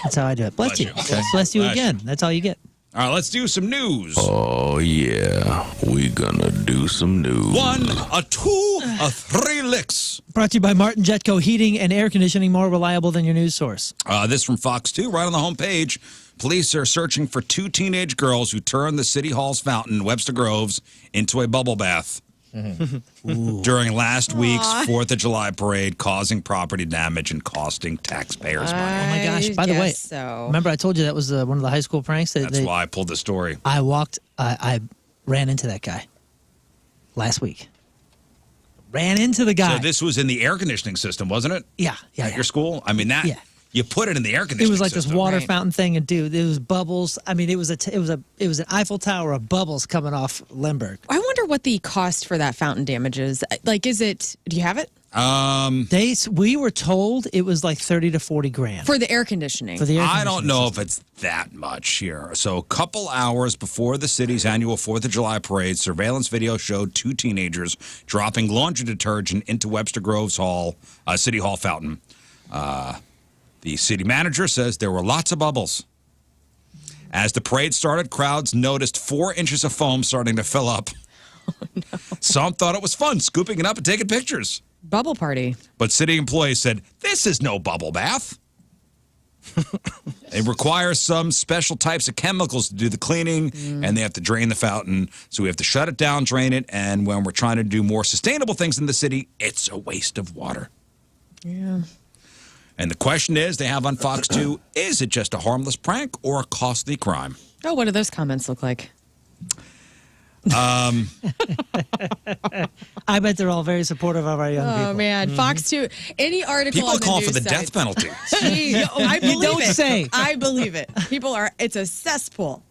S4: That's how I do it. Bless,
S1: Bless
S4: you.
S1: you. Okay.
S4: Bless you
S1: Bless you.
S4: again. That's all you get.
S1: All right, let's do some news.
S7: Oh, yeah. We gonna do some news.
S1: 1, a 2, a 3 licks.
S4: Brought to you by Martin Jetco Heating and Air Conditioning, more reliable than your news source.
S1: This from Fox 2, right on the homepage. Police are searching for 2 teenage girls who turned the City Hall's fountain in Webster Groves into a bubble bath during last week's 4th of July parade, causing property damage and costing taxpayers money.
S4: Oh my gosh! By the way,
S2: so.
S4: remember I told you that was one of the high school pranks.
S1: That's why I pulled the story.
S4: I ran into that guy last week. Ran into the guy.
S1: So this was in the air conditioning system, wasn't it?
S4: yeah.
S1: At your school? I mean, that
S4: Yeah.
S1: you put it in the air conditioning
S4: It was like
S1: system.
S4: this water
S2: Right.
S4: fountain thing, and dude, it was bubbles. I mean, it was an Eiffel Tower of bubbles coming off Lemberg.
S2: I wonder what the cost for that fountain damage is. Like, is it? Do you have it
S4: We were told it was like 30 to 40 grand
S2: for the air conditioning?
S4: for the air
S1: I don't
S4: conditioning
S1: know
S4: system.
S1: if it's that much here. So, a couple hours before the city's annual 4th of July parade, surveillance video showed 2 teenagers dropping laundry detergent into Webster Groves City Hall fountain. The city manager says there were lots of bubbles. As the parade started, crowds noticed 4 inches of foam starting to fill up. Some thought it was fun, scooping it up and taking pictures.
S2: Bubble party.
S1: But city employees said, this is no bubble bath. It requires some special types of chemicals to do the cleaning, and they have to drain the fountain. So we have to shut it down, drain it, and when we're trying to do more sustainable things in the city, it's a waste of water.
S2: Yeah.
S1: And the question is, they have on Fox 2, is it just a harmless prank or a costly crime?
S2: Oh, what do those comments look like?
S4: I bet they're all very supportive of our young people.
S2: Oh man, Fox 2. Any article
S1: People
S2: on
S1: are
S2: the
S1: calling for
S2: news
S1: the death
S2: site-
S1: penalty.
S2: Gee, I believe
S4: don't
S2: it.
S4: say.
S2: I believe it. People are. It's a cesspool.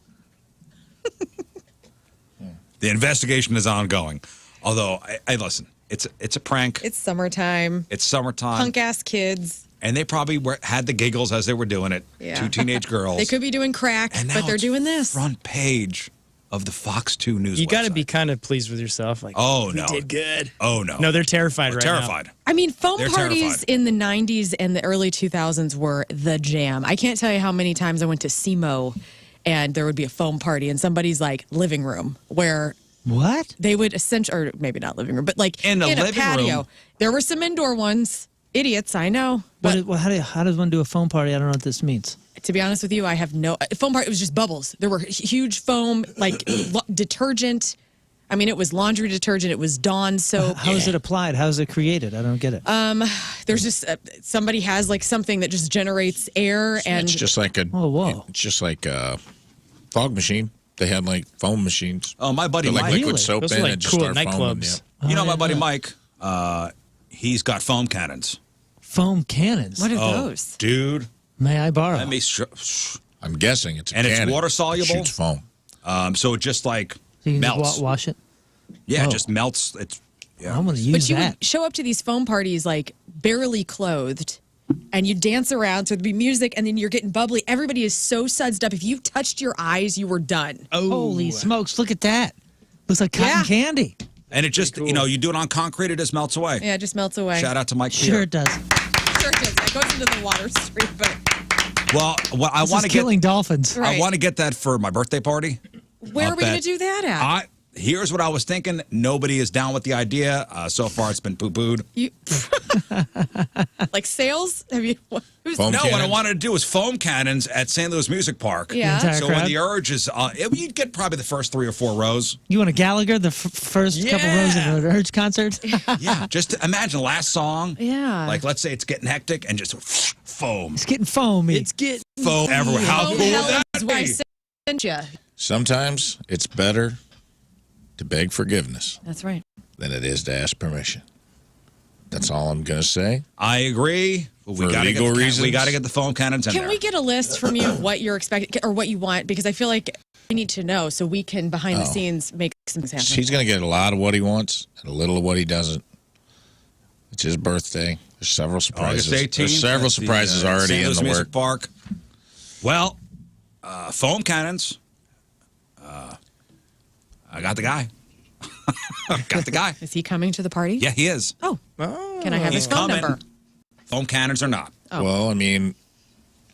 S1: The investigation is ongoing. Although, I listen, it's a prank.
S2: It's summertime.
S1: It's summertime.
S2: Punk ass kids.
S1: And they probably had the giggles as they were doing it.
S2: Yeah.
S1: 2 teenage girls.
S2: They could be doing crack,
S1: And now
S2: but they're
S1: it's
S2: doing this.
S1: Front page. of the Fox 2 News
S5: You got to
S1: website.
S5: be kind of pleased with yourself. Like,
S1: Oh,
S5: we
S1: no.
S5: did good.
S1: Oh, no.
S5: No, they're terrified
S1: We're
S5: right now.
S1: terrified.
S2: I mean, foam
S1: They're
S2: parties
S1: terrified.
S2: in the 90s and the early 2000s were the jam. I can't tell you how many times I went to SEMO and there would be a foam party in somebody's like living room where
S4: What?
S2: they would essentially, or maybe not living room, but like
S1: In the
S2: a
S1: living
S2: patio.
S1: room?
S2: There were some indoor ones. Idiots, I know. But
S4: How does one do a phone party? I don't know what this means.
S2: to be honest with you, I have no foam party. It was just bubbles. There were huge foam, like detergent. I mean, it was laundry detergent. It was Dawn soap.
S4: How is it applied? How is it created? I don't get it.
S2: There's just somebody has like something that just generates air and
S3: It's just like a.
S4: Whoa.
S3: It's just like a fog machine. They had like foam machines.
S1: Oh, my buddy
S3: They're like
S1: Mike.
S4: Really?
S3: liquid soap
S5: Those
S3: in
S5: are like
S3: and just
S5: cool
S3: start foaming.
S5: nightclubs.
S1: You know my
S4: yeah,
S1: buddy
S4: yeah.
S1: Mike? He's got foam cannons.
S4: Foam cannons.
S2: what are
S1: Oh,
S2: those?
S1: dude.
S4: May I borrow?
S1: Let me
S3: I'm guessing it's a
S1: And it's
S3: cannon.
S1: water soluble?
S3: It shoots foam.
S1: so it just like
S4: So you can
S1: melts.
S4: just wash it.
S1: Yeah, it
S4: Oh.
S1: just melts. It's yeah.
S4: I'm going to
S2: But
S4: use
S2: you
S4: that.
S2: would show up to these foam parties like barely clothed, and you dance around. So there'd be music, and then you're getting bubbly. Everybody is so sudsed up. If you touched your eyes, you were done.
S4: Holy smokes! Look at that. Looks like cotton
S2: Yeah.
S4: candy.
S1: And it just, you know, you do it on concrete, it just melts away.
S2: Yeah, it just melts away.
S1: Shout out to Mike
S4: Sure
S1: Peter.
S4: it does.
S2: Sure it does. It goes into the water stream, but
S1: Well, I
S4: This
S1: want
S4: is
S1: to
S4: killing
S1: get
S4: dolphins.
S2: Right.
S1: I want to get that for my birthday party.
S2: where
S1: Up
S2: are we going
S1: at-
S2: to do that at?
S1: Here's what I was thinking. Nobody is down with the idea. So far, it's been poo-pooed.
S2: You, like sales? Have you? Who's,
S3: Foam
S1: No, what I
S3: cannon?
S1: wanted to do was foam cannons at St. Louis Music Park.
S2: Yeah.
S4: The entire
S1: So when
S4: crowd?
S1: the urge is, you'd get probably the first 3 or 4 rows.
S4: You want a Gallagher, the first couple rows of an Urge concert?
S1: Yeah, just imagine last song.
S2: Yeah.
S1: Like, let's say it's getting hectic and just foam.
S4: It's getting foamy.
S1: It's getting foam everywhere. How
S2: Foam
S1: cool would
S2: hell
S1: that
S2: is why I
S1: be?
S2: sent you.
S3: Sometimes it's better to beg forgiveness
S2: That's right.
S3: than it is to ask permission. That's all I'm going to say.
S1: I agree. But we
S3: For
S1: gotta
S3: legal
S1: get the,
S3: reasons?
S1: We got to get the foam cannons in
S2: Can
S1: there.
S2: we get a list from you of what you're expecting or what you want? Because I feel like we need to know so we can behind the scenes make some things happen.
S3: He's going to get a lot of what he wants and a little of what he doesn't. It's his birthday. There's several surprises.
S1: August 18th.
S3: There's several
S1: at the,
S3: surprises already
S1: St.
S3: in
S1: Louis
S3: the
S1: Music
S3: work.
S1: Park. Well, foam cannons. I got the guy. Got the guy.
S2: Is he coming to the party?
S1: Yeah, he is.
S2: Oh. Can I have his
S1: He's
S2: phone
S1: coming.
S2: number?
S1: Foam cannons or not.
S2: Oh.
S3: Well, I mean,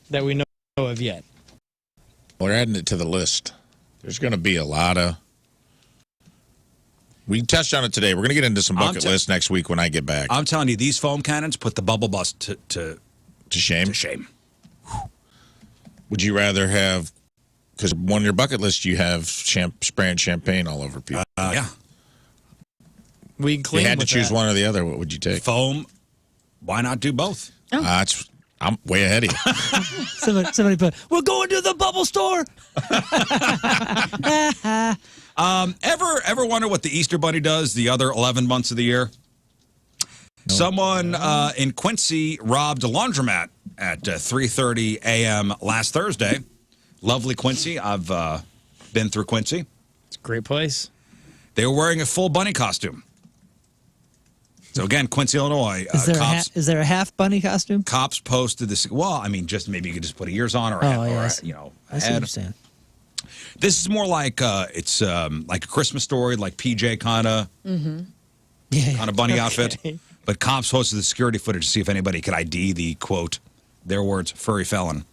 S5: That we know of yet.
S3: we're adding it to the list. There's going to be a lot of. We touched on it today. We're going to get into some bucket list next week when I get back.
S1: I'm telling you, these foam cannons put the bubble bust to
S3: To shame.
S1: shame.
S3: Would you rather have? Because on your bucket list, you have spraying champagne all over people.
S1: Yeah.
S5: We can
S3: If
S5: clean
S3: you had to
S5: with
S3: choose
S5: that.
S3: one or the other, what would you take?
S1: Foam. Why not do both?
S3: I'm way ahead of you.
S4: Somebody put, we're going to the bubble store.
S1: Ever wonder what the Easter Bunny does the other 11 months of the year? Someone in Quincy robbed a laundromat at 3:30 a.m. last Thursday. Lovely Quincy. I've been through Quincy.
S5: It's a great place.
S1: They were wearing a full bunny costume. So again, Quincy, Illinois.
S4: Is there a half bunny costume?
S1: Cops posted this. Well, I mean, just maybe you could just put ears on or,
S4: Oh, yeah, I see.
S1: you know,
S4: I see what
S1: head.
S4: you're saying.
S1: This is more like it's like a Christmas story, like PJ kind of
S4: Yeah.
S1: bunny outfit. But cops posted the security footage to see if anybody could ID the quote, their words, furry felon.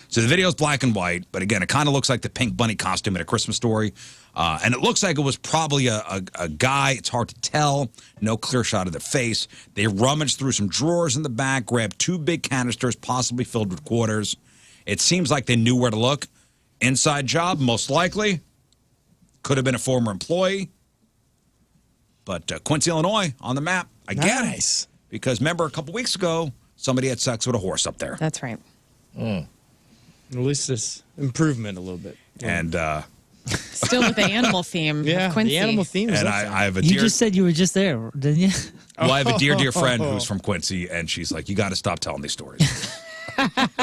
S1: So the video is black and white, but again, it kind of looks like the pink bunny costume in A Christmas Story. And it looks like it was probably a guy. It's hard to tell. No clear shot of the face. They rummaged through some drawers in the back, grabbed 2 big canisters, possibly filled with quarters. It seems like they knew where to look. Inside job, most likely. Could have been a former employee. But Quincy, Illinois, on the map again.
S5: Nice.
S1: Because remember, a couple weeks ago, somebody had sex with a horse up there.
S2: That's right.
S5: At least it's improvement a little bit.
S1: And
S2: Still with the animal theme.
S5: Yeah,
S2: of Quincy.
S5: the animal theme is
S1: and
S5: up
S1: I
S5: there.
S1: have a
S4: You
S1: dear
S4: just said you were just there, didn't you?
S1: well, I have a dear friend who's from Quincy, and she's like, you got to stop telling these stories.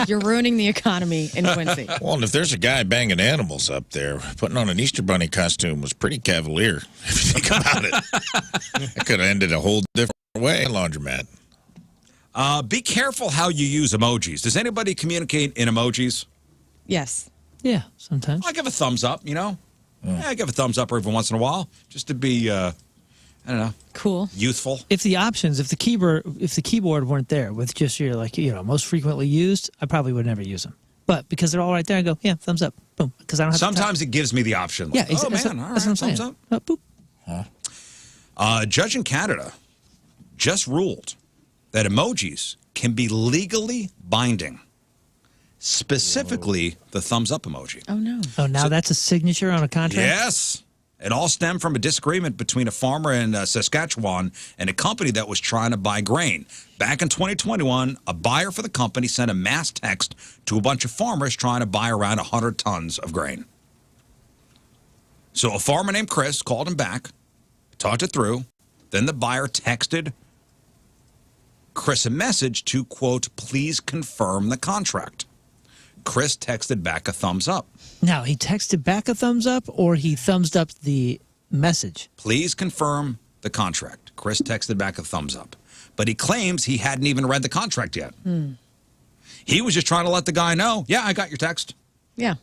S2: You're ruining the economy in Quincy.
S3: Well, and if there's a guy banging animals up there, putting on an Easter Bunny costume was pretty cavalier, if you think about it. It could have ended a whole different way, laundromat.
S1: Be careful how you use emojis. Does anybody communicate in emojis?
S2: Yes.
S4: Yeah, sometimes.
S1: I'll give a thumbs up, you know? I give a thumbs up every once in a while just to be, I don't know,
S2: Cool.
S1: youthful.
S4: If the options, if the keyboard weren't there with just your most frequently used, I probably would never use them. But because they're all right there, I go, yeah, thumbs up, boom. Because I don't have
S1: Sometimes it gives me the option. Like,
S4: yeah,
S1: oh,
S4: that's
S1: man,
S4: what,
S1: all
S4: that's
S1: right,
S4: what I'm
S1: thumbs
S4: saying.
S1: up.
S4: Boop.
S1: A judge in Canada just ruled that emojis can be legally binding, specifically the thumbs up emoji.
S2: Oh, no.
S4: Oh, now that's a signature on a contract?
S1: Yes. It all stemmed from a disagreement between a farmer in Saskatchewan and a company that was trying to buy grain. Back in 2021, a buyer for the company sent a mass text to a bunch of farmers trying to buy around 100 tons of grain. So a farmer named Chris called him back, talked it through. Then the buyer texted Chris a message to, quote, please confirm the contract. Chris texted back a thumbs up.
S4: Now, he texted back a thumbs up or he thumbs up the message?
S1: Please confirm the contract. Chris texted back a thumbs up. But he claims he hadn't even read the contract yet. He was just trying to let the guy know, yeah, I got your text.
S2: Yeah.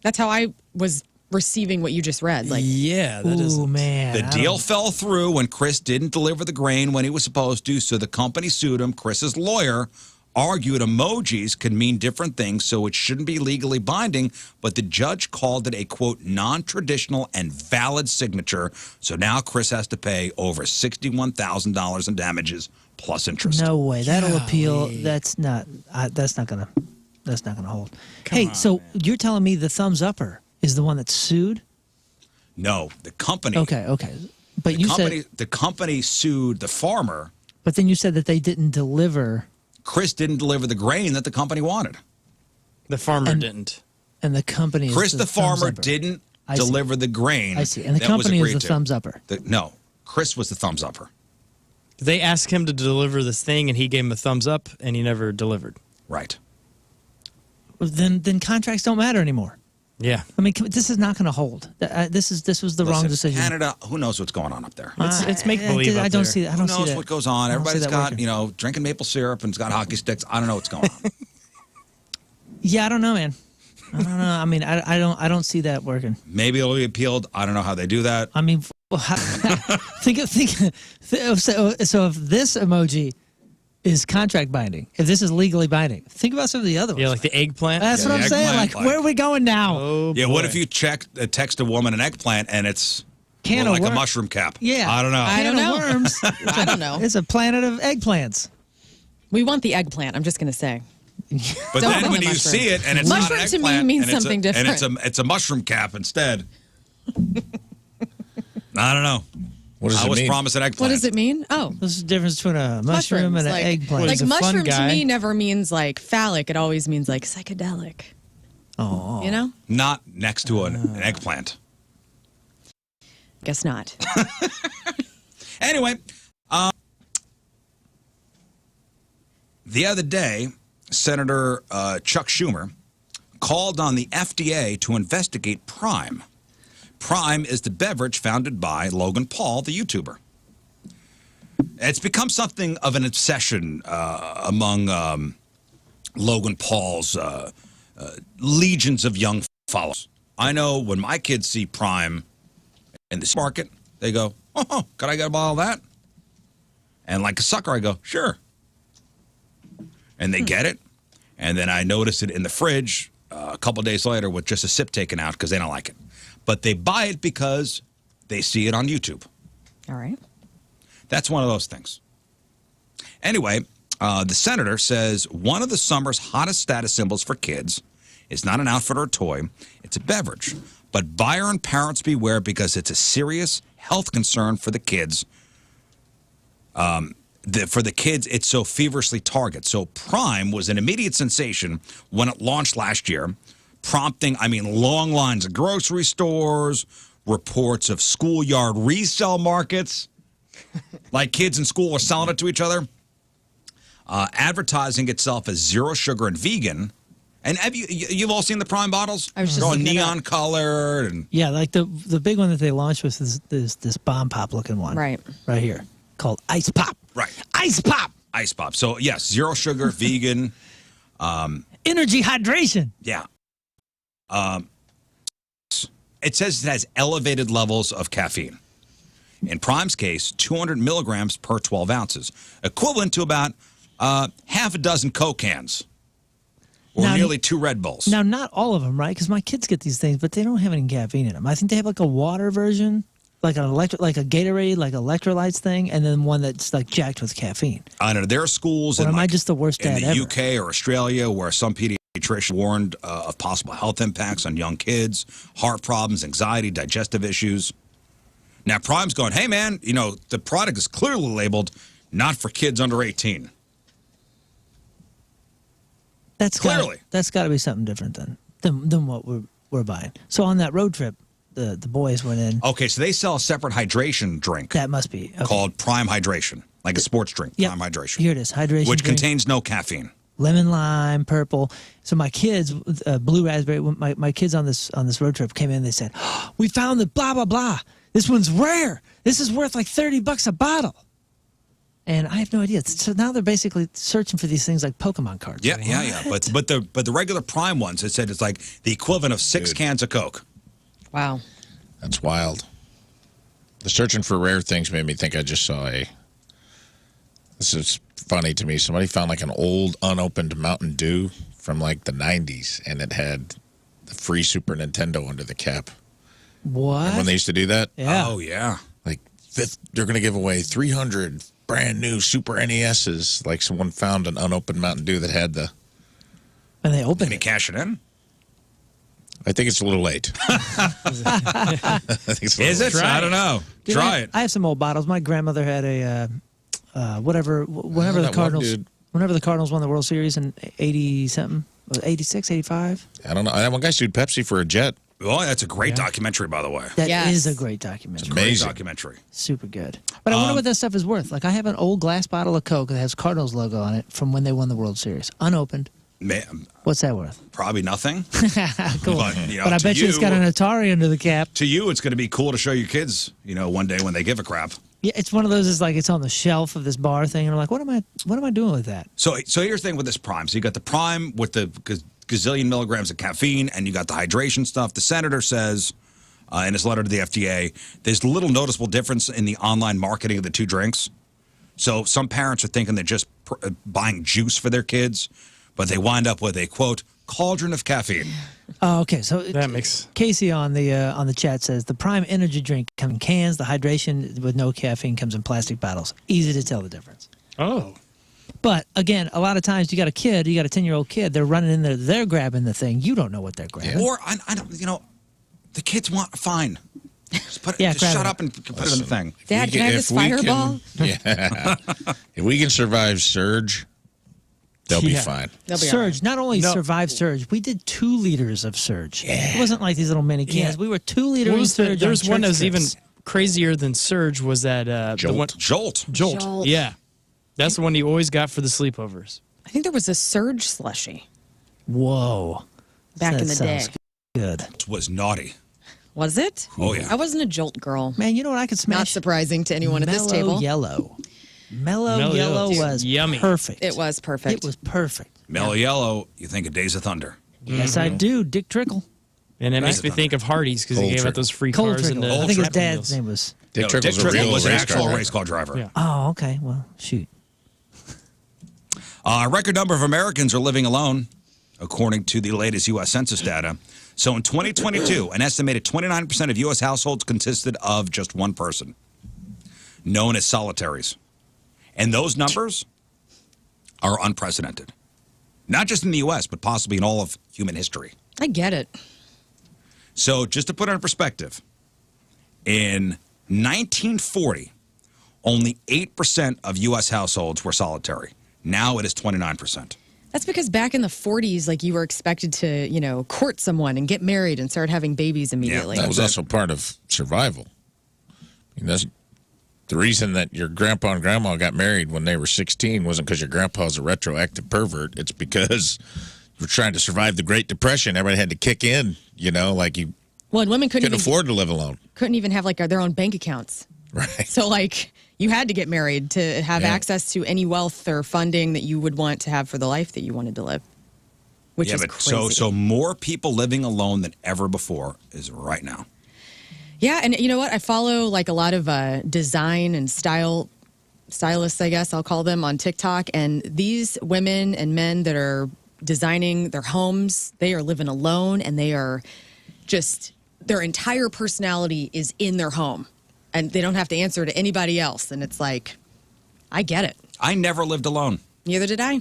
S2: That's how I was receiving what you just read. Like,
S5: Yeah, that is.
S4: Ooh, man.
S1: The deal fell through when Chris didn't deliver the grain when he was supposed to, so the company sued him. Chris's lawyer argued emojis could mean different things, so it shouldn't be legally binding, but the judge called it a, quote, non-traditional and valid signature, so now Chris has to pay over $61,000 in damages plus interest.
S4: No way. That'll appeal. That's not gonna hold. Hey, so you're telling me the thumbs upper is the one that's sued?
S1: No, the company.
S4: Okay. But you said,
S1: The company sued the farmer.
S4: but then you said that they didn't deliver,
S1: Chris didn't deliver the grain that the company wanted.
S5: The farmer didn't.
S4: and the company is
S1: Chris, the
S4: thumbs
S1: farmer,
S4: upper.
S1: didn't
S4: I see.
S1: deliver the grain.
S4: I see. And the
S1: that was
S4: company is
S1: agreed
S4: the
S1: to.
S4: thumbs upper.
S1: No, Chris was the thumbs upper.
S5: They asked him to deliver this thing, and he gave him a thumbs up, and he never delivered.
S1: Right.
S4: Then contracts don't matter anymore.
S5: Yeah.
S4: I mean, this is not going to hold. This was the wrong
S1: Listen,
S4: decision.
S1: Canada, who knows what's going on up there?
S5: It's make believe.
S4: I don't see that. I
S1: Who
S4: don't see
S1: knows
S4: that.
S1: what goes on?
S4: I don't see
S1: Everybody's
S4: that
S1: got,
S4: working.
S1: drinking maple syrup and it's got hockey sticks. I don't know what's going on.
S4: Yeah, I don't know, man. I don't know. I mean, I don't see that working.
S1: Maybe it'll be appealed. I don't know how they do that.
S4: I mean, think. So if this emoji is contract binding, if this is legally binding, think about some of the other ones.
S5: Yeah, like the eggplant.
S4: That's what I'm
S1: the
S4: saying.
S1: eggplant,
S4: Like, where are we going now?
S5: Oh,
S1: Yeah, what
S5: boy.
S1: if you text a woman an eggplant and it's
S4: Can
S1: like
S4: of
S1: a
S4: worm-
S1: mushroom cap?
S4: Yeah,
S1: I don't know.
S2: I don't
S4: Can
S2: know.
S4: of worms.
S2: I don't know.
S4: It's a planet of eggplants.
S2: We want the eggplant, I'm just going to say.
S1: But
S2: Don't
S1: then
S2: bring
S1: when
S2: the
S1: you
S2: mushroom.
S1: see it and it's
S2: Mushroom
S1: not an
S2: to me
S1: eggplant,
S2: means
S1: and it's
S2: something
S1: and
S2: different.
S1: it's a mushroom cap instead. I don't know.
S3: What does
S1: I
S3: it
S1: was
S3: mean?
S1: promised an eggplant.
S2: What does it mean? Oh,
S4: What's the difference between a mushroom
S2: mushrooms.
S4: and an
S2: Like,
S4: eggplant?
S5: He's
S2: like
S5: a fun
S2: mushroom to
S5: guy.
S2: me never means like phallic. It always means like psychedelic.
S4: Oh,
S2: You know?
S1: Not next to an eggplant.
S2: Guess not.
S1: Anyway, the other day, Senator Chuck Schumer called on the FDA to investigate Prime. Prime is the beverage founded by Logan Paul, the YouTuber. It's become something of an obsession among Logan Paul's legions of young followers. I know when my kids see Prime in the market, they go, oh, could I get a bottle of that? And like a sucker, I go, sure. And they get it. And then I notice it in the fridge a couple days later with just a sip taken out because they don't like it. But they buy it because they see it on YouTube.
S2: All right.
S1: That's one of those things. Anyway, the senator says one of the summer's hottest status symbols for kids is not an outfit or a toy. It's a beverage. But buyer and parents beware because it's a serious health concern for the kids. For the kids, it's so feverishly targeted. So Prime was an immediate sensation when it launched last year, prompting, long lines of grocery stores, reports of schoolyard resale markets, like kids in school are selling it to each other, advertising itself as zero sugar and vegan. And have you've all seen the Prime bottles?
S2: I was just
S1: They're all
S2: looking it
S1: neon colored and
S4: yeah, like the big one that they launched with is this bomb pop looking one,
S2: Right.
S4: right here, called Ice Pop.
S1: right.
S4: Ice Pop,
S1: Ice Pop. So yes, zero sugar, vegan.
S4: energy hydration.
S1: Yeah. it says it has elevated levels of caffeine. In Prime's case, 200 milligrams per 12 ounces, equivalent to about half a dozen Coke cans or nearly 2 Red Bulls.
S4: Now, not all of them, right? Because my kids get these things, but they don't have any caffeine in them. I think they have like a water version, like a Gatorade, like electrolytes thing, and then one that's like jacked with caffeine.
S1: I don't know. There are schools
S4: Or am I just the worst
S1: in
S4: dad
S1: the
S4: ever?
S1: UK or Australia where some pediatrician warned of possible health impacts on young kids, heart problems, anxiety, digestive issues. Now, Prime's going, hey, man, you know, the product is clearly labeled not for kids under 18.
S4: That's
S1: Clearly.
S4: That's got to be something different than what we're buying. So on that road trip, the boys went in.
S1: Okay, so they sell a separate hydration drink
S4: That must be. Okay.
S1: called Prime Hydration, like a sports drink,
S4: Yep.
S1: Prime Hydration.
S4: Here it is, hydration
S1: Which
S4: drink.
S1: contains no caffeine.
S4: Lemon, lime, purple. So my kids, blue raspberry. My kids on this road trip came in. They said, oh, "We found the blah blah blah. This one's rare. This is worth like $30 a bottle." And I have no idea. So now they're basically searching for these things like Pokemon cards.
S1: Yeah. But the regular Prime ones, it said it's like the equivalent of 6 cans of Coke.
S2: Wow.
S3: That's wild. The searching for rare things made me think I just saw this is funny to me. Somebody found like an old unopened Mountain Dew from like the 90s, and it had the free Super Nintendo under the cap.
S4: What?
S3: Remember when they used to do that?
S4: Yeah.
S1: Oh, yeah.
S3: Like, they're going to give away 300 brand new Super NESs. Like, someone found an unopened Mountain Dew that had the...
S4: And they opened
S1: Can you
S4: it.
S1: cash it in?
S3: I think it's a little late. I think it's a little
S1: Is it?
S3: late.
S1: I don't know.
S4: Dude,
S1: Try it.
S4: I have some old bottles. My grandmother had a whenever
S3: that
S4: the
S3: one
S4: Cardinals
S3: dude.
S4: whenever the Cardinals won the World Series in 80 something, 86, 85.
S3: I don't know. That one guy sued Pepsi for a jet.
S1: Oh, that's a great documentary, by the way.
S4: That is
S2: Yes.
S4: a great documentary.
S1: Great
S3: Amazing.
S1: documentary.
S4: Super good. But I wonder what that stuff is worth. Like I have an old glass bottle of Coke that has Cardinals logo on it from when they won the World Series, unopened. What's that worth?
S1: Probably nothing.
S4: Cool.
S1: But, you know,
S4: But I
S1: to
S4: bet you it's got an Atari under the cap.
S1: To you, it's going to be cool to show your kids, you know, one day when they give a crap.
S4: Yeah, it's one of those. It's like it's on the shelf of this bar thing, and I'm like, what am I doing with that?
S1: So here's the thing with this Prime. So you got the Prime with the gazillion milligrams of caffeine, and you got the hydration stuff. The senator says in his letter to the FDA, there's little noticeable difference in the online marketing of the two drinks. So some parents are thinking they're just buying juice for their kids, but they wind up with a, quote, cauldron of caffeine.
S4: Oh, okay. So
S5: That makes-
S4: Casey on the chat says the Prime energy drink comes in cans. The hydration with no caffeine comes in plastic bottles. Easy to tell the difference.
S5: Oh.
S4: But again, a lot of times you got a 10-year-old kid. They're running in there. They're grabbing the thing. You don't know what they're grabbing.
S1: Or, I don't, you know, the kids want, fine. Just,
S4: Yeah,
S1: just
S4: grab
S1: shut
S4: it.
S1: up and put it in the thing.
S2: Dad, can I have this fireball?
S3: Yeah. If we can survive Surge, they'll be
S4: Yeah.
S3: fine.
S2: They'll be all
S4: Surge.
S2: right.
S4: Not only
S5: No.
S4: survive Surge, we did 2 liters of Surge. It wasn't like these little mini cans.
S5: Yeah.
S4: We were 2 liters
S5: What
S4: of
S5: was the,
S4: Surge.
S5: there's
S4: on
S5: one that
S4: church
S5: was even
S4: trips.
S5: crazier than Surge was that the one
S3: Jolt.
S1: Jolt.
S5: Jolt. Yeah. That's the one you always got for the sleepovers.
S2: I think there was a Surge slushy
S4: Whoa.
S2: back
S4: That
S2: in the day.
S4: sounds good.
S1: It was naughty.
S2: Was it?
S1: Oh, yeah.
S2: I wasn't a Jolt girl.
S4: Man, you know what I could smash?
S2: Not surprising to anyone at this
S4: Mellow
S2: table.
S4: Yellow. Mellow
S5: Mellow
S4: Yellow
S5: Yellow.
S4: was
S5: Yummy.
S4: perfect.
S2: It was perfect.
S4: It was perfect.
S1: Mellow Yellow, you think of Days of Thunder.
S4: Yes, I do. Dick Trickle.
S5: And it makes me
S1: Right.
S5: think of Hardee's because he
S3: Cold
S5: gave out
S3: Trickle.
S5: those free
S4: Cold
S5: cars.
S4: Trickle.
S5: And
S4: I think his
S5: Happy
S4: dad's
S5: Meals.
S4: name was.
S3: Dick
S1: No,
S3: Trickle's
S1: Dick
S3: a
S1: Trickle
S3: real
S1: was an
S3: race
S1: actual
S3: car
S1: race car driver.
S5: Yeah.
S4: Oh, okay. Well, shoot.
S1: A record number of Americans are living alone, according to the latest U.S. Census data. So in 2022, an estimated 29% of U.S. households consisted of just one person, known as solitaries. And those numbers are unprecedented. Not just in the U.S., but possibly in all of human history.
S2: I get it.
S1: So just to put it in perspective, in 1940, only 8% of U.S. households were solitary. Now it is 29%.
S2: That's because back in the 40s, like you were expected to, you know, court someone and get married and start having babies immediately.
S3: That was also part of survival. I mean, that's the reason that your grandpa and grandma got married when they were 16 wasn't because your grandpa's a retroactive pervert. It's because you were trying to survive the Great Depression. Everybody had to kick in, you know, like you
S2: Well, and women couldn't
S3: couldn't
S2: even,
S3: afford to live alone.
S2: couldn't even have like their own bank accounts.
S3: Right.
S2: So like you had to get married to have
S3: Yeah.
S2: access to any wealth or funding that you would want to have for the life that you wanted to live. Which
S1: Yeah,
S2: is
S1: but
S2: crazy.
S1: so more people living alone than ever before is right now.
S2: Yeah, and you know what? I follow like a lot of design and stylists, I guess I'll call them, on TikTok. And these women and men that are designing their homes, they are living alone, and they are just, their entire personality is in their home. And they don't have to answer to anybody else. And it's like, I get it.
S1: I never lived alone.
S2: Neither did I.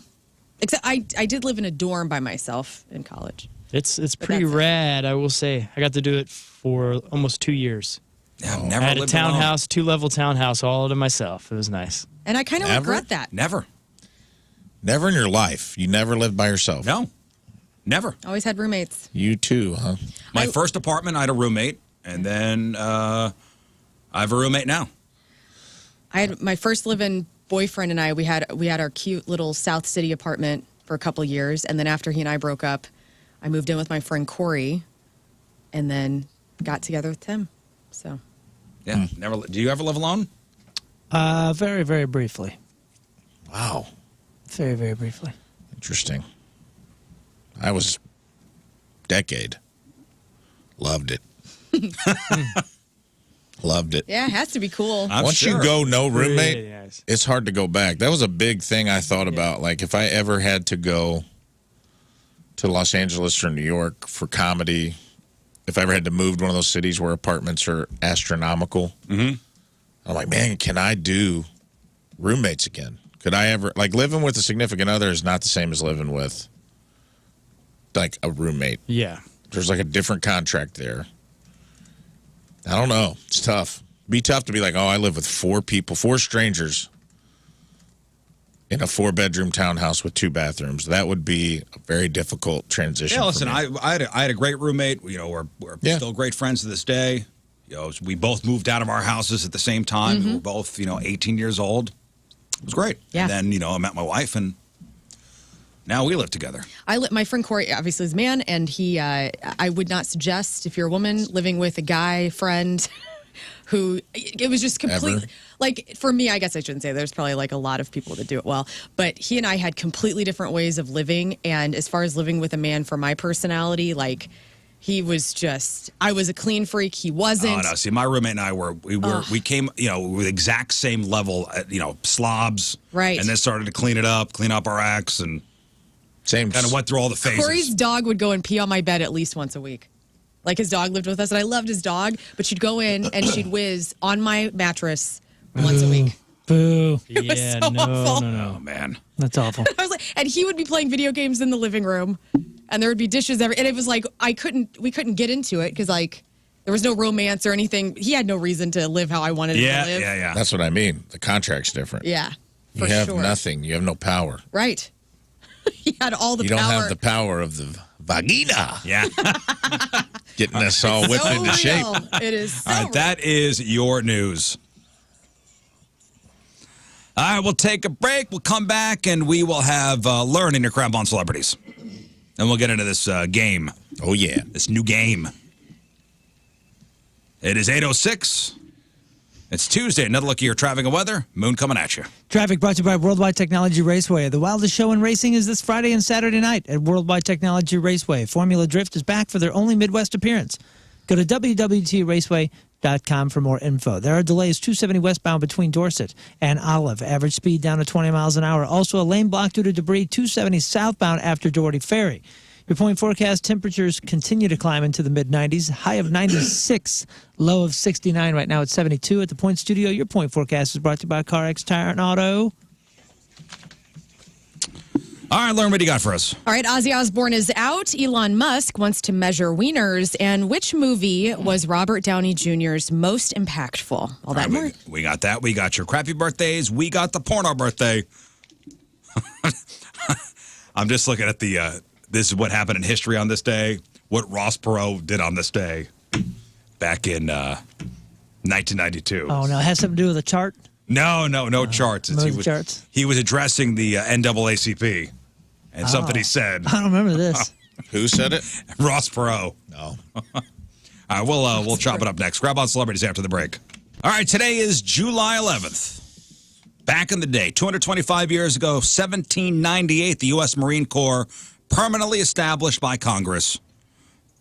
S2: Except I did live in a dorm by myself in college.
S5: It's pretty rad, I will say. I got to do it for almost 2 years.
S1: Yeah, I've never
S5: I had a
S1: lived
S5: townhouse, 2-level townhouse, all to myself. It was nice.
S2: And I kind of regret that.
S1: Never.
S3: Never in your life. You never lived by yourself.
S1: No. Never.
S2: Always had roommates.
S3: You too, huh?
S1: My first apartment, I had a roommate, and then I have a roommate now.
S2: I had my first live-in boyfriend, and we had our cute little South City apartment for a couple years, and then after he and I broke up, I moved in with my friend Corey, and then got together with Tim. So,
S1: yeah, never. Do you ever live alone?
S4: Very, very briefly.
S3: Wow.
S4: Very, very briefly.
S3: Interesting. I was decade. Loved it. Loved it.
S2: yeah, it has to be cool.
S3: Once you go no roommate,
S5: Really nice.
S3: it's hard to go back. That was a big thing I thought about. Like, if I ever had to go to Los Angeles or New York for comedy, if I ever had to move to one of those cities where apartments are astronomical, I'm like, man, can I do roommates again? Could I ever, like, living with a significant other is not the same as living with, like, a roommate.
S5: Yeah.
S3: There's, like, a different contract there. I don't know. It's tough. It'd be tough to be like, oh, I live with 4 people, 4 strangers in a 4-bedroom townhouse with 2 bathrooms. That would be a very difficult transition.
S1: Yeah, listen,
S3: for me.
S1: I had a great roommate. You know, we're still great friends to this day. You know, we both moved out of our houses at the same time. We were both, 18 years old. It was great.
S2: Yeah.
S1: And then, I met my wife, and now we live together.
S2: My friend Corey obviously is a man, and he. I would not suggest, if you're a woman living with a guy friend who, it was just completely, like, for me, I guess I shouldn't say, there's probably like a lot of people that do it well, but he and I had completely different ways of living. And as far as living with a man, for my personality, like, he was just, I was a clean freak. He wasn't.
S1: Oh, no. See, my roommate and I we came, with the exact same level, slobs.
S2: Right.
S1: And then started to clean up our acts, and
S3: Same.
S1: kind of went through all the phases.
S2: Corey's dog would go and pee on my bed at least once a week. Like, his dog lived with us, and I loved his dog, but she'd go in and she'd whiz on my mattress once a week.
S4: Boo.
S2: It was so awful.
S1: Oh, man.
S4: That's awful.
S2: I was like, and he would be playing video games in the living room, and there would be dishes and it was like we couldn't get into it because, like, there was no romance or anything. He had no reason to live how I wanted him to live.
S1: Yeah.
S3: That's what I mean. The contract's different.
S2: Yeah,
S3: You have nothing. You have no power.
S2: Right. He had all the
S3: You
S2: power.
S3: don't have the power of the vagina.
S1: Yeah.
S3: Getting us all whipped
S2: so
S3: into
S2: real.
S3: shape.
S2: It is so
S1: All right, that is your news. All right, we'll take a break. We'll come back, and we will have Lern in your Crab on Celebrities. And we'll get into this game.
S3: Oh, yeah.
S1: This new game. It is 8:06. It's Tuesday. Another look at your traffic and weather. Moon coming at you.
S4: Traffic brought to you by Worldwide Technology Raceway. The wildest show in racing is this Friday and Saturday night at Worldwide Technology Raceway. Formula Drift is back for their only Midwest appearance. Go to www.raceway.com for more info. There are delays 270 westbound between Dorset and Olive. Average speed down to 20 miles an hour. Also a lane block due to debris 270 southbound after Doherty Ferry. Your point forecast, temperatures continue to climb into the mid-90s. High of 96, low of 69. Right now it's 72 at the Point Studio. Your point forecast is brought to you by CarX Tire and Auto.
S1: All right, Lern, what do you got for us?
S2: All right, Ozzy Osbourne is out. Elon Musk wants to measure wieners. And which movie was Robert Downey Jr.'s most impactful? All that more.
S1: We got that. We got your crappy birthdays. We got the porno birthday. I'm just looking at the... this is what happened in history on this day. What Ross Perot did on this day back in 1992.
S4: Oh, no. It has something to do with a chart?
S1: No charts.
S4: Charts.
S1: He was addressing the NAACP, and something he said.
S4: I don't remember this.
S3: Who said it?
S1: Ross Perot.
S3: No.
S1: All right, we'll chop it up next. Grab on Celebrities after the break. All right, today is July 11th. Back in the day, 225 years ago, 1798, the U.S. Marine Corps permanently established by Congress.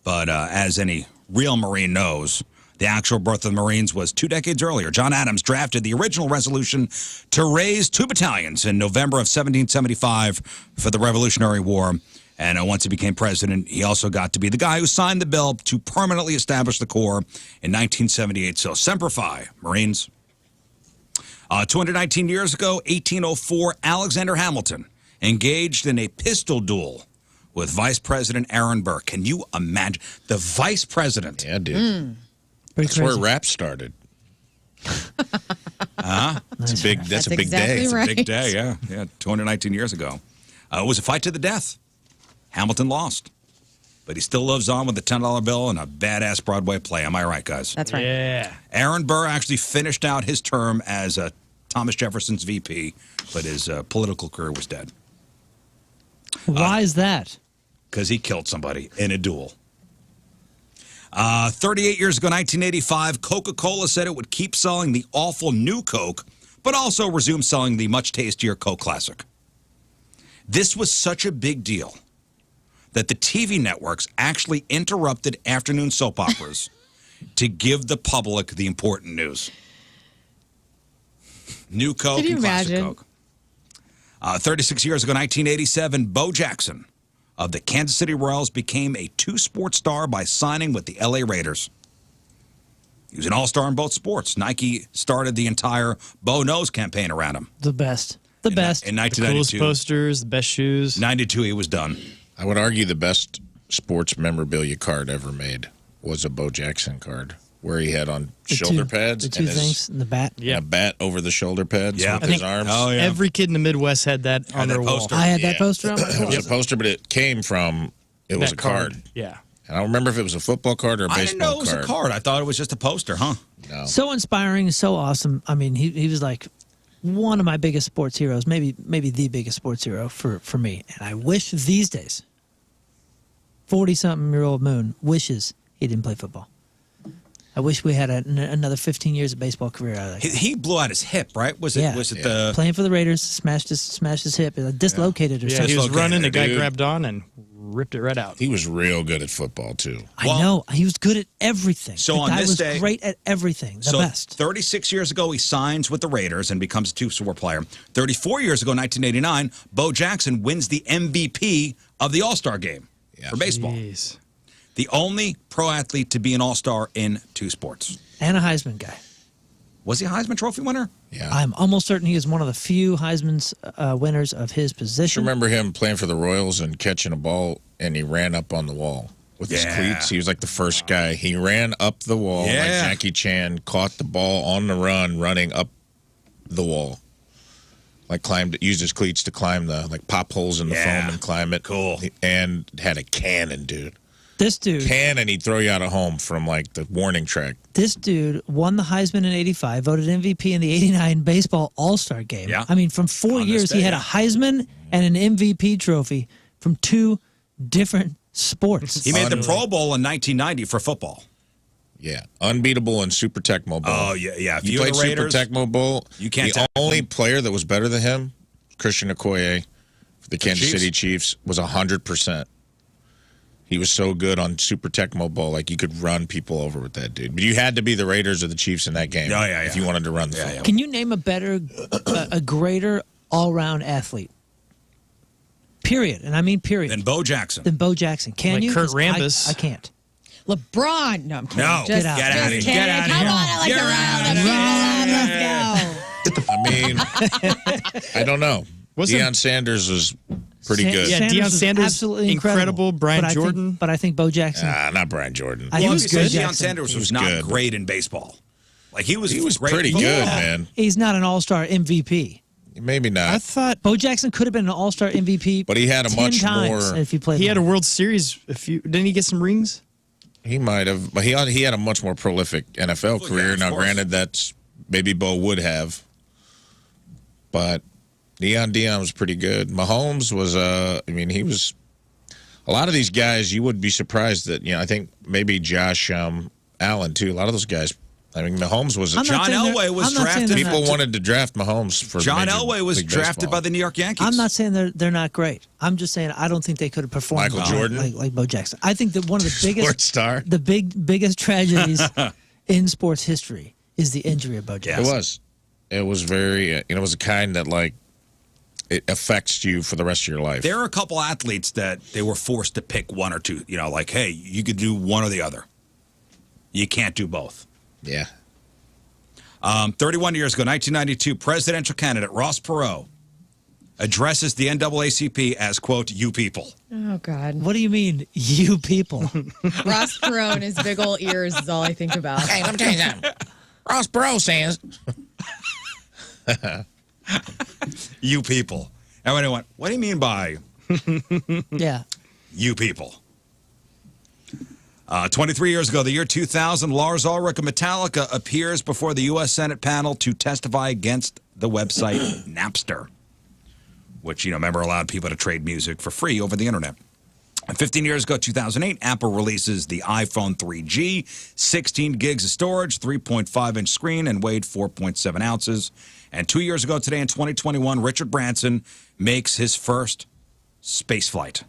S1: But as any real Marine knows, The actual birth of the Marines was 2 decades earlier. John Adams drafted the original resolution to raise 2 battalions in November of 1775 for the Revolutionary War. And once he became president, he also got to be the guy who signed the bill to permanently establish the Corps in 1978. So Semper Fi, Marines. 219 years ago, 1804, Alexander Hamilton engaged in a pistol duel with Vice President Aaron Burr. Can you imagine? The Vice President.
S3: Yeah, dude. That's where rap started. That's a big
S2: exactly
S3: day.
S2: right.
S1: Big day, yeah. 219 years ago. It was a fight to the death. Hamilton lost. But he still lives on with a $10 bill and a badass Broadway play. Am I right, guys?
S2: That's right.
S5: Yeah.
S1: Aaron Burr actually finished out his term as Thomas Jefferson's VP, but his political career was dead.
S4: Why is that?
S1: Because he killed somebody in a duel. 38 years ago, 1985, Coca-Cola said it would keep selling the awful new Coke, but also resume selling the much tastier Coke Classic. This was such a big deal that the TV networks actually interrupted afternoon soap operas to give the public the important news. New Coke
S2: Can you
S1: and Classic
S2: imagine?
S1: Coke. 36 years ago, 1987, Bo Jackson of the Kansas City Royals became a 2-sport star by signing with the LA Raiders. He was an all-star in both sports. Nike started the entire Bo Knows campaign around him.
S4: The best. The best.
S1: In
S5: The coolest
S1: 1992.
S5: posters, the best shoes.
S1: 92, he was done.
S3: I would argue the best sports memorabilia card ever made was a Bo Jackson card, where he had on shoulder pads
S4: The two
S3: and
S4: things in the bat.
S5: Yeah.
S3: a bat over the shoulder pads
S1: Yeah.
S3: with
S1: I
S3: his
S5: think-
S3: arms.
S1: Oh, yeah.
S5: Every kid in the Midwest had that on
S1: that
S5: their wall.
S1: poster.
S4: I had that
S3: Yeah.
S4: poster on my
S3: It was a poster, but it came from, it was
S5: That
S3: a card.
S5: Yeah.
S3: And I don't remember if it was a football card or a
S1: I didn't know
S3: baseball
S1: it was
S3: card.
S1: a card. I thought it was just a poster, huh?
S3: No.
S4: So inspiring, so awesome. I mean, he was like one of my biggest sports heroes, maybe the biggest sports hero for me. And I wish these days, 40-something-year-old Moon wishes he didn't play football. I wish we had another 15 years of baseball career out of that.
S1: He blew out his hip, right? Was it?
S4: Yeah.
S1: Was it the?
S4: Playing for the Raiders, smashed his hip, dislocated or
S5: Yeah,
S4: something.
S5: he was
S1: okay,
S5: running, the guy
S3: dude.
S5: grabbed on and ripped it right out.
S3: He was real good at football, too.
S4: I know. He was good at everything.
S1: So
S4: the
S1: on
S4: guy
S1: this
S4: was
S1: day-
S4: great at everything. The
S1: So
S4: best.
S1: 36 years ago, he signs with the Raiders and becomes a 2-sport player. 34 years ago, 1989, Bo Jackson wins the MVP of the All-Star game for baseball.
S5: Jeez.
S1: The only pro athlete to be an All-Star in 2 sports.
S4: And a Heisman guy.
S1: Was he a Heisman Trophy winner?
S3: Yeah.
S4: I'm almost certain he is one of the few Heisman's winners of his
S3: I
S4: position.
S3: remember him playing for the Royals and catching a ball, and he ran up on the wall with his
S1: Yeah.
S3: cleats. He was like the first guy. He ran up the wall like
S1: Yeah.
S3: Jackie Chan, caught the ball on the run, running up the wall. Like used his cleats to climb like pop holes in the
S1: Yeah.
S3: foam and climb it.
S1: Cool.
S3: And had a cannon, dude.
S4: This dude
S3: He'd throw you out of home from like the warning track.
S4: won the Heisman in 85, voted MVP in the 89 baseball All-Star game.
S1: Yeah.
S4: I mean, from 4
S1: On this
S4: years,
S1: day,
S4: he had
S1: yeah.
S4: a Heisman and an MVP trophy from 2 different sports.
S1: He made the Pro Bowl in 1990 for football.
S3: Yeah, unbeatable in Super Tecmo Bowl.
S1: Oh, yeah, yeah. If
S3: You
S1: you're
S3: played
S1: the
S3: Super
S1: Raiders,
S3: Tecmo Bowl.
S1: you can't
S3: The
S1: tap
S3: only player that was better than him, Christian Okoye, for the Kansas
S1: Chiefs?
S3: City Chiefs, was 100%. He was so good on Super Tecmo Bowl, like you could run people over with that dude. But you had to be the Raiders or the Chiefs in that game.
S1: Oh, yeah,
S3: if
S1: yeah.
S3: you wanted to run the football.
S4: Can you name a greater all-round athlete? Period. And I mean period.
S1: then Bo Jackson.
S4: Than Bo Jackson. Can
S5: Like
S4: you?
S5: Kurt
S4: 'Cause
S5: Rambis.
S4: I can't.
S2: LeBron. No, I'm kidding.
S1: No,
S2: Just,
S1: get out
S2: just
S1: of here.
S2: kidding.
S1: Get out of
S2: Come
S1: here.
S2: on, I like
S1: You're
S2: the round
S1: out
S2: of
S1: of
S2: people. Let's go.
S3: I mean, I don't know.
S5: Wasn't-
S3: Deion Sanders was pretty good.
S5: Yeah, Deion
S4: was
S5: Sanders,
S4: absolutely
S5: incredible. Brian
S4: but I think-
S5: Jordan.
S4: but I think Bo Jackson.
S3: Not Brian Jordan.
S4: I
S1: Well,
S4: think
S1: if
S4: Bo
S1: you said Deion
S4: Jackson-
S1: Sanders
S3: He
S1: was
S3: was
S1: not
S3: good.
S1: great in baseball. Like he was great
S3: pretty
S1: in football.
S3: good, man.
S4: He's not an all-star MVP.
S3: Maybe
S5: I
S3: not.
S5: thought
S4: Bo Jackson could have been an all-star MVP.
S3: But he had a
S4: 10
S3: much
S4: times
S3: more-
S4: if he played.
S5: he had a
S4: more.
S5: World Series. Didn't he get some rings?
S3: He might have, but he had a much more prolific NFL
S1: Well,
S3: career.
S1: yeah, of
S3: Now,
S1: course.
S3: granted, that's maybe Bo would have, but Deion was pretty good. Mahomes was, I mean, he was. A lot of these guys, you would be surprised that I think maybe Josh Allen too. A lot of those guys. I mean, Mahomes was.
S4: I'm not
S1: John
S4: saying they're-
S1: Elway was
S4: I'm not saying
S1: drafted.
S4: they're
S3: People
S4: not-
S3: wanted to draft Mahomes for
S1: John
S3: Major
S1: Elway was
S3: League
S1: drafted
S3: Baseball.
S1: by the New York Yankees.
S4: I'm not saying they're not great. I'm just saying I don't think they could have performed
S3: Michael Jordan?
S4: like Bo Jackson. I think that one of the biggest
S3: Sports star.
S4: the biggest tragedies in sports history is the injury of Bo Jackson.
S3: It was very, it was a kind that, like, it affects you for the rest of your life.
S1: There are a couple athletes that they were forced to pick one or two. You know, like, hey, you could do one or the other. You can't do both.
S3: Yeah.
S1: 31 years ago, 1992, presidential candidate Ross Perot addresses the NAACP as, quote, you people.
S2: Oh, God.
S4: What do you mean, you people?
S2: Ross Perot and his big old ears is all I think about.
S3: Hey, let me tell you something. Ross Perot says.
S1: You people. Everybody went, what do you mean by
S4: Yeah.
S1: you people? 23 years ago, the year 2000, Lars Ulrich of Metallica appears before the U.S. Senate panel to testify against the website Napster, which, remember, allowed people to trade music for free over the internet. And 15 years ago, 2008, Apple releases the iPhone 3G, 16 gigs of storage, 3.5-inch screen, and weighed 4.7 ounces. And 2 years ago today, in 2021, Richard Branson makes his first space flight.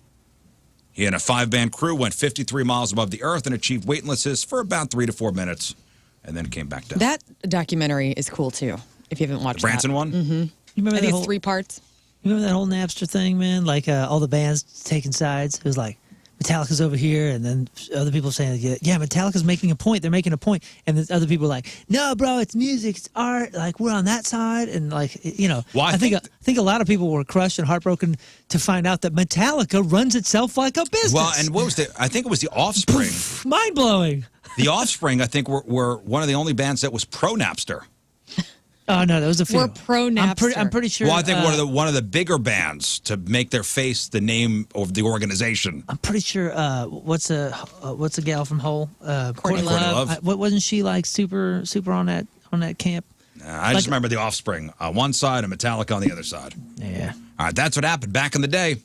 S1: He and a 5-man crew went 53 miles above the Earth and achieved weightlessness for about 3 to 4 minutes, and then came back down.
S2: That documentary is cool, too, if you haven't watched
S1: The Branson
S2: that.
S1: one?
S2: Mm-hmm.
S4: You remember
S2: I
S4: that
S2: think
S4: whole,
S2: it's 3 parts.
S4: You remember that whole Napster thing, man? Like all the bands taking sides. It was like Metallica's over here, and then other people saying, "Yeah, Metallica's making a point. They're making a point." And then other people were like, "No, bro, it's music, it's art. Like we're on that side." And like
S1: Well, I
S4: think a lot of people were crushed and heartbroken to find out that Metallica runs itself like a business.
S1: Well, and what was I think it was the Offspring.
S4: Mind blowing.
S1: The Offspring, I think, were one of the only bands that was pro Napster.
S4: Oh no, that was a few.
S2: We're pro Napster.
S4: I'm pretty sure.
S1: Well, I think one of the bigger bands to make their face the name of the organization.
S4: I'm pretty sure. What's a gal from Hole?
S2: Courtney
S1: Love.
S4: Wasn't she like super on that camp?
S1: I just remember the Offspring on one side and Metallica on the other side.
S4: Yeah.
S1: All right, that's what happened back in the day.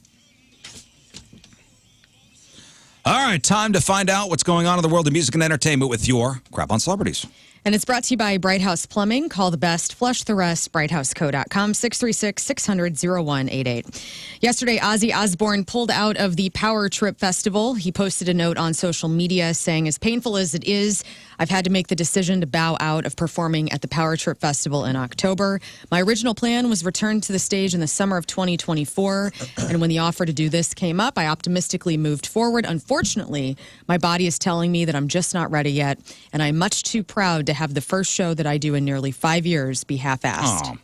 S1: All right, time to find out what's going on in the world of music and entertainment with your Crap on Celebrities.
S2: And it's brought to you by Bright House Plumbing. Call the best, flush the rest, brighthouseco.com, 636-600-0188. Yesterday, Ozzy Osbourne pulled out of the Power Trip Festival. He posted a note on social media saying, as painful as it is, I've had to make the decision to bow out of performing at the Power Trip Festival in October. My original plan was return to the stage in the summer of 2024. And when the offer to do this came up, I optimistically moved forward. Unfortunately, my body is telling me that I'm just not ready yet. And I'm much too proud to have the first show that I do in nearly 5 years be half-assed.
S1: Oh.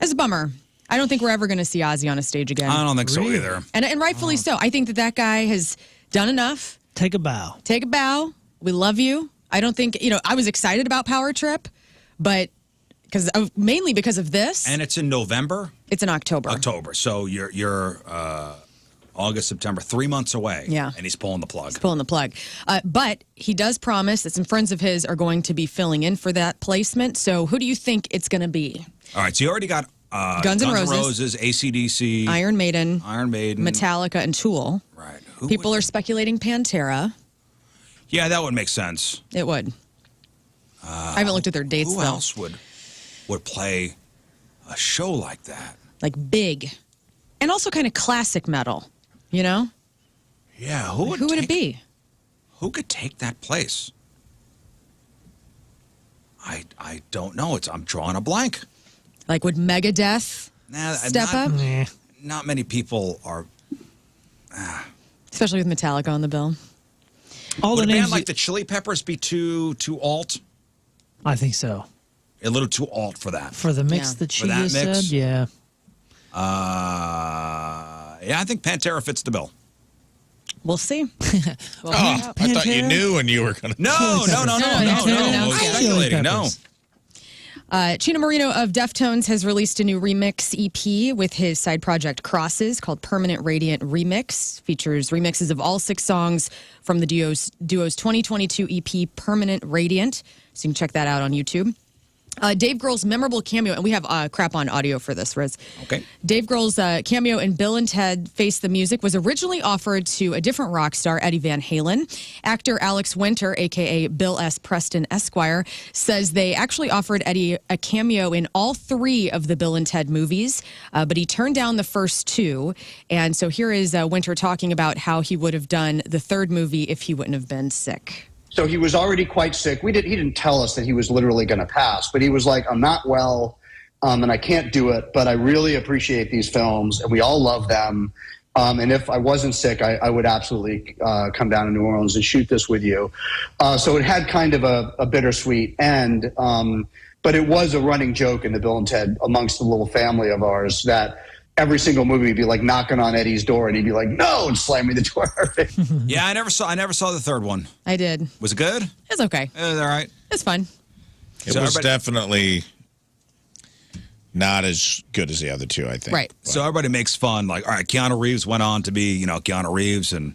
S2: It's a bummer. I don't think we're ever going to see Ozzy on a stage again.
S1: I don't think so
S4: Really?
S1: either.
S2: And rightfully so. I think that guy has done enough.
S4: Take a bow.
S2: Take a bow. We love you. I don't think, I was excited about Power Trip, but mainly because of this.
S1: And it's in November?
S2: It's in October.
S1: So you're August, September, 3 months away.
S2: Yeah.
S1: And he's pulling the plug.
S2: Pulling the plug. But he does promise that some friends of his are going to be filling in for that placement. So who do you think it's going to be?
S1: All right, so you already got
S2: Guns N' Roses,
S1: AC/DC,
S2: Iron Maiden, Metallica, and Tool.
S1: Right.
S2: People are speculating Pantera.
S1: Yeah, that would make sense.
S2: It would. I haven't looked at their dates,
S1: Who
S2: though.
S1: else would play a show like that?
S2: Like big. And also kind of classic metal,
S1: Yeah,
S2: Who would it be?
S1: Who could take that place? I don't know. I'm drawing a blank.
S2: Like, would Megadeth step up?
S4: Nah.
S1: Not many people are.
S2: Especially with Metallica on the bill.
S4: All
S1: Would
S4: the
S1: a band
S4: names.
S1: like the Chili Peppers be too alt?
S4: I think so.
S1: A little too alt for that.
S4: For the mix
S2: Yeah.
S4: that she
S1: For that
S4: just
S1: mix?
S4: said, yeah.
S1: Yeah, I think Pantera fits the bill.
S2: We'll see. We'll
S3: Oh,
S2: find out.
S3: I thought you
S4: Pantera?
S3: knew and you were going to.
S1: No.
S2: No.
S1: I was
S4: Chili
S1: speculating. No.
S4: Peppers.
S2: Chino Marino of Deftones has released a new remix EP with his side project Crosses called Permanent Radiant Remix. Features remixes of all 6 songs from the duo's 2022 EP Permanent Radiant. So you can check that out on YouTube. Dave Grohl's memorable cameo, and we have crap on audio for this, Rizz.
S1: Okay.
S2: Dave Grohl's cameo in Bill and Ted Face the Music was originally offered to a different rock star, Eddie Van Halen. Actor Alex Winter, a.k.a. Bill S. Preston Esquire, says they actually offered Eddie a cameo in all 3 of the Bill and Ted movies, but he turned down the first 2. And so here is Winter talking about how he would have done the 3rd movie if he wouldn't have been sick.
S8: So he was already quite sick. He didn't tell us that he was literally going to pass, but he was like, I'm not well, and I can't do it, but I really appreciate these films, and we all love them. And if I wasn't sick, I would absolutely come down to New Orleans and shoot this with you. So it had kind of a bittersweet end, but it was a running joke in the Bill and Ted amongst the little family of ours that every single movie would be like knocking on Eddie's door, and he'd be like, "No," and slamming the door.
S1: Yeah, I never saw the third one.
S2: I did.
S1: Was it good?
S2: It's okay.
S1: All right.
S2: It's fun.
S3: It was definitely not as good as the other two, I think.
S2: Right.
S3: But
S1: So everybody makes fun. Like, all right, Keanu Reeves went on to be, Keanu Reeves, and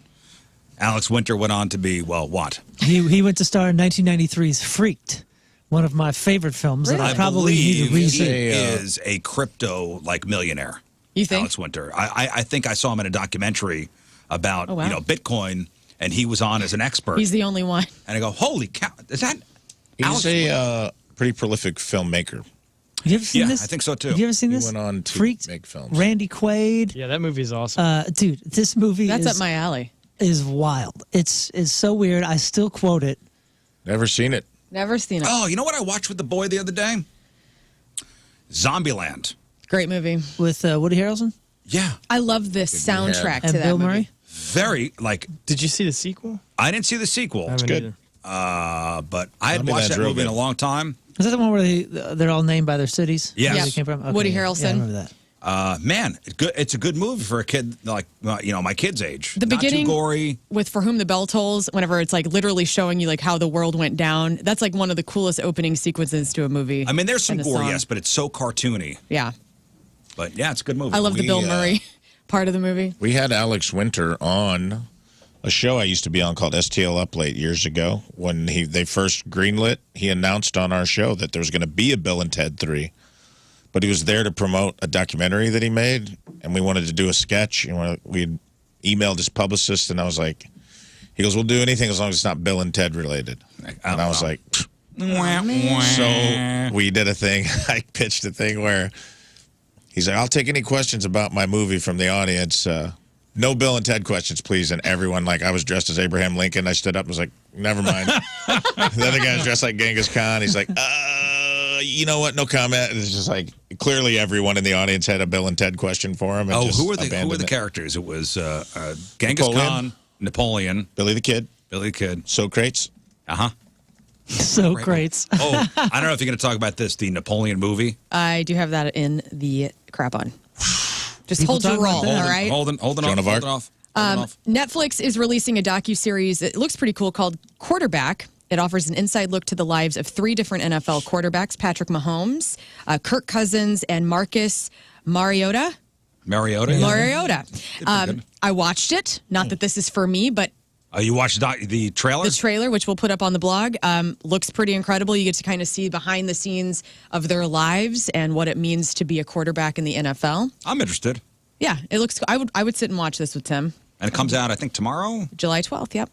S1: Alex Winter went on to be, well, what?
S4: He went to star in 1993's Freaked, one of my favorite films that I probably need to
S1: believe
S4: revisit.
S1: he is a crypto millionaire.
S2: You think?
S1: Alex Winter. I think I saw him in a documentary about Bitcoin, and he was on as an expert.
S2: He's the only one.
S1: And I go, holy cow! Is that?
S3: he's
S1: Alex
S3: a pretty prolific filmmaker.
S4: You ever seen
S1: Yeah,
S4: this?
S1: I think so, too.
S4: Have you ever seen
S3: He
S4: this?
S3: went on to
S4: Freaked,
S3: make films.
S4: Randy Quaid.
S5: Yeah, that movie is awesome.
S4: Dude, this movie
S2: That's
S4: is
S2: up my alley.
S4: is wild. It's so weird. I still quote it.
S3: Never seen it.
S2: Never seen it.
S1: Oh, you know what I watched with the boy the other day? Zombieland.
S2: Great movie.
S4: With Woody Harrelson
S1: Yeah.
S2: I love this soundtrack to
S4: and
S2: that
S4: Bill
S2: movie.
S4: Murray.
S1: Very,
S5: Did you see the sequel?
S1: I didn't see the sequel,
S5: It's
S3: good.
S1: but I had watched
S3: Zombieland's
S1: that
S3: real
S1: movie in a
S3: good.
S1: long time.
S4: Is that the one where they're all named by their cities?
S1: Yes.
S4: Where they came from?
S2: Woody
S4: yeah.
S2: Harrelson.
S4: Yeah, I remember that.
S1: Man, it's a good movie for a kid like my kid's age.
S2: The
S1: Not
S2: beginning
S1: too gory.
S2: with For Whom the Bell Tolls, whenever it's like literally showing you like how the world went down, that's like one of the coolest opening sequences to a movie.
S1: I mean, there's some
S2: and a
S1: gore,
S2: song.
S1: yes, but it's so cartoony.
S2: Yeah.
S1: But yeah, it's a good movie.
S2: I love the
S3: We,
S2: Bill Murray part of the movie.
S3: We had Alex Winter on a show I used to be on called STL Up Late years ago. When they first greenlit, he announced on our show that there was going to be a Bill and Ted 3. But he was there to promote a documentary that he made, and we wanted to do a sketch. And we emailed his publicist, and I was like, he goes, we'll do anything as long as it's not Bill and Ted related. And I was like, so we did a thing. I pitched a thing where he's like, I'll take any questions about my movie from the audience. No Bill and Ted questions, please. And everyone, I was dressed as Abraham Lincoln. I stood up and was like, never mind. The other guy's dressed like Genghis Khan. He's like, you know what? No comment. It's just like, clearly everyone in the audience had a Bill and Ted question for him. And just
S1: who were the
S3: abandoned it.
S1: characters? It was Genghis Khan, Napoleon,
S3: Billy the Kid,
S1: Billy the Kid.
S3: Socrates.
S4: So great.
S1: Oh, I don't know if you're going to talk about this, the Napoleon movie.
S2: I do have that in the crap on. Just
S4: People
S2: hold your
S4: talk about
S2: roll,
S4: that?
S2: all right?
S1: Hold it
S3: Joan of Arc.
S1: off.
S2: Netflix is releasing a docuseries. It looks pretty cool called Quarterback. It offers an inside look to the lives of 3 different NFL quarterbacks: Patrick Mahomes, Kirk Cousins, and Marcus Mariota.
S1: Mariota. Yeah.
S2: Mariota.
S1: good.
S2: I watched it. Not that this is for me, but
S1: You watched the trailer?
S2: the trailer, which we'll put up on the blog, looks pretty incredible. You get to kind of see behind the scenes of their lives and what it means to be a quarterback in the NFL.
S1: I'm interested.
S2: Yeah, it looks. I would sit and watch this with Tim.
S1: And it comes out, I think, tomorrow.
S2: July 12th, yep.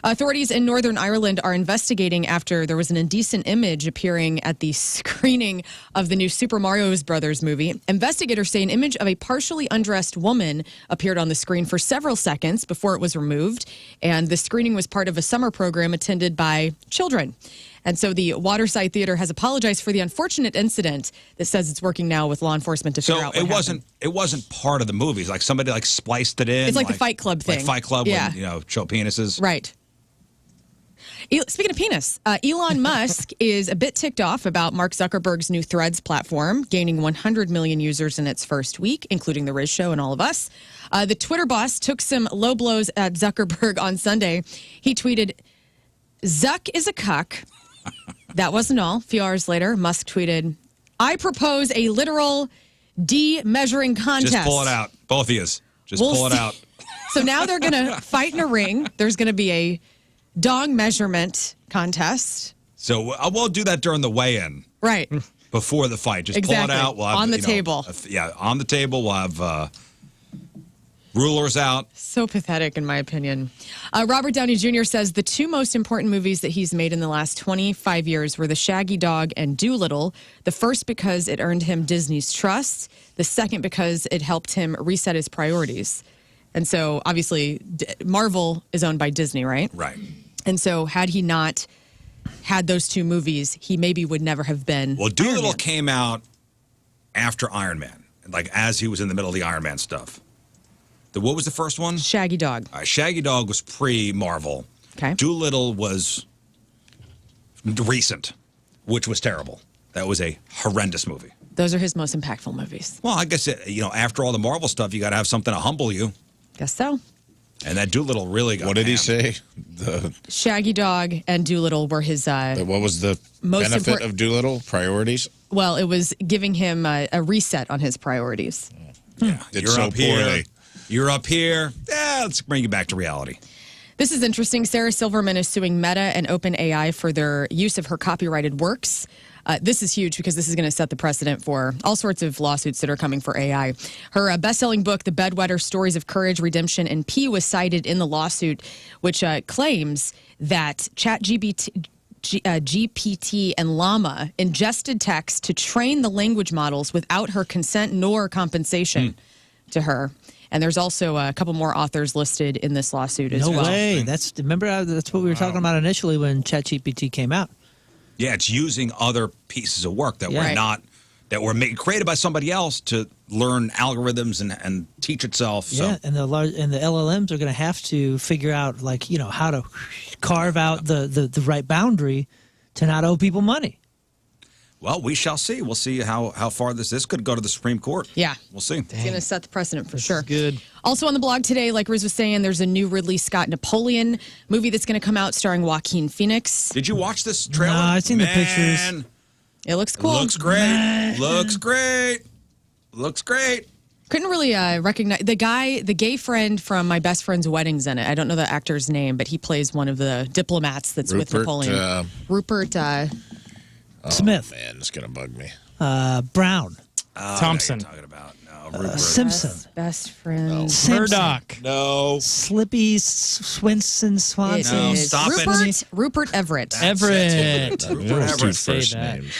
S2: Authorities in Northern Ireland are investigating after there was an indecent image appearing at the screening of the new Super Mario Brothers movie. Investigators say an image of a partially undressed woman appeared on the screen for several seconds before it was removed. And the screening was part of a summer program attended by children. And so the Waterside Theater has apologized for the unfortunate incident that says it's working now with law enforcement to figure out what happened.
S1: It wasn't part of the movies. Like somebody spliced it in.
S2: It's like the Fight Club thing.
S1: Like Fight Club,
S2: Yeah.
S1: when, show penises.
S2: Right. Speaking of penis, Elon Musk is a bit ticked off about Mark Zuckerberg's new Threads platform, gaining 100 million users in its first week, including the Rizz Show and all of us. The Twitter boss took some low blows at Zuckerberg on Sunday. He tweeted, "Zuck is a cuck." That wasn't all. A few hours later, Musk tweeted, "I propose a literal de-measuring contest."
S1: Just pull it out. Both of you. Just
S2: We'll
S1: pull it
S2: see.
S1: out.
S2: So now they're going to fight in a ring. There's going to be a dong measurement contest.
S1: So we'll do that during the weigh-in.
S2: Right.
S1: Before the fight. Just
S2: Exactly.
S1: pull it out. We'll have,
S2: On the table.
S1: On the table. We'll have rulers out.
S2: So pathetic, in my opinion. Robert Downey Jr. says the 2 most important movies that he's made in the last 25 years were The Shaggy Dog and Dolittle. The first because it earned him Disney's trust. The second because it helped him reset his priorities. And so, obviously, Marvel is owned by Disney, right?
S1: Right.
S2: And so had he not had those two movies, he maybe would never have been.
S1: Well, Doolittle came out after Iron Man, like as he was in the middle of the Iron Man stuff. What was the first one?
S2: Shaggy Dog.
S1: Shaggy Dog was pre-Marvel.
S2: Okay.
S1: Doolittle was recent, which was terrible. That was a horrendous movie.
S2: Those are his most impactful movies.
S1: Well, I guess, after all the Marvel stuff, you got to have something to humble you.
S2: Guess so.
S1: And that Doolittle really got
S3: What did he
S1: hammed.
S3: say?
S2: Shaggy Dog and Doolittle were his
S3: What was the
S2: most
S3: benefit
S2: important.
S3: of Doolittle? Priorities?
S2: Well, it was giving him a reset on his priorities.
S1: Yeah,
S3: Did
S1: you're
S3: so
S1: up here.
S3: poorly.
S1: You're up here. Yeah, let's bring you back to reality.
S2: This is interesting. Sarah Silverman is suing Meta and OpenAI for their use of her copyrighted works. This is huge because this is going to set the precedent for all sorts of lawsuits that are coming for AI. Her best-selling book, The Bedwetter: Stories of Courage, Redemption, and P, was cited in the lawsuit, which claims that GPT and Llama ingested text to train the language models without her consent nor compensation to her. And there's also a couple more authors listed in this lawsuit as well.
S4: No way. That's what we were talking about initially when ChatGPT came out.
S1: Yeah, it's using other pieces of work that were created by somebody else to learn algorithms and teach itself. So.
S4: Yeah, and the LLMs are going to have to figure out how to carve out the right boundary to not owe people money.
S1: Well, we shall see. We'll see how far this could go to the Supreme Court.
S2: Yeah.
S1: We'll see.
S2: It's going to set the precedent for sure.
S5: Good.
S2: Also on the blog today, like Rizz was saying, there's a new Ridley Scott Napoleon movie that's going to come out starring Joaquin Phoenix.
S1: Did you watch this trailer?
S4: No, I've seen the pictures.
S2: It looks cool.
S1: Looks great. Looks great. Looks great.
S2: Couldn't really recognize the gay friend from My Best Friend's Wedding's in it. I don't know the actor's name, but he plays one of the diplomats that's with Napoleon.
S4: Rupert
S3: Oh,
S4: Smith.
S3: man, it's going to bug me.
S4: Brown.
S5: Thompson.
S1: Talking about Rupert.
S4: Simpson.
S2: Best friend.
S5: Murdoch.
S1: No.
S4: Slippy Swinson Swanson.
S1: No, stop it.
S2: Rupert Everett.
S5: Everett.
S3: Those two
S5: Say
S3: first
S5: that.
S3: names.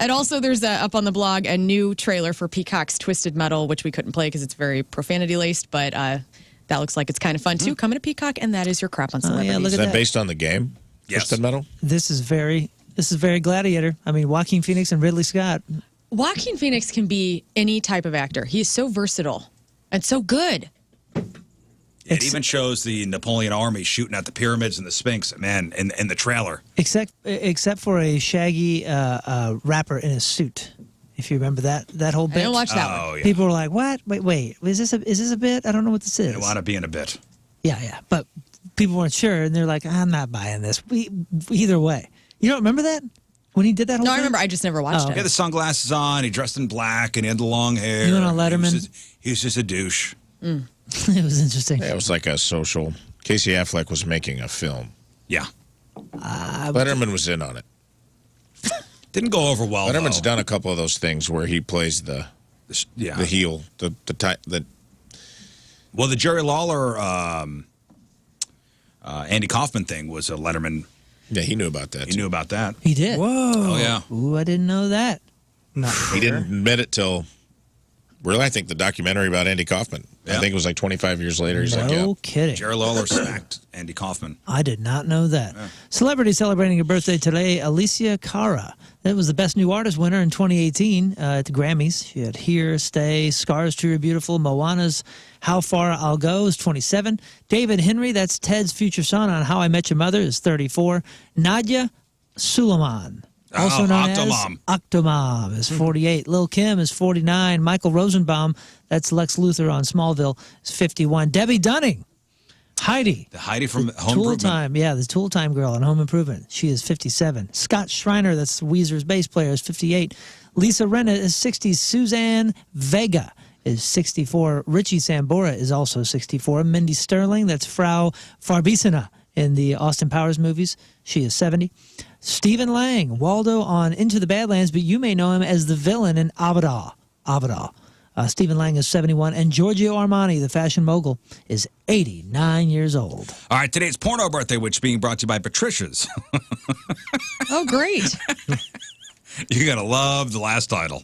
S2: And also, there's up on the blog a new trailer for Peacock's Twisted Metal, which we couldn't play because it's very profanity laced, but that looks like it's kind of fun too. Coming to Peacock, and that is your crap on celebrities.
S4: yeah, look
S3: Is
S4: at
S3: that
S4: that.
S3: based on the game?
S1: Yes.
S3: Twisted Metal?
S4: This is very Gladiator. I mean, Joaquin Phoenix and Ridley Scott.
S2: Joaquin Phoenix can be any type of actor. He is so versatile and so good.
S1: It even shows the Napoleon army shooting at the pyramids and the Sphinx, man, in the trailer.
S4: Except for a shaggy rapper in a suit. If you remember that whole bit.
S2: I didn't watch that one.
S1: Oh, yeah.
S4: People were like, "What? Wait. Is this a bit? I don't know what this is."
S1: They want to be in a bit.
S4: Yeah. But people weren't sure, and they're like, "I'm not buying this." Either way, you don't remember that when he did that whole
S2: No,
S4: thing?
S2: I remember. I just never watched
S1: He had
S2: it.
S1: the sunglasses on. He dressed in black and he had the long hair.
S4: You went on Letterman?
S1: He was just a douche.
S4: It was interesting.
S3: Yeah, it was like a social. Casey Affleck was making a film.
S1: Yeah.
S3: Letterman was in on it.
S1: Didn't go over well.
S3: Letterman's
S1: though.
S3: done a couple of those things where he plays the heel, the
S1: Well, the Jerry Lawler, Andy Kaufman thing was a Letterman.
S3: Yeah, he knew about that.
S1: He knew about that.
S4: He did.
S5: Whoa.
S1: Oh, yeah.
S4: Ooh, I didn't know that.
S5: Not
S3: He didn't admit it till, really, I think the documentary about Andy Kaufman. I
S1: Yeah.
S3: think it was like 25 years later. He's
S4: No
S3: like, yeah.
S4: kidding.
S1: Jerry Lawler smacked Andy Kaufman.
S4: I did not know that. Celebrity celebrating a birthday today, Alicia Cara. That was the Best New Artist winner in 2018 at the Grammys. She had Here, Stay, Scars to Your Beautiful, Moana's How Far I'll Go is 27. David Henry, that's Ted's future son on How I Met Your Mother, is 34. Nadia Suleiman, also known
S1: Octomom.
S4: as Octomom, is 48. Lil' Kim is 49. Michael Rosenbaum, that's Lex Luthor on Smallville, is 51. Debbie Dunning, Heidi.
S1: The Heidi from Home
S4: Tool
S1: Improvement.
S4: Time, yeah, the Tool Time girl on Home Improvement. She is 57. Scott Schreiner, that's Weezer's bass player, is 58. Lisa Rinna is 60. Suzanne Vega is 64. Richie Sambora is also 64. Mindy Sterling, that's Frau Farbissina in the Austin Powers movies. She is 70. Stephen Lang, Waldo on Into the Badlands, but you may know him as the villain in Abada. Stephen Lang is 71, and Giorgio Armani, the fashion mogul, is 89 years old.
S1: All right, today's porno birthday, which is being brought to you by Patricia's.
S2: Oh, great.
S1: You're going to love the last title.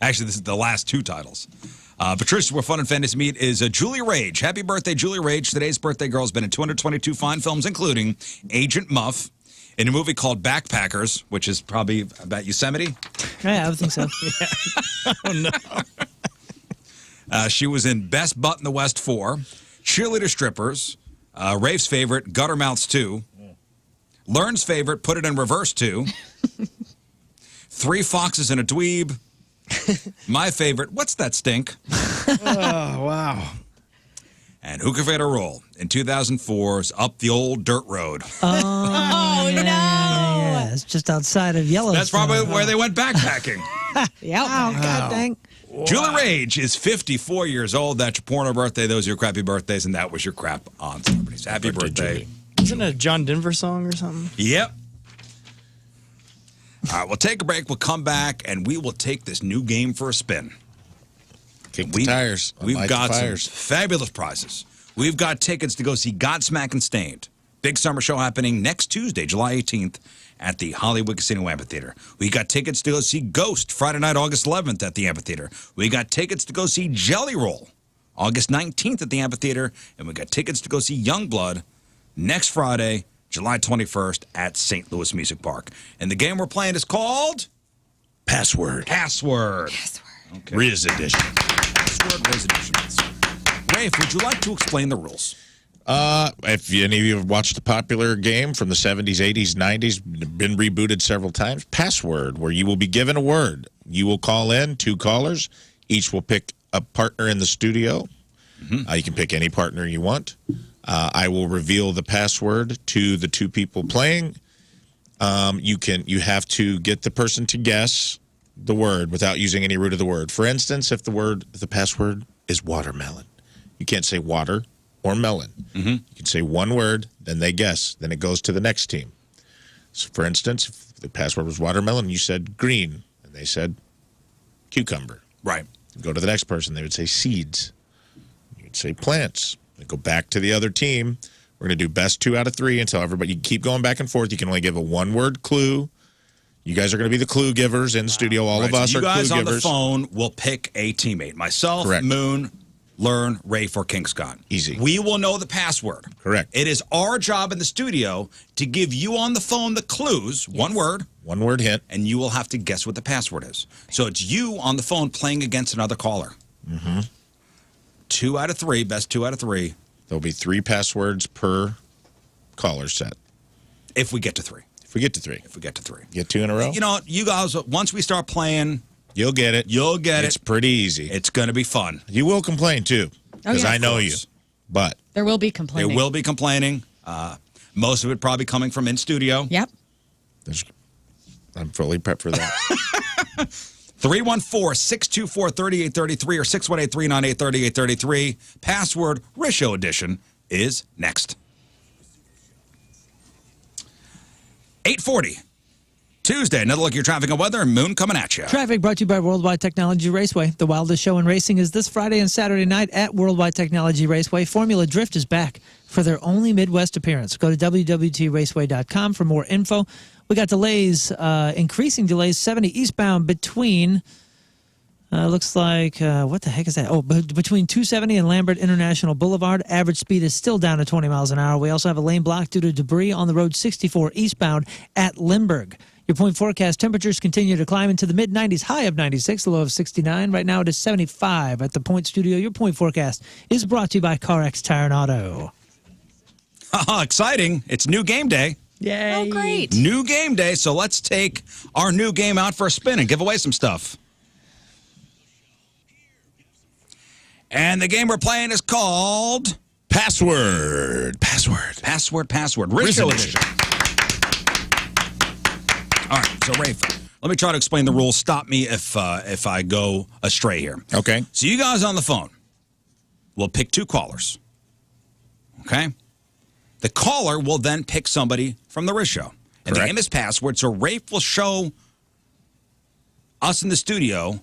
S1: Actually, this is the last two titles. Patricia, where Fun and Fantasy meet is Julie Rage. Happy birthday, Julie Rage. Today's birthday girl has been in 222 fine films, including Agent Muff, in a movie called Backpackers, which is probably about Yosemite.
S4: Yeah, I would think so.
S5: Oh, no.
S1: She was in Best Butt in the West 4, Cheerleader Strippers, Rafe's favorite, Gutter Mouths 2, Lern's favorite, Put It in Reverse 2, Three Foxes and a Dweeb, my favorite, What's That Stink?
S5: Oh, wow.
S1: And who can forget a role in 2004's Up the Old Dirt Road?
S2: Oh, no.
S4: Yeah, it's just outside of Yellowstone.
S1: That's probably where they went backpacking.
S2: Yep.
S4: Oh, God dang.
S1: Julie Rage is 54 years old. That's your porno birthday. Those are your crappy birthdays, and that was your crap on celebrities. Happy birthday.
S5: Isn't it a John Denver song or something?
S1: Yep. All right, we'll take a break. We'll come back, and we will take this new game for a spin.
S3: Kick the tires.
S1: We've got some fabulous prizes. We've got tickets to go see Godsmack and Stained. Big summer show happening next Tuesday, July 18th at the Hollywood Casino Amphitheater. We got tickets to go see Ghost Friday night, August 11th at the Amphitheater. We got tickets to go see Jelly Roll August 19th at the Amphitheater. And we got tickets to go see Youngblood next Friday, July 21st at St. Louis Music Park. And the game we're playing is called
S3: Password.
S1: Password. Okay.
S3: Rizz edition.
S1: Password Rizz edition. Rafe, would you like to explain the rules?
S3: If any of you have watched a popular game from the 70s, 80s, 90s, been rebooted several times, Password, where you will be given a word. You will call in, 2 callers. Each will pick a partner in the studio. You can pick any partner you want. I will reveal the password to the 2 people playing. You have to get the person to guess the word without using any root of the word. For instance, if the password is watermelon, you can't say water or melon. You can say one word, then they guess. Then it goes to the next team. So, for instance, if the password was watermelon, you said green, and they said cucumber.
S1: Right.
S3: Go to the next person. They would say seeds. You'd say plants. They go back to the other team. We're going to do best 2 out of 3 until everybody. You keep going back and forth. You can only give a one-word clue. You guys are going to be the clue givers in the studio. All of us
S1: so
S3: are clue givers.
S1: You guys on the phone will pick a teammate. Myself,
S3: Correct.
S1: Moon, Lern, Rafe, or King Scott.
S3: Easy.
S1: We will know the password.
S3: Correct.
S1: It is our job in the studio to give you on the phone the clues, one word.
S3: One word hint.
S1: And you will have to guess what the password is. So it's you on the phone playing against another caller. 2 out of 3, best 2 out of 3.
S3: There'll be 3 passwords per caller set.
S1: If we get to 3.
S3: If we get to 3.
S1: If we get to 3.
S3: Get 2 in a row?
S1: You know, you guys, once we start playing,
S3: you'll get it.
S1: You'll get
S3: It's pretty easy.
S1: It's going to be fun.
S3: You will complain, too, because I know you. But
S2: there will be complaining.
S1: There will be complaining. Most of it probably coming from in studio.
S2: Yep.
S3: I'm fully prepped for that.
S1: 314-624-3833 or 618-398-3833. Password Rizzo edition is next. 8:40. Tuesday, another look at your traffic and weather. Moon coming at you.
S4: Traffic brought to you by Worldwide Technology Raceway. The wildest show in racing is this Friday and Saturday night at Worldwide Technology Raceway. Formula Drift is back for their only Midwest appearance. Go to www.raceway.com for more info. We got delays, increasing delays, 70 eastbound between, looks like, what the heck is that? Oh, between 270 and Lambert International Boulevard. Average speed is still down to 20 miles an hour. We also have a lane blocked due to debris on the road 64 eastbound at Limburg. Your point forecast, temperatures continue to climb into the mid-90s, high of 96, the low of 69. Right now it is 75 at the Point Studio. Your point forecast is brought to you by CarX Tire and Auto.
S1: Exciting. It's new game day.
S2: Yay. Oh, great.
S1: New game day, so let's take our new game out for a spin and give away some stuff. And the game we're playing is called
S3: Password.
S1: Rizzo edition. All right, so Rafe, let me try to explain the rules. Stop me if I go astray here.
S3: Okay.
S1: So you guys on the phone will pick 2 callers. Okay? The caller will then pick somebody from the Rizz Show. And the game is Password, so Rafe will show us in the studio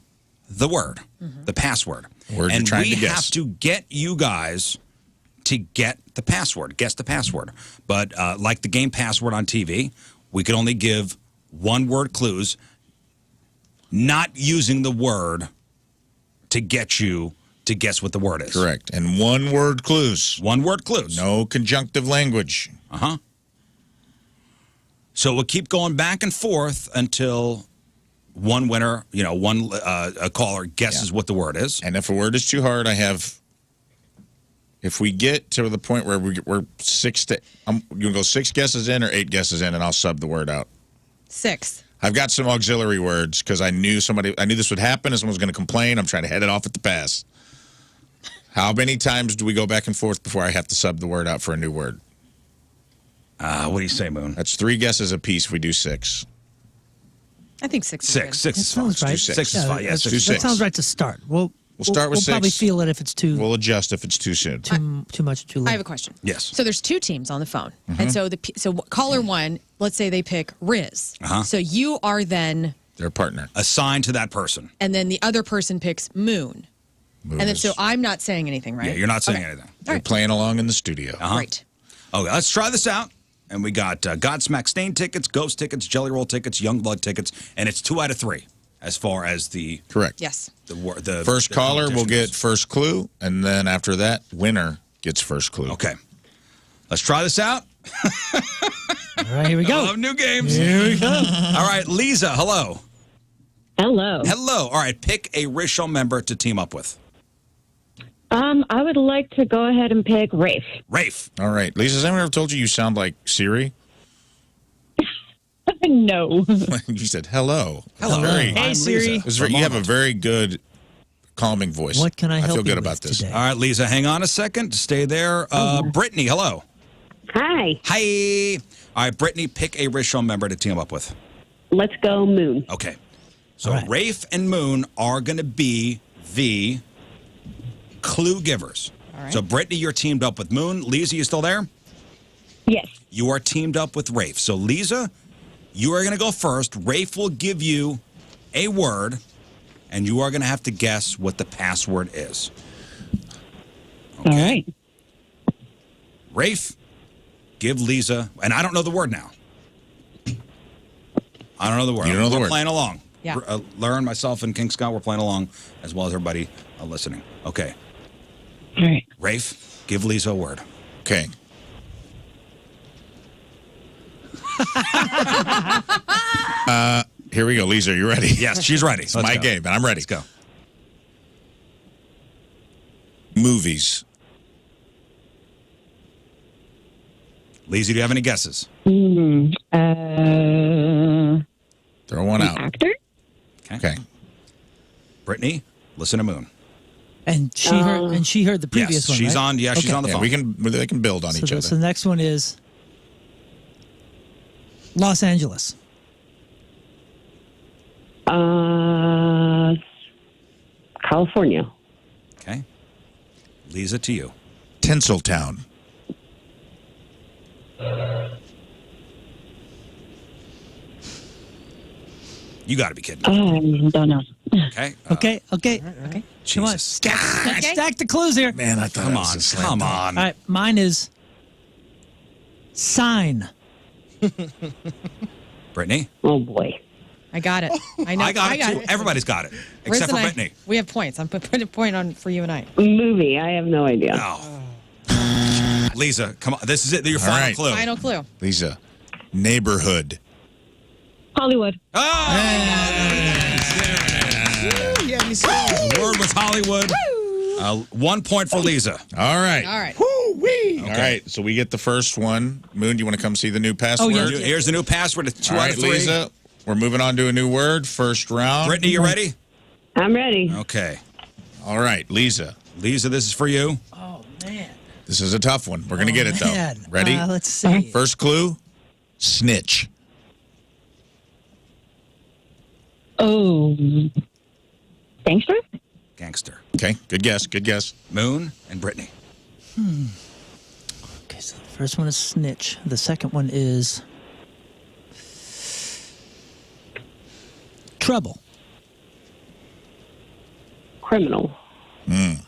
S1: the word, the password.
S3: Word
S1: and
S3: you're trying
S1: we
S3: to guess.
S1: have to get you guys to get the password, guess the password. But like the game Password on TV, we can only give one-word clues, not using the word to get you to guess what the word is.
S3: Correct. And one-word clues.
S1: One-word clues.
S3: No conjunctive language.
S1: Uh-huh. So we'll keep going back and forth until one winner, a caller guesses what the word is.
S3: And if a word is too hard, if we get to the point where we're you can go 6 guesses in or 8 guesses in, and I'll sub the word out.
S2: 6.
S3: I've got some auxiliary words because I knew this would happen and someone was going to complain. I'm trying to head it off at the pass. How many times do we go back and forth before I have to sub the word out for a new word?
S1: What do you say, Moon?
S3: That's 3 guesses apiece if we do 6.
S2: I think 6 is
S1: 6.
S2: good.
S1: 6 is fine.
S4: Sounds right.
S1: 6 is fine. Yes,
S3: do 6.
S4: That sounds right to start. We'll
S3: start with 6.
S4: We'll probably feel it if it's too
S3: We'll adjust if it's too soon.
S4: too much or too
S2: I
S4: late.
S2: have a question.
S1: Yes.
S2: So there's 2 teams on the phone, and so caller 1, let's say they pick Rizz. So you are then
S3: Their partner.
S1: assigned to that person.
S2: and then the other person picks Moon. And then so I'm not saying anything, right?
S1: Yeah, you're not saying anything.
S3: They're playing along in the studio.
S2: Right.
S1: Okay, let's try this out. And we got Godsmack Stain tickets, Ghost tickets, Jelly Roll tickets, Youngblood tickets, and it's 2 out of 3 as far as the
S3: Correct.
S2: Yes.
S1: the
S3: First
S1: the
S3: caller will
S1: competition
S3: get
S1: goes.
S3: first clue, and then after that, winner gets first clue.
S1: Okay, let's try this out.
S4: All right, here we
S1: I
S4: go.
S1: love new games.
S4: Here we go.
S1: All right, Lisa, hello.
S9: Hello.
S1: Hello. All right, pick a Rizz Show member to team up with.
S9: I would like to go ahead and pick Rafe.
S1: Rafe.
S3: All right. Lisa, has anyone ever told you sound like Siri?
S9: No.
S3: You said hello.
S1: Hello.
S3: Very,
S1: I'm
S5: Siri.
S1: Lisa.
S3: you have a very good calming voice.
S4: What can I help
S3: feel
S4: you
S3: good
S4: with
S3: about this.
S4: today?
S1: All right, Lisa, hang on a second. Stay there. Brittany, hello.
S9: Hi.
S1: Hi. All right, Brittany, pick a Rizz Show member to team up with.
S9: Let's go Moon.
S1: Okay. So
S4: All right.
S1: Rafe and Moon are going to be the clue givers.
S2: All right.
S1: So Brittany, you're teamed up with Moon. Lisa, you still there?
S9: Yes.
S1: You are teamed up with Rafe. So Lisa, you are going to go first. Rafe will give you a word, and you are going to have to guess what the password is.
S9: All right.
S1: Rafe, give Lisa, and I don't know the word now. I don't know the word.
S3: You don't know the
S1: We're
S3: word.
S1: playing along.
S2: Yeah.
S1: Lern, myself, and King Scott, we're playing along, as well as everybody listening. Okay.
S9: All right.
S1: Rafe, give Lisa a word.
S3: Okay. Here we go. Lisa, are you ready?
S1: Yes, she's ready.
S3: It's my game, and I'm ready.
S1: Let's go.
S3: Movies.
S1: Lisa, do you have any guesses?
S3: Throw one out.
S9: Actor?
S3: Okay.
S1: Brittany, listen to Moon.
S4: And she heard the previous
S1: yes,
S4: one.
S1: she's
S4: right?
S1: on. Yeah, she's
S4: Okay.
S1: on the
S3: Yeah,
S1: phone.
S3: they can build on each other.
S4: So the next one is Los Angeles.
S9: California.
S1: Okay. Lisa, to you.
S3: Tinseltown.
S1: You got to be kidding me.
S9: Don't know.
S1: Okay.
S4: Okay.
S2: Okay.
S4: Come on.
S1: Jesus.
S4: Stack the clues here.
S3: Man, I thought
S1: Come
S3: that was
S1: on.
S3: a slam
S1: Come
S3: dunk.
S1: on.
S4: All right. Mine is sign.
S1: Brittany,
S9: Oh, boy.
S2: I got it. I know.
S1: I got it too. Everybody's got it, except
S2: Rizz
S1: for
S2: and I,
S1: Brittany.
S2: we have points. I'm putting a point on for you and I.
S9: Movie. I have no idea.
S1: Oh. Lisa, come on. This is it. Your
S3: All
S1: final
S3: right.
S1: clue.
S2: Final clue.
S3: Lisa, neighborhood.
S9: Hollywood.
S1: Oh! The word was Hollywood. 1 point for Lisa.
S3: All right.
S2: All right.
S3: All right. So we get the first one. Moon, do you want to come see the new password?
S4: yeah.
S1: Here's the new password. It's 2
S3: All
S1: out
S3: right,
S1: of 3.
S3: Lisa. We're moving on to a new word. First round.
S1: Brittany, you ready?
S9: I'm ready.
S1: Okay.
S3: All right, Lisa.
S1: Lisa, this is for you.
S4: Oh man.
S3: This is a tough one. We're going to get it, though.
S4: Man.
S3: Ready?
S4: Let's see.
S3: First clue, snitch.
S9: Oh. Gangster?
S1: Gangster.
S3: Okay, good guess. Good guess.
S1: Moon and Brittany.
S4: Okay, so the first one is snitch. The second one is trouble.
S9: Criminal.
S1: Criminal.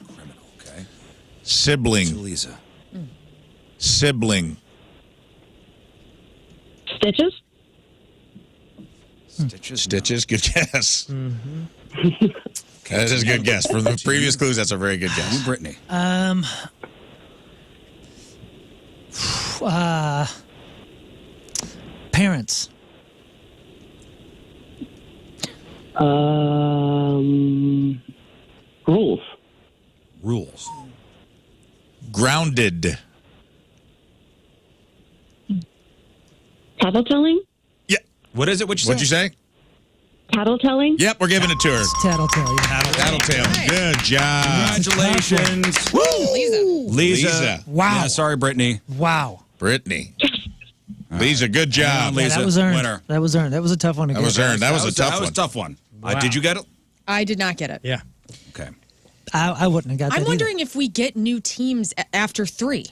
S1: Okay.
S3: Sibling.
S1: Lisa.
S3: Sibling.
S9: Stitches?
S1: Stitches.
S3: Stitches. Good guess.
S1: Okay,
S3: That is a good guess. From the previous clues, that's a very good guess.
S1: Brittany.
S4: Parents.
S10: Rules.
S1: Rules.
S3: Grounded.
S9: Tattletelling?
S3: Yeah.
S1: What is it? What'd
S3: What'd you say?
S9: Tattletelling?
S3: Yep, we're giving it to her.
S4: Tattletale.
S3: Tattletale. Good job.
S1: Congratulations.
S2: Woo!
S1: Lisa.
S4: Wow.
S1: Yeah, sorry, Brittany.
S4: Wow.
S3: Brittany. Lisa, good job.
S1: Lisa,
S4: that was earned.
S1: winner.
S4: That was earned. That was a tough one to
S3: That
S4: get.
S3: was earned. That was a tough
S1: That was
S3: one.
S1: a tough one.
S5: Wow.
S1: Did you get it?
S2: I did not get it.
S5: Yeah.
S1: Okay.
S4: I wouldn't have got that
S2: I'm
S4: either.
S2: wondering if we get new teams after 3.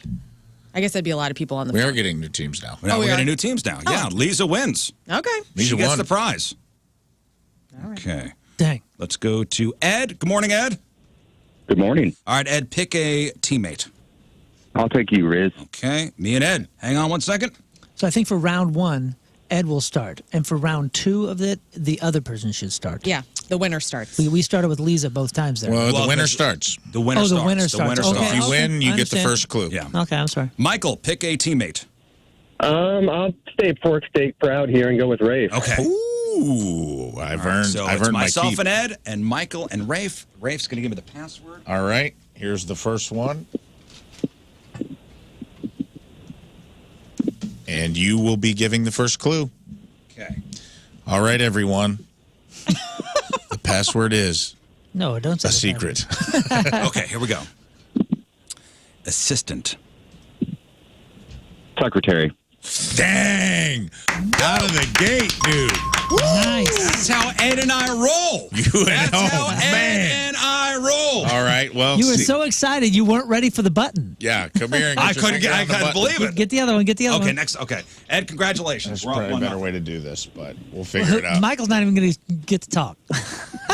S2: I guess that'd be a lot of people on the
S3: We
S2: phone.
S3: are getting new teams now.
S1: Now
S2: Oh,
S1: we're
S2: we
S1: getting
S2: are?
S1: new teams now. Yeah, Lisa wins.
S2: Okay.
S3: Lisa
S1: She gets
S3: won.
S1: the prize.
S2: All right.
S1: Okay.
S4: Dang.
S1: Let's go to Ed. Good morning, Ed.
S10: Good morning.
S1: All right, Ed, pick a teammate.
S10: I'll take you, Rizz.
S1: Okay. Me and Ed. Hang on one second.
S4: So I think for round 1, Ed will start, and for round 2 of it, the other person should start.
S2: Yeah, the winner starts.
S4: We started with Lisa both times there.
S3: Well,
S1: Well,
S3: the winner
S1: because-
S3: starts.
S1: The winner
S4: Oh, the
S1: starts.
S4: winner starts. Okay.
S3: If you win, you
S4: I
S3: get the
S4: understand.
S3: first clue.
S1: Yeah.
S4: Okay, I'm sorry.
S1: Michael, pick a teammate.
S10: I'll stay pork steak proud here and go with Rafe.
S1: Okay.
S3: Ooh, I've earned.
S1: So
S3: I've
S1: it's
S3: earned my
S1: myself
S3: keep.
S1: and Ed and Michael and Rafe. Rafe's going to give me the password.
S3: All right. Here's the first one. And you will be giving the first clue.
S1: Okay.
S3: All right, everyone. The password is
S4: No, don't say
S3: a
S4: the
S3: secret.
S1: Okay, here we go. Assistant.
S10: Secretary.
S3: Dang! Out of the gate, dude.
S4: Nice.
S1: That's how Ed and I roll.
S3: You
S1: That's
S3: know,
S1: how Ed
S3: man.
S1: and I roll.
S3: All right. Well,
S4: You were
S3: see-
S4: so excited you weren't ready for the button.
S3: yeah. Come here and get
S1: I
S3: your
S1: couldn't
S3: finger
S1: get. I
S3: on the
S1: couldn't
S3: button.
S1: believe it.
S4: Get the other one. Get the other
S1: Okay,
S4: one.
S1: next. Okay, Ed, congratulations.
S3: There's
S1: We're up
S3: probably a better
S1: 1-0.
S3: way to do this, but we'll figure it out.
S4: Michael's not even going to get to talk.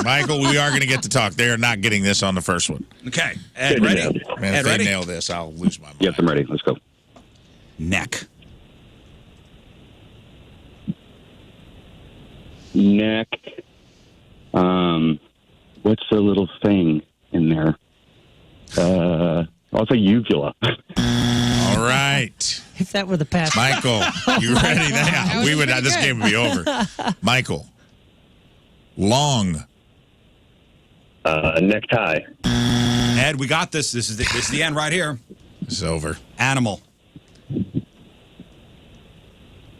S3: Michael, we are going to get to talk. They are not getting this on the first one.
S1: Okay, Ed,
S10: Good
S1: ready?
S10: enough.
S3: Man,
S1: Ed,
S3: if they
S1: ready?
S3: nail this, I'll lose my mind.
S10: Yes, I'm ready. Let's go.
S1: Neck.
S10: Neck. What's the little thing in there? I'll say uvula.
S3: All right.
S4: If that were the pass.
S3: Michael, you ready?
S2: That was
S3: We would.
S2: pretty
S3: This
S2: good.
S3: game would be over. Michael, long.
S10: Necktie.
S1: Ed, we got this. This is the end right here.
S3: It's over.
S1: Animal.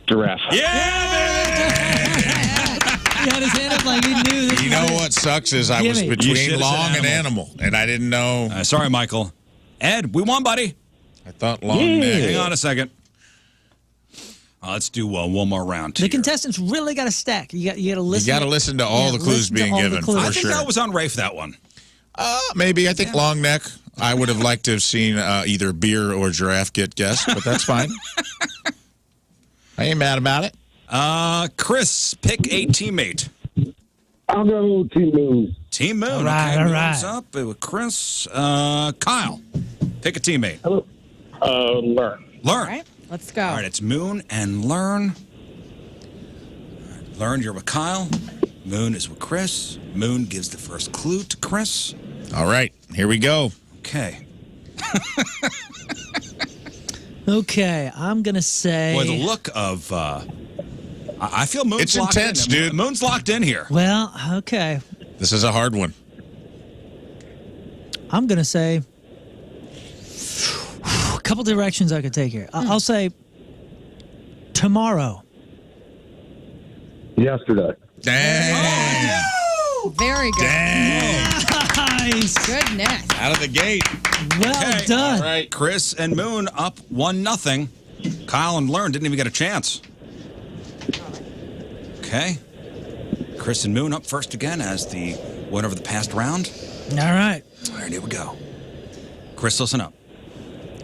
S10: Giraffe.
S4: He had his hand up like he knew this.
S3: You know what sucks is I was
S4: Gimme.
S1: You
S3: between
S1: should've said
S3: long and
S1: animal.
S3: animal, and I didn't know.
S1: Sorry, Michael. Ed, we won, buddy.
S3: I thought long
S10: Yeah.
S3: neck.
S1: Hang on a second. Let's do one more round.
S4: The
S1: here.
S4: contestants really got to stack. You got to
S3: You
S4: listen.
S3: got to listen to all
S4: Yeah,
S3: the clues
S4: listen to
S3: being
S4: all the
S3: given
S4: clues.
S1: I
S3: for
S1: think
S3: sure.
S1: that was on Rafe, that one.
S3: Maybe I think long neck. I would have liked to have seen either beer or giraffe get guessed, but that's fine. I ain't mad about it.
S1: Chris, pick a teammate.
S10: I'll go Team Moon.
S1: Team Moon.
S4: All right,
S1: okay,
S4: all
S1: Moon's
S4: right.
S1: up with Chris. Kyle, pick a teammate.
S10: Learn.
S1: Learn.
S2: All right, let's go.
S1: All right, it's Moon and Lern. All right, Lern, you're with Kyle. Moon is with Chris. Moon gives the first clue to Chris.
S3: All right, here we go.
S1: Okay.
S4: Okay, I'm going to say.
S1: Boy, the look of. I feel Moon's
S3: It's
S1: locked
S3: intense,
S1: in.
S3: dude.
S1: Moon's locked in here.
S4: Well, okay.
S3: This is a hard one.
S4: I'm going to say. A couple directions I could take here. I'll say. Tomorrow.
S10: Yesterday.
S3: Dang.
S2: Very good.
S3: Dang.
S4: Nice.
S2: Goodness.
S3: Out of the gate.
S4: Well
S1: Okay.
S4: done.
S3: All right.
S1: Chris and Moon up 1-0. Kyle and Lern didn't even get a chance. Okay. Chris and Moon up first again as the winner of the past round.
S4: All right.
S1: All right, here we go. Chris, listen up.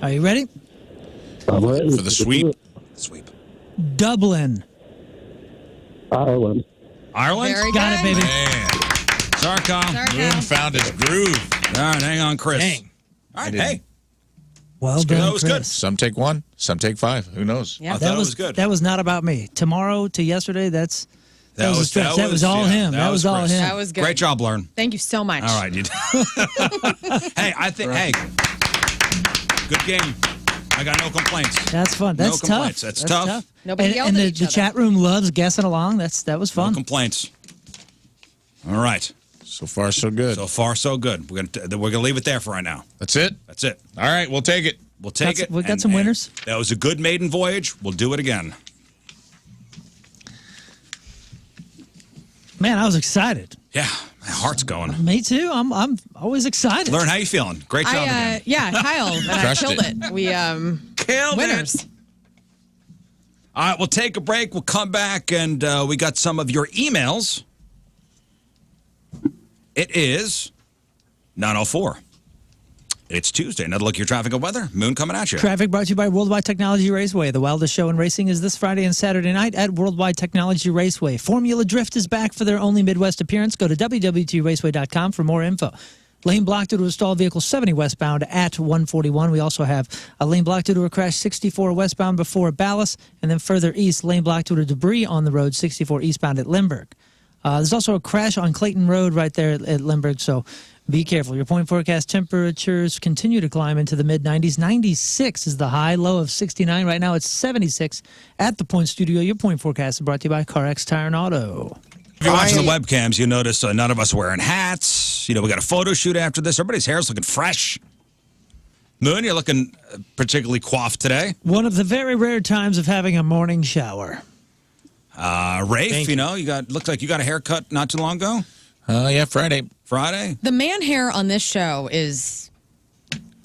S4: Are you ready?
S10: I'm ready.
S3: For the sweep.
S1: Sweep.
S4: Dublin.
S10: Ireland.
S1: Ireland?
S2: Very
S4: Got it,
S2: good.
S4: baby.
S3: Man,
S1: Sorry, Kyle.
S2: Sorry,
S3: Moon
S2: Kyle.
S3: found his groove.
S1: All right, hang on, Chris.
S3: Dang.
S1: All right,
S3: didn't-
S1: hey.
S4: Well
S1: good.
S4: done,
S1: That was good.
S4: Chris.
S3: Some take 1, some take 5. Who knows?
S2: Yeah.
S1: I thought it was good.
S4: That was not about me. Tomorrow to yesterday, that's That was a stretch. That was all him. That was all
S1: Chris.
S4: him.
S2: That was good.
S1: Great job, Lern.
S2: Thank you so much.
S1: All right. Hey, good game. I got no complaints.
S4: That's fun. That's
S1: no
S4: tough.
S1: complaints. That's tough.
S2: Nobody yelled
S4: and
S2: at
S4: the,
S2: each
S4: the
S2: other.
S4: chat room loves guessing along. That was fun.
S1: No complaints. All right.
S3: So far, so good.
S1: So far, so good. We're gonna leave it there for right now.
S3: That's it?
S1: That's it.
S3: All right, we'll take it.
S1: We'll take it.
S4: We got some winners.
S1: That was a good maiden voyage. We'll do it again.
S4: Man, I was excited.
S1: Yeah, my heart's going.
S4: Me too. I'm always excited.
S1: Lern, how you feeling? Great job again.
S2: Yeah, Kyle and I
S3: Crushed
S2: killed
S3: it.
S2: it. We
S1: Killed
S2: winners.
S1: it. All right, we'll take a break. We'll come back, and we got some of your emails. It is 9:04. It's Tuesday. Another look at your traffic and weather. Moon coming at you.
S4: Traffic brought to you by Worldwide Technology Raceway. The wildest show in racing is this Friday and Saturday night at Worldwide Technology Raceway. Formula Drift is back for their only Midwest appearance. Go to www.raceway.com for more info. Lane block due to a stalled vehicle 70 westbound at 141. We also have a lane block due to a crash 64 westbound before Ballas, and then further east, lane block due to debris on the road 64 eastbound at Limburg. There's also a crash on Clayton Road right there at Limburg, so be careful. Your point forecast temperatures continue to climb into the mid-90s. 96 is the high, low of 69. Right now it's 76 at the Point Studio. Your point forecast is brought to you by CarX Tire and Auto.
S1: If you're watching the webcams, you notice none of us are wearing hats. You know, we got a photo shoot after this. Everybody's hair is looking fresh. Moon, you're looking particularly coiffed today.
S4: One of the very rare times of having a morning shower.
S1: Rafe, you know, looks like you got a haircut not too long ago.
S3: Yeah, Friday.
S2: The man hair on this show is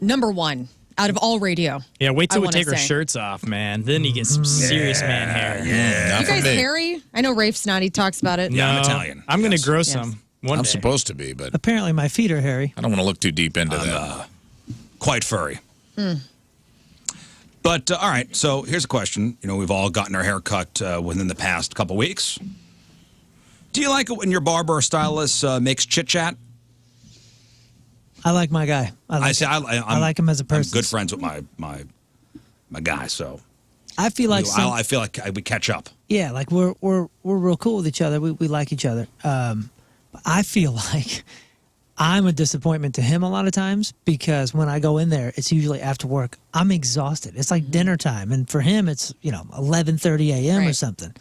S2: number one out of all radio.
S5: Yeah, wait till
S2: I
S5: we
S2: wanna
S5: take our
S2: say.
S5: shirts off, man. Then you get some serious man hair.
S3: Yeah,
S2: You guys hairy? I know Rafe Snotty talks about it.
S1: Yeah, I'm
S5: No,
S1: Italian.
S5: I'm going to
S1: Yes.
S5: grow
S2: Yes.
S5: some one
S3: I'm
S5: day.
S3: supposed to be, but
S4: Apparently my feet are hairy.
S3: I don't want to look too deep into that.
S1: Quite furry. But, all right, so here's a question. You know, we've all gotten our hair cut within the past couple weeks. Do you like it when your barber or stylist makes chit-chat?
S4: I like my guy. I like him as a person.
S1: I'm good friends with my guy, so
S4: I feel like
S1: I feel like we catch up.
S4: yeah, like we're real cool with each other. We like each other. But I feel like I'm a disappointment to him a lot of times because when I go in there, it's usually after work. I'm exhausted. It's like dinner time, and for him, it's 11:30 a.m. or
S2: Right.
S4: something.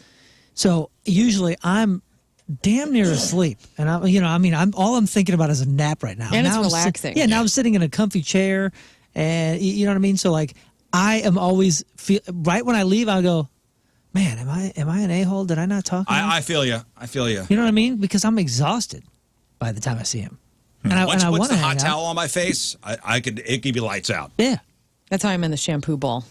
S4: So usually I'm damn near asleep, and I'm thinking about is a nap right now.
S2: And it's
S4: now
S2: relaxing.
S4: now I'm sitting in a comfy chair, and you know what I mean. So like I am always right when I leave, I'll go, man, am I an a-hole? Did I not talk enough?
S1: I feel you. I feel you.
S4: You know what I mean? Because I'm exhausted by the time I see him. And I
S1: Once
S4: want
S1: puts
S4: to
S1: the
S4: hang
S1: hot
S4: out.
S1: towel on my face, it could be lights out.
S4: Yeah.
S2: That's how I'm in the shampoo bowl.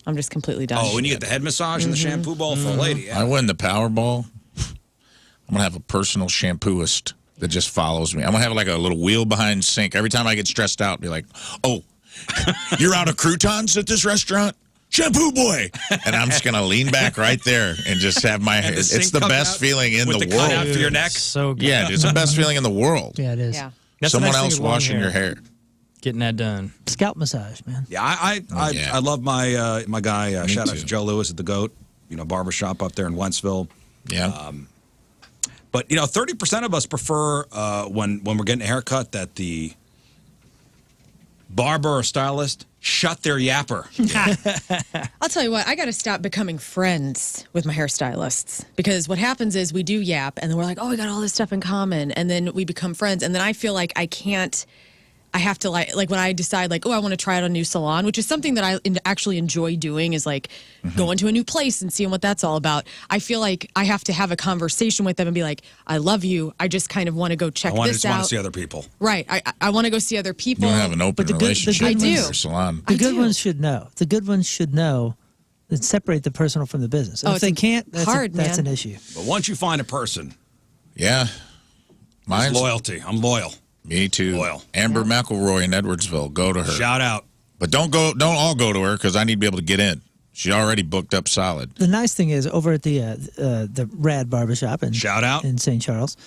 S2: I'm just completely done.
S1: Oh, when you get the head massage and the shampoo bowl for a lady. Yeah.
S3: I win the Powerball. I'm going to have a personal shampooist that just follows me. I'm going to have like a little wheel behind sink. Every time I get stressed out, be like, oh, you're out of croutons at this restaurant? Shampoo boy. And I'm just going to lean back right there and just have my hair.
S1: the
S3: It's
S1: sink
S3: the
S1: comes
S3: best
S1: out
S3: feeling in
S1: with
S3: the
S1: the cutout
S3: world.
S1: for your neck.
S5: So good.
S3: Yeah, it's the best feeling in the world.
S4: Yeah, it is.
S2: Yeah.
S5: That's the
S3: Someone
S5: nice thing
S3: else
S5: with long
S3: washing your hair.
S5: Getting that done.
S4: Scalp massage, man.
S1: Yeah, I love my guy.
S3: Me
S1: Shout out
S3: too.
S1: to Joe Lewis at the Goat, barbershop up there in Wentzville.
S3: Yeah.
S1: But 30% of us prefer when we're getting a haircut that the barber or stylist shut their yapper.
S2: I'll tell you what, I got to stop becoming friends with my hairstylists because what happens is we do yap and then we're like, oh, we got all this stuff in common. And then we become friends. And then I feel like I have to like when I decide like, oh, I want to try out a new salon, which is something that I actually enjoy doing is like going to a new place and seeing what that's all about. I feel like I have to have a conversation with them and be like, I love you. I just kind of want to go check
S1: I
S2: this
S1: just want
S2: out.
S1: to see other people.
S2: Right. I want to go see other
S3: You
S2: people.
S3: don't have an open
S4: the good- the
S3: relationship
S4: good
S3: with
S2: ones-
S3: your salon.
S4: The
S2: I
S4: good
S2: do.
S4: ones should know. The good ones should know that separate the personal from the business. And
S2: Oh,
S4: if they
S2: it's
S4: can't, that's
S2: hard,
S4: that's
S2: man.
S4: an issue.
S1: But once you find a person,
S3: Yeah.
S1: it's
S3: Mine's
S1: loyalty. I'm loyal.
S3: Me too.
S1: Loyal.
S3: Amber McElroy in Edwardsville. Go to her.
S1: Shout out.
S3: But don't all go to her because I need to be able to get in. She already booked up solid.
S4: The nice thing is over at the Rad Barbershop
S1: Shout out.
S4: in St. Charles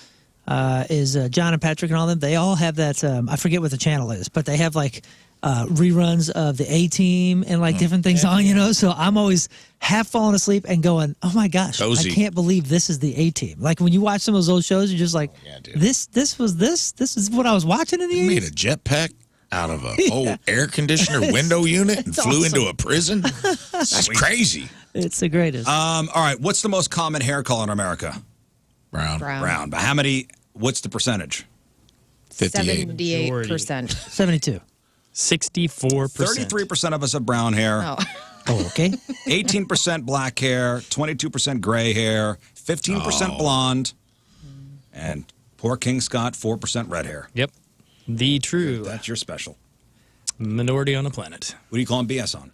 S4: is John and Patrick and all them. They all have that. I forget what the channel is, but they have like reruns of the A-Team and like different things on, you know. So I'm always half falling asleep and going, "Oh my gosh,
S3: Cozy.
S4: I can't believe this is the A-Team." Like when you watch some of those old shows, you're just like, "This is what I was watching in the
S3: You
S4: 80s."
S3: made a jetpack out of a old air conditioner window unit and flew into a prison. That's crazy.
S4: It's the greatest.
S1: All right, what's the most common hair color in America?
S3: Brown.
S1: Brown. But how many? What's the percentage?
S3: 58.
S2: 78%.
S4: 72.
S5: 64%.
S1: 33% of us have brown hair.
S2: Oh.
S4: Oh, okay.
S1: 18% black hair. 22% gray hair. 15% blonde. And poor King Scott, 4% red hair.
S5: Yep. The true
S1: That's your special.
S5: minority on the planet.
S1: What do you call him BS on?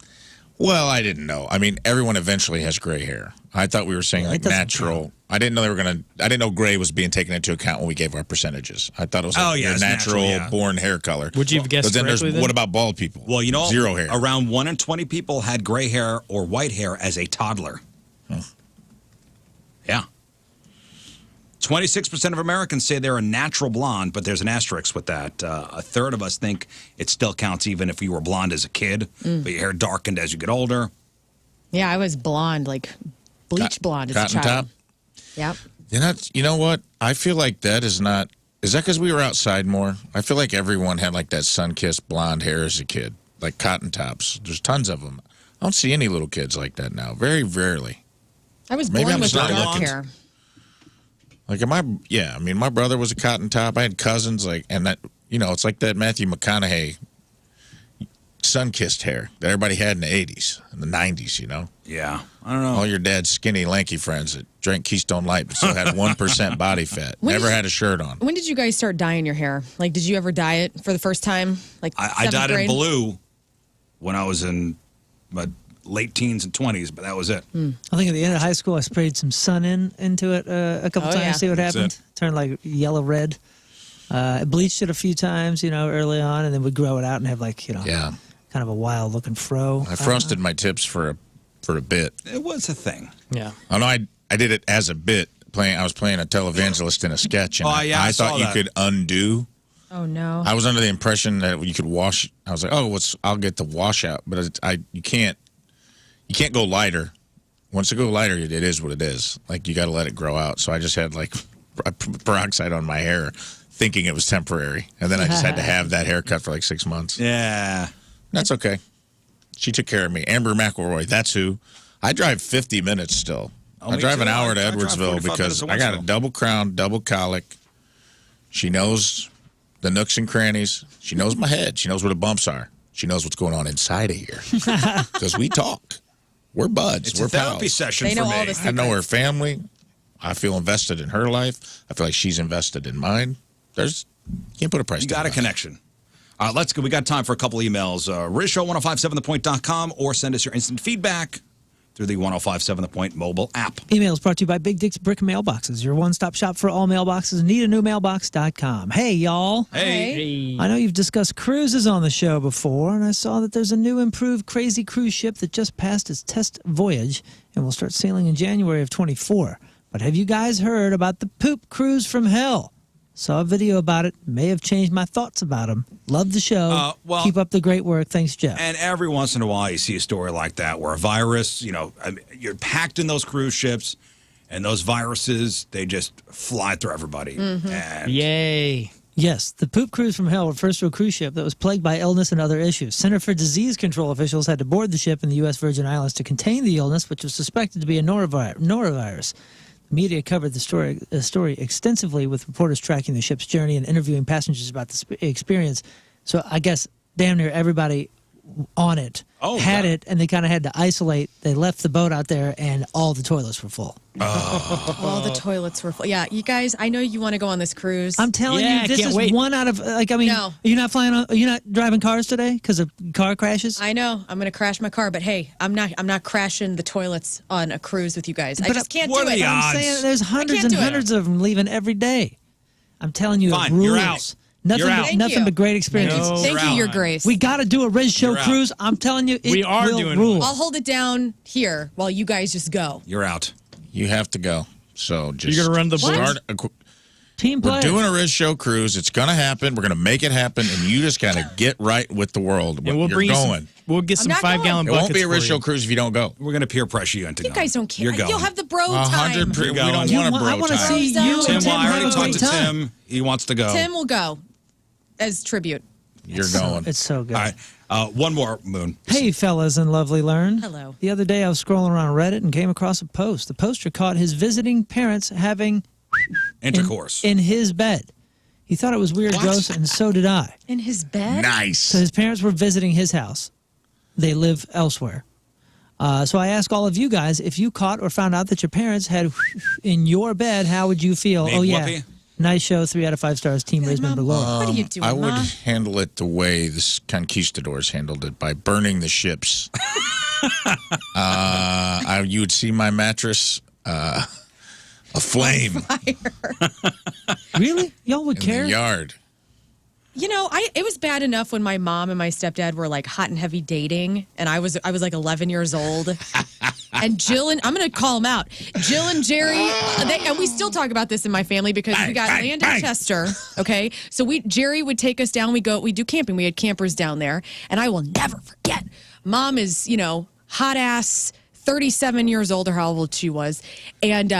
S3: Well, I didn't know. I mean, everyone eventually has gray hair. I thought we were saying like
S4: doesn't
S3: natural. I didn't know I didn't know gray was being taken into account when we gave our percentages. I thought it was like your
S1: it's
S3: natural,
S1: yeah.
S3: born hair color.
S5: Would you have guessed
S3: But then
S5: correctly then?
S3: what about bald people?
S1: Well, you know,
S3: zero hair.
S1: Around 1 in 20 people had gray hair or white hair as a toddler. Yeah. 26% of Americans say they're a natural blonde, but there's an asterisk with that. A third of us think it still counts even if you were blonde as a kid, but your hair darkened as you get older.
S2: Yeah, I was blonde, like bleach blonde as a
S3: Cotton
S2: child.
S3: top.
S2: Yep.
S3: You know what? I feel like that is not. Is that because we were outside more? I feel like everyone had like that sun-kissed blonde hair as a kid, like cotton tops. There's tons of them. I don't see any little kids like that now. Very rarely.
S2: I was
S3: Maybe
S2: born
S3: I'm
S2: with
S3: just not
S2: dark
S3: looking.
S2: hair.
S3: Like, I mean, my brother was a cotton top. I had cousins, like, and that, you know, it's like that Matthew McConaughey sun-kissed hair that everybody had in the 80s and the 90s, you know?
S1: Yeah, I don't know.
S3: All your dad's skinny, lanky friends that drank Keystone Light but still had 1% body fat. Never had a shirt on.
S2: When did you guys start dyeing your hair? Like, did you ever dye it for the first time? Like,
S1: I dyed
S2: seventh
S1: it
S2: grade?
S1: blue when I was in my late teens and 20s, but that was it.
S4: I think at the end of high school, I sprayed some sun into it a couple
S2: Oh,
S4: times
S2: yeah.
S4: to see what
S1: That's
S4: happened.
S1: it.
S4: Turned like yellow red. I bleached it a few times, you know, early on, and then would grow it out and have like, you know,
S3: Yeah.
S4: kind of a wild looking fro.
S3: I frosted my tips for a bit.
S1: It was a thing.
S5: Yeah.
S3: Oh, no, I did it as a bit. I was playing a televangelist in a sketch, and
S1: Oh, yeah, I saw
S3: thought you
S1: that.
S3: could undo.
S2: Oh, no.
S3: I was under the impression that you could wash. I was like, I'll get the washout, but you can't go lighter. Once you go lighter, it is what it is. Like, you got to let it grow out. So I just had like peroxide on my hair, thinking it was temporary, and then I just had to have that haircut for like 6 months.
S1: Yeah.
S3: That's okay. She took care of me. Amber McElroy, that's who. I drive 50 minutes still.
S1: Oh,
S3: I
S1: me
S3: drive
S1: too.
S3: an hour to
S1: I drive
S3: Edwardsville
S1: 45
S3: because
S1: minutes to
S3: I got a
S1: Wentzville.
S3: double crown, double colic. She knows the nooks and crannies. She knows my head. She knows where the bumps are. She knows what's going on inside of here. Because we talk. We're buds.
S1: It's
S3: We're
S1: a therapy
S3: pals.
S1: session
S2: They
S1: for
S2: know all
S1: me.
S2: the
S3: I know her family. I feel invested in her life. I feel like she's invested in mine. You can't put a price
S1: You
S3: tag
S1: got a
S3: on it.
S1: connection. Let's go. We got time for a couple emails. RizzShow1057thepoint.com or send us your instant feedback through the 1057 The Point mobile app.
S4: Emails brought to you by Big Dick's Brick Mailboxes, your one-stop shop for all mailboxes. NeedANewMailbox.com. Hey, y'all.
S1: Hey.
S4: I know you've discussed cruises on the show before, and I saw that there's a new improved crazy cruise ship that just passed its test voyage and will start sailing in January of 24. But have you guys heard about the Poop Cruise from Hell? Saw a video about it. May have changed my thoughts about him. Love the show.
S1: Well-
S4: Keep up the great work. Thanks, Jeff.
S1: And every once in a while, you see a story like that where a virus, you're packed in those cruise ships, and those viruses, they just fly through everybody. And
S5: Yay.
S4: Yes, the Poop Cruise from Hell refers to a cruise ship that was plagued by illness and other issues. Center for Disease Control officials had to board the ship in the U.S. Virgin Islands to contain the illness, which was suspected to be a norovirus. The media covered the story extensively, with reporters tracking the ship's journey and interviewing passengers about the experience. So I guess damn near everybody on it had it, and they kind of had to isolate. They left the boat out there, and all the toilets were full.
S2: All the toilets were full. Yeah, you guys, I know you want to go on this cruise.
S4: I'm telling
S5: Yeah,
S4: you, this
S5: can't
S4: is
S5: wait.
S4: one out of
S2: No.
S4: Are you not flying? Are you not driving cars today because of car crashes?
S2: I know I'm going to crash my car, but hey, I'm not crashing the toilets on a cruise with you guys. I just can't
S1: what
S2: do
S1: are
S2: it.
S1: the odds?
S4: I'm saying there's hundreds
S2: can't
S4: and
S2: do it.
S4: hundreds of them leaving every day. I'm telling you,
S1: Fine,
S4: it rules.
S1: you're out.
S4: Nothing,
S1: You're out.
S4: but,
S2: Thank
S4: nothing
S2: you.
S4: but great experiences.
S5: No.
S2: Thank
S1: You're
S2: you,
S1: out.
S2: Your Grace.
S4: We got to do a Rizz Show
S1: You're out.
S4: cruise. I'm telling you, it
S5: We are
S4: will
S5: doing
S4: rule.
S2: I'll hold it down here while you guys just go.
S1: you're out.
S3: You have to go. So just
S5: You're gonna run the board?
S3: start
S4: Team
S3: We're
S4: player.
S3: doing a Rizz Show cruise. It's going to happen. We're going to make it happen, and you just got to get right with the world.
S5: And we'll
S3: You're
S5: bring
S3: going.
S5: we'll get some
S2: not
S5: 5-gallon
S3: It
S5: buckets.
S3: won't be a
S5: for
S3: Rizz
S5: you.
S3: Show cruise if you don't go.
S1: We're going to peer pressure you into
S2: You
S1: going.
S2: guys don't care.
S1: You're going.
S2: You'll have the bro time.
S3: 100%. We
S1: You're
S3: don't
S1: going.
S3: want a
S4: I
S3: bro
S4: want to
S3: time.
S4: see
S2: Tim,
S4: you
S1: Tim,
S4: and Tim
S1: well, I already
S4: have a
S1: talked
S4: great
S1: to
S4: time.
S1: Tim. He wants to go.
S2: Tim will go as tribute.
S3: You're going.
S4: It's so good.
S1: All right. One more, Moon.
S4: Hey, fellas and lovely Lern.
S2: Hello.
S4: The other day I was scrolling around Reddit and came across a post. The poster caught his visiting parents having
S1: Intercourse.
S4: in his bed. He thought it was weird, gross, and so did I.
S2: In his bed?
S3: Nice.
S4: So his parents were visiting his house. They live elsewhere. So I ask all of you guys, if you caught or found out that your parents had in your bed, how would you feel?
S1: Big
S4: Oh, yeah.
S1: whoopee?
S4: Nice show. 3 out of 5 stars. Team Rizz member Laura.
S2: What are you doing,
S3: I would
S2: Ma?
S3: handle it the way the conquistadors handled it, by burning the ships. You would see my mattress aflame
S4: Really? Y'all would
S3: in
S4: care?
S3: the yard.
S2: You know, it was bad enough when my mom and my stepdad were like hot and heavy dating, and I was like 11 years old. And Jill and I'm going to call them out. Jill and Jerry, and we still talk about this in my family because we got land in Chester. Okay, so Jerry would take us down. We do camping. We had campers down there, and I will never forget. Mom is hot ass 37 years old or how old she was, and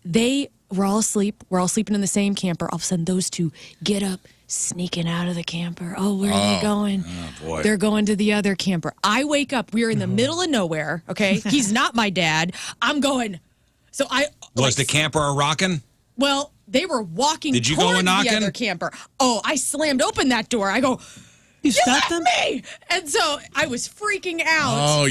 S2: they were all asleep. We're all sleeping in the same camper. All of a sudden, those two get up. Sneaking out of the camper. Oh, where are they going?
S1: Oh, boy.
S2: They're going to the other camper. I wake up. We're in the middle of nowhere. Okay, he's not my dad. I'm going. So
S1: Was the camper a rockin'?
S2: Well, they were walking.
S1: Did you go
S2: towards
S1: and knocking?
S2: the other camper? Oh, I slammed open that door. I go.
S4: You stopped them?
S2: Me! And so I was freaking out.
S3: Oh,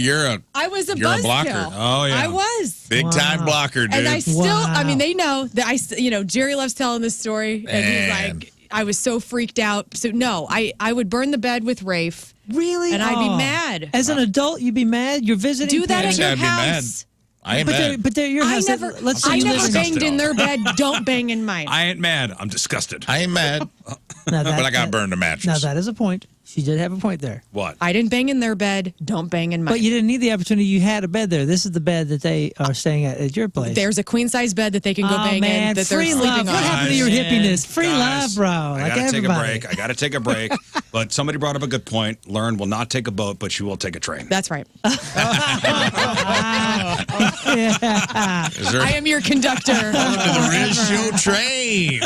S2: I was a
S3: you're a
S2: buzzkill.
S3: blocker.
S1: Oh, yeah.
S2: I was.
S3: Big time blocker, dude.
S2: And I still, I mean,
S4: Wow.
S2: they know that Jerry loves telling this story. And he's
S3: Man.
S2: like, I was so freaked out. So, no, I would burn the bed with Rafe.
S4: Really?
S2: And I'd be
S4: Oh.
S2: mad.
S4: As an adult, you'd be mad? You're visiting
S2: Do that
S4: parents?
S2: at your
S3: I'd be mad.
S2: house.
S3: I ain't
S4: But
S3: mad.
S4: they're your
S2: I
S4: house.
S2: never,
S4: Let's say
S2: I
S4: you
S2: never
S4: live in-
S2: banged in their bed. Don't bang in mine.
S1: I ain't mad. I'm disgusted.
S3: I ain't mad,
S4: Now
S3: but I got burned a
S4: Now
S3: mattress.
S4: that is a point. She did have a point there.
S1: What?
S2: I didn't bang in their bed. Don't bang in mine.
S4: But you didn't need the opportunity. You had a bed there. This is the bed that they are staying at your place.
S2: There's a queen size bed that they can go
S4: oh,
S2: bang
S4: man.
S2: in that
S4: Free
S2: they're
S4: love.
S2: sleeping
S4: What
S2: on.
S4: happened to your
S5: Man.
S4: hippiness? Free
S1: Guys,
S4: love, bro.
S1: I
S4: Like
S1: gotta take a
S4: everybody.
S1: break. I gotta take a break. But somebody brought up a good point. Lern will not take a boat, but she will take a train.
S2: That's right.
S3: Is there
S2: I am your conductor.
S3: the Rizz Show train?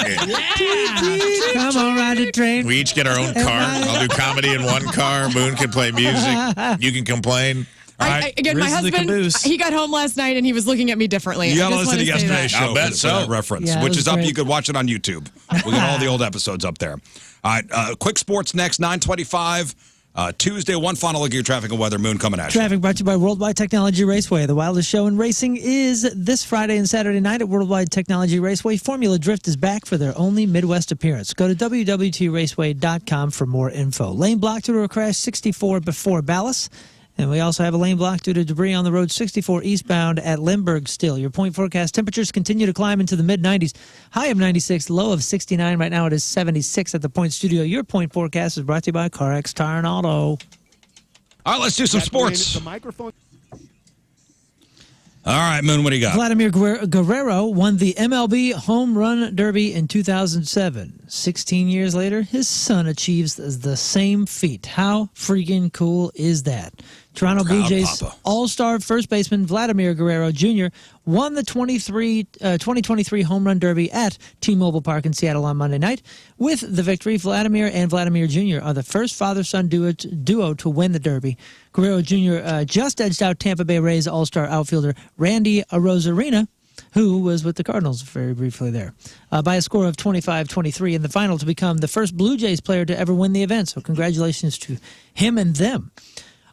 S4: Come on, ride the train.
S3: We each get our own car. I'll do comedy in one car. Moon can play music. You can complain.
S1: All right.
S2: Again, my
S5: Rizz the
S2: husband,
S5: caboose.
S2: he got home last night and he was looking at me differently.
S1: You gotta
S2: I just
S1: listen to
S2: wanna say
S1: yesterday's
S2: that.
S1: show.
S3: I'll bet
S1: for
S3: so.
S1: that reference,
S4: Yeah, it
S1: which
S4: was
S1: is up.
S4: great.
S1: You could watch it on YouTube. We got all the old episodes up there. All right. Quick sports next. 9:25. Tuesday. One final look at your traffic and weather. Moon coming at you.
S4: Traffic brought to you by Worldwide Technology Raceway. The wildest show in racing is this Friday and Saturday night at Worldwide Technology Raceway. Formula Drift is back for their only Midwest appearance. Go to www.raceway.com for more info. Lane blocked due to a crash 64 before Ballas. And we also have a lane block due to debris on the road 64 eastbound at Limburg still. Your point forecast temperatures continue to climb into the mid-90s. High of 96, low of 69. Right now it is 76 at the Point Studio. Your point forecast is brought to you by CarX Tire and Auto.
S1: All right. Let's do some sports. All right, Moon. What do you got?
S4: Vladimir Guerrero won the MLB Home Run Derby in 2007. 16 years later, his son achieves the same feat. How freaking cool is that? Toronto Blue
S1: Proud
S4: Jays
S1: papa.
S4: All-Star first baseman Vladimir Guerrero Jr. won the 2023 Home Run Derby at T-Mobile Park in Seattle on Monday night. With the victory, Vladimir and Vladimir Jr. are the first father-son duo to win the Derby. Guerrero Jr. Just edged out Tampa Bay Rays All-Star outfielder Randy Arozarena, who was with the Cardinals very briefly there, by a score of 25-23 in the final to become the first Blue Jays player to ever win the event. So congratulations to him and them.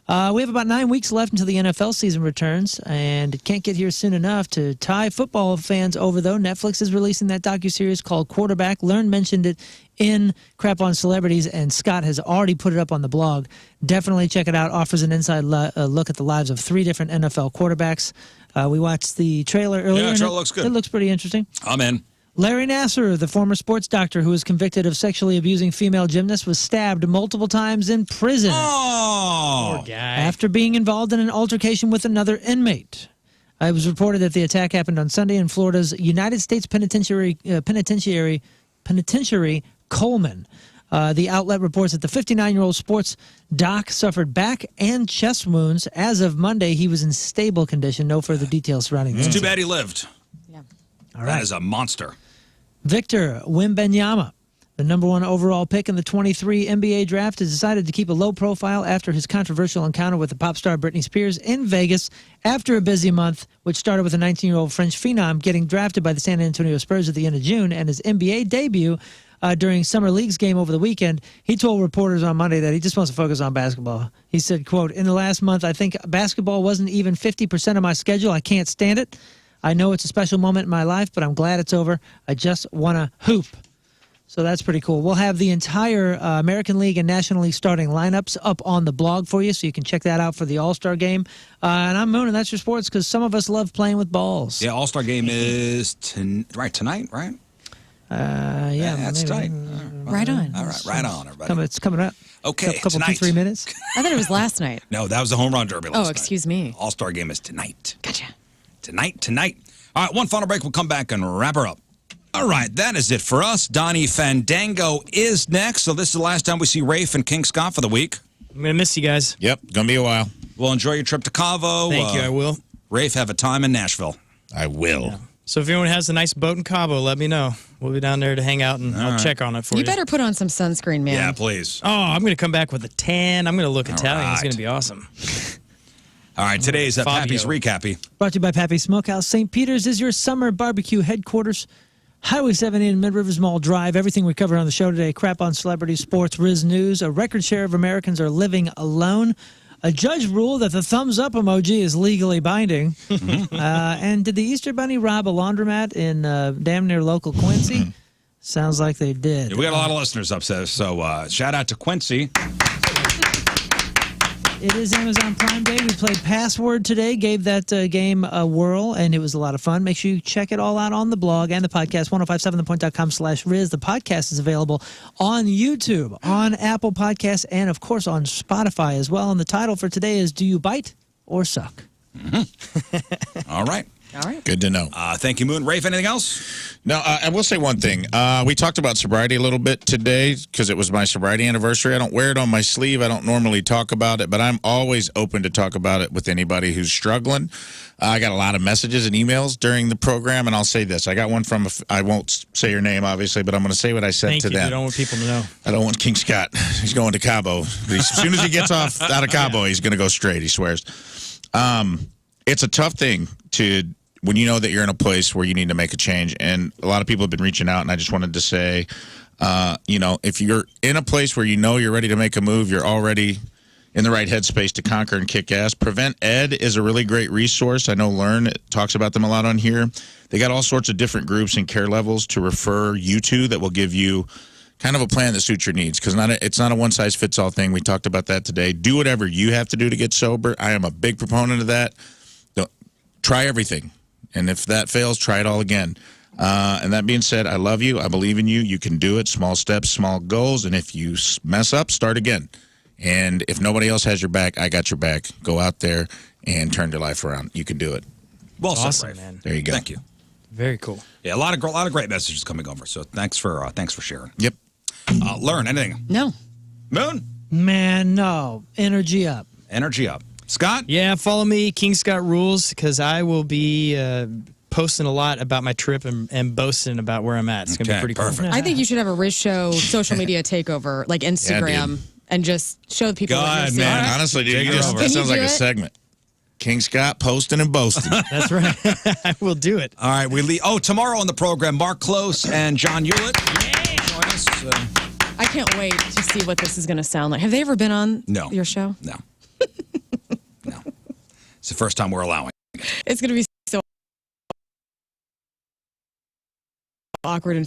S4: We have about 9 weeks left until the NFL season returns, and it can't get here soon enough to tie football fans over, though. Netflix is releasing that docuseries called Quarterback. Lern mentioned it in Crap on Celebrities, and Scott has already put it up on the blog. Definitely check it out. Offers an inside look at the lives of 3 different NFL quarterbacks. We watched the trailer earlier.
S1: Yeah,
S4: and
S1: trailer looks good.
S4: It looks pretty interesting.
S1: I'm in.
S4: Larry Nassar, the former sports doctor who was convicted of sexually abusing female gymnasts, was stabbed multiple times in prison
S1: Oh.
S5: Guy.
S4: after being involved in an altercation with another inmate. It was reported that the attack happened on Sunday in Florida's United States Penitentiary Penitentiary, Coleman. The outlet reports that the 59-year-old sports doc suffered back and chest wounds. As of Monday, he was in stable condition. No further details surrounding this.
S1: It's too bad he lived.
S2: Yeah.
S4: All right.
S1: That is a monster.
S4: Victor Wembanyama, the number 1 overall pick in the 23 NBA draft, has decided to keep a low profile after his controversial encounter with the pop star Britney Spears in Vegas after a busy month, which started with a 19-year-old French phenom getting drafted by the San Antonio Spurs at the end of June and his NBA debut during Summer League's game over the weekend. He told reporters on Monday that he just wants to focus on basketball. He said, quote, "In the last month, I think basketball wasn't even 50% of my schedule. I can't stand it. I know it's a special moment in my life, but I'm glad it's over. I just want to hoop." So that's pretty cool. We'll have the entire American League and National League starting lineups up on the blog for you, so you can check that out for the All-Star game. And I'm Moon, and that's your sports, because some of us love playing with balls.
S1: Yeah, All-Star game is tonight, right?
S4: Yeah,
S1: it's
S4: maybe.
S1: tight.
S2: Right on.
S1: All right, on, everybody.
S4: It's coming up.
S1: Okay,
S4: couple
S1: tonight.
S4: 2-3 minutes.
S2: I thought it was last night.
S1: No, that was the home run derby last night.
S2: Oh, excuse me.
S1: All-Star game is tonight.
S2: Gotcha.
S1: Tonight. All right, one final break. We'll come back and wrap her up. All right, that is it for us. Donnie Fandango is next. So this is the last time we see Rafe and King Scott for the week.
S5: I'm going to miss you guys.
S3: Yep, gonna be a while.
S1: Well, enjoy your trip to Cabo.
S5: Thank you, I will.
S1: Rafe, have a time in Nashville.
S3: I will.
S5: Yeah. So if anyone has a nice boat in Cabo, let me know. We'll be down there to hang out, and I'll check on it for you.
S2: You better put on some sunscreen, man.
S1: Yeah, please.
S5: Oh, I'm going to come back with a tan. I'm going to look Italian. It's
S1: right.
S5: going to be awesome.
S1: All right, today's
S5: Fabio.
S1: Pappy's Recappy.
S4: Brought to you by Pappy's Smokehouse. St. Peter's is your summer barbecue headquarters. Highway 7 in Mid Rivers Mall Drive. Everything we covered on the show today. Crap on celebrities, sports, Rizz news. A record share of Americans are living alone. A judge ruled that the thumbs up emoji is legally binding. And did the Easter Bunny rob a laundromat in damn near local Quincy? Sounds like they did.
S1: Yeah, we got a lot of listeners upstairs, so shout out to Quincy.
S4: It is Amazon Prime Day. We played Password today, gave that game a whirl, and it was a lot of fun. Make sure you check it all out on the blog and the podcast, 1057thepoint.com/Rizz. The podcast is available on YouTube, on Apple Podcasts, and, of course, on Spotify as well. And the title for today is Do You Bite or Suck?
S1: All right.
S2: All right.
S3: Good to know.
S1: Thank you, Moon. Rafe, anything else?
S3: No, I will say one thing. We talked about sobriety a little bit today because it was my sobriety anniversary. I don't wear it on my sleeve. I don't normally talk about it, but I'm always open to talk about it with anybody who's struggling. I got a lot of messages and emails during the program, and I'll say this. I got one from, I won't say your name, obviously, but I'm going to say what I said to them.
S5: I don't want people to know.
S3: I don't want King Scott. He's going to Cabo. As soon as he gets out of Cabo, he's going to go straight, he swears. It's a tough thing when you know that you're in a place where you need to make a change. And a lot of people have been reaching out, and I just wanted to say, if you're in a place where you know you're ready to make a move, you're already in the right headspace to conquer and kick ass. Prevent Ed is a really great resource. I know Lern talks about them a lot on here. They got all sorts of different groups and care levels to refer you to that will give you kind of a plan that suits your needs, because it's not a one-size-fits-all thing. We talked about that today. Do whatever you have to do to get sober. I am a big proponent of that. Try everything. And if that fails, try it all again. And that being said, I love you. I believe in you. You can do it. Small steps, small goals. And if you mess up, start again. And if nobody else has your back, I got your back. Go out there and turn your life around. You can do it.
S1: Well said,
S5: Awesome,
S1: Rafe.
S5: man.
S3: There you go.
S1: Thank you.
S5: Very cool.
S1: Yeah, a lot of great messages coming over. So thanks for sharing.
S3: Yep.
S1: Learn anything?
S2: No.
S1: Moon?
S4: Man, no. Energy up.
S1: Energy up. Scott?
S5: Yeah, follow me, King Scott Rules, because I will be posting a lot about my trip and boasting about where I'm at. It's going to be pretty
S1: perfect.
S5: cool.
S2: I think you should have a Rizz Show social media takeover, like Instagram, and just show the people what you're
S1: God,
S2: seeing.
S1: man.
S3: Honestly, dude,
S1: Take it over.
S3: that
S2: Can
S3: sounds
S2: you
S3: like
S2: do
S3: a
S2: it?
S3: segment. King Scott posting and boasting.
S5: That's right. I will do it.
S1: All right, we leave. Oh, tomorrow on the program, Mark Close and John Hewlett. Join us.
S2: I can't wait to see what this is going to sound like. Have they ever been on your show?
S1: No. No. It's the first time we're allowing.
S2: It's going to be so awkward and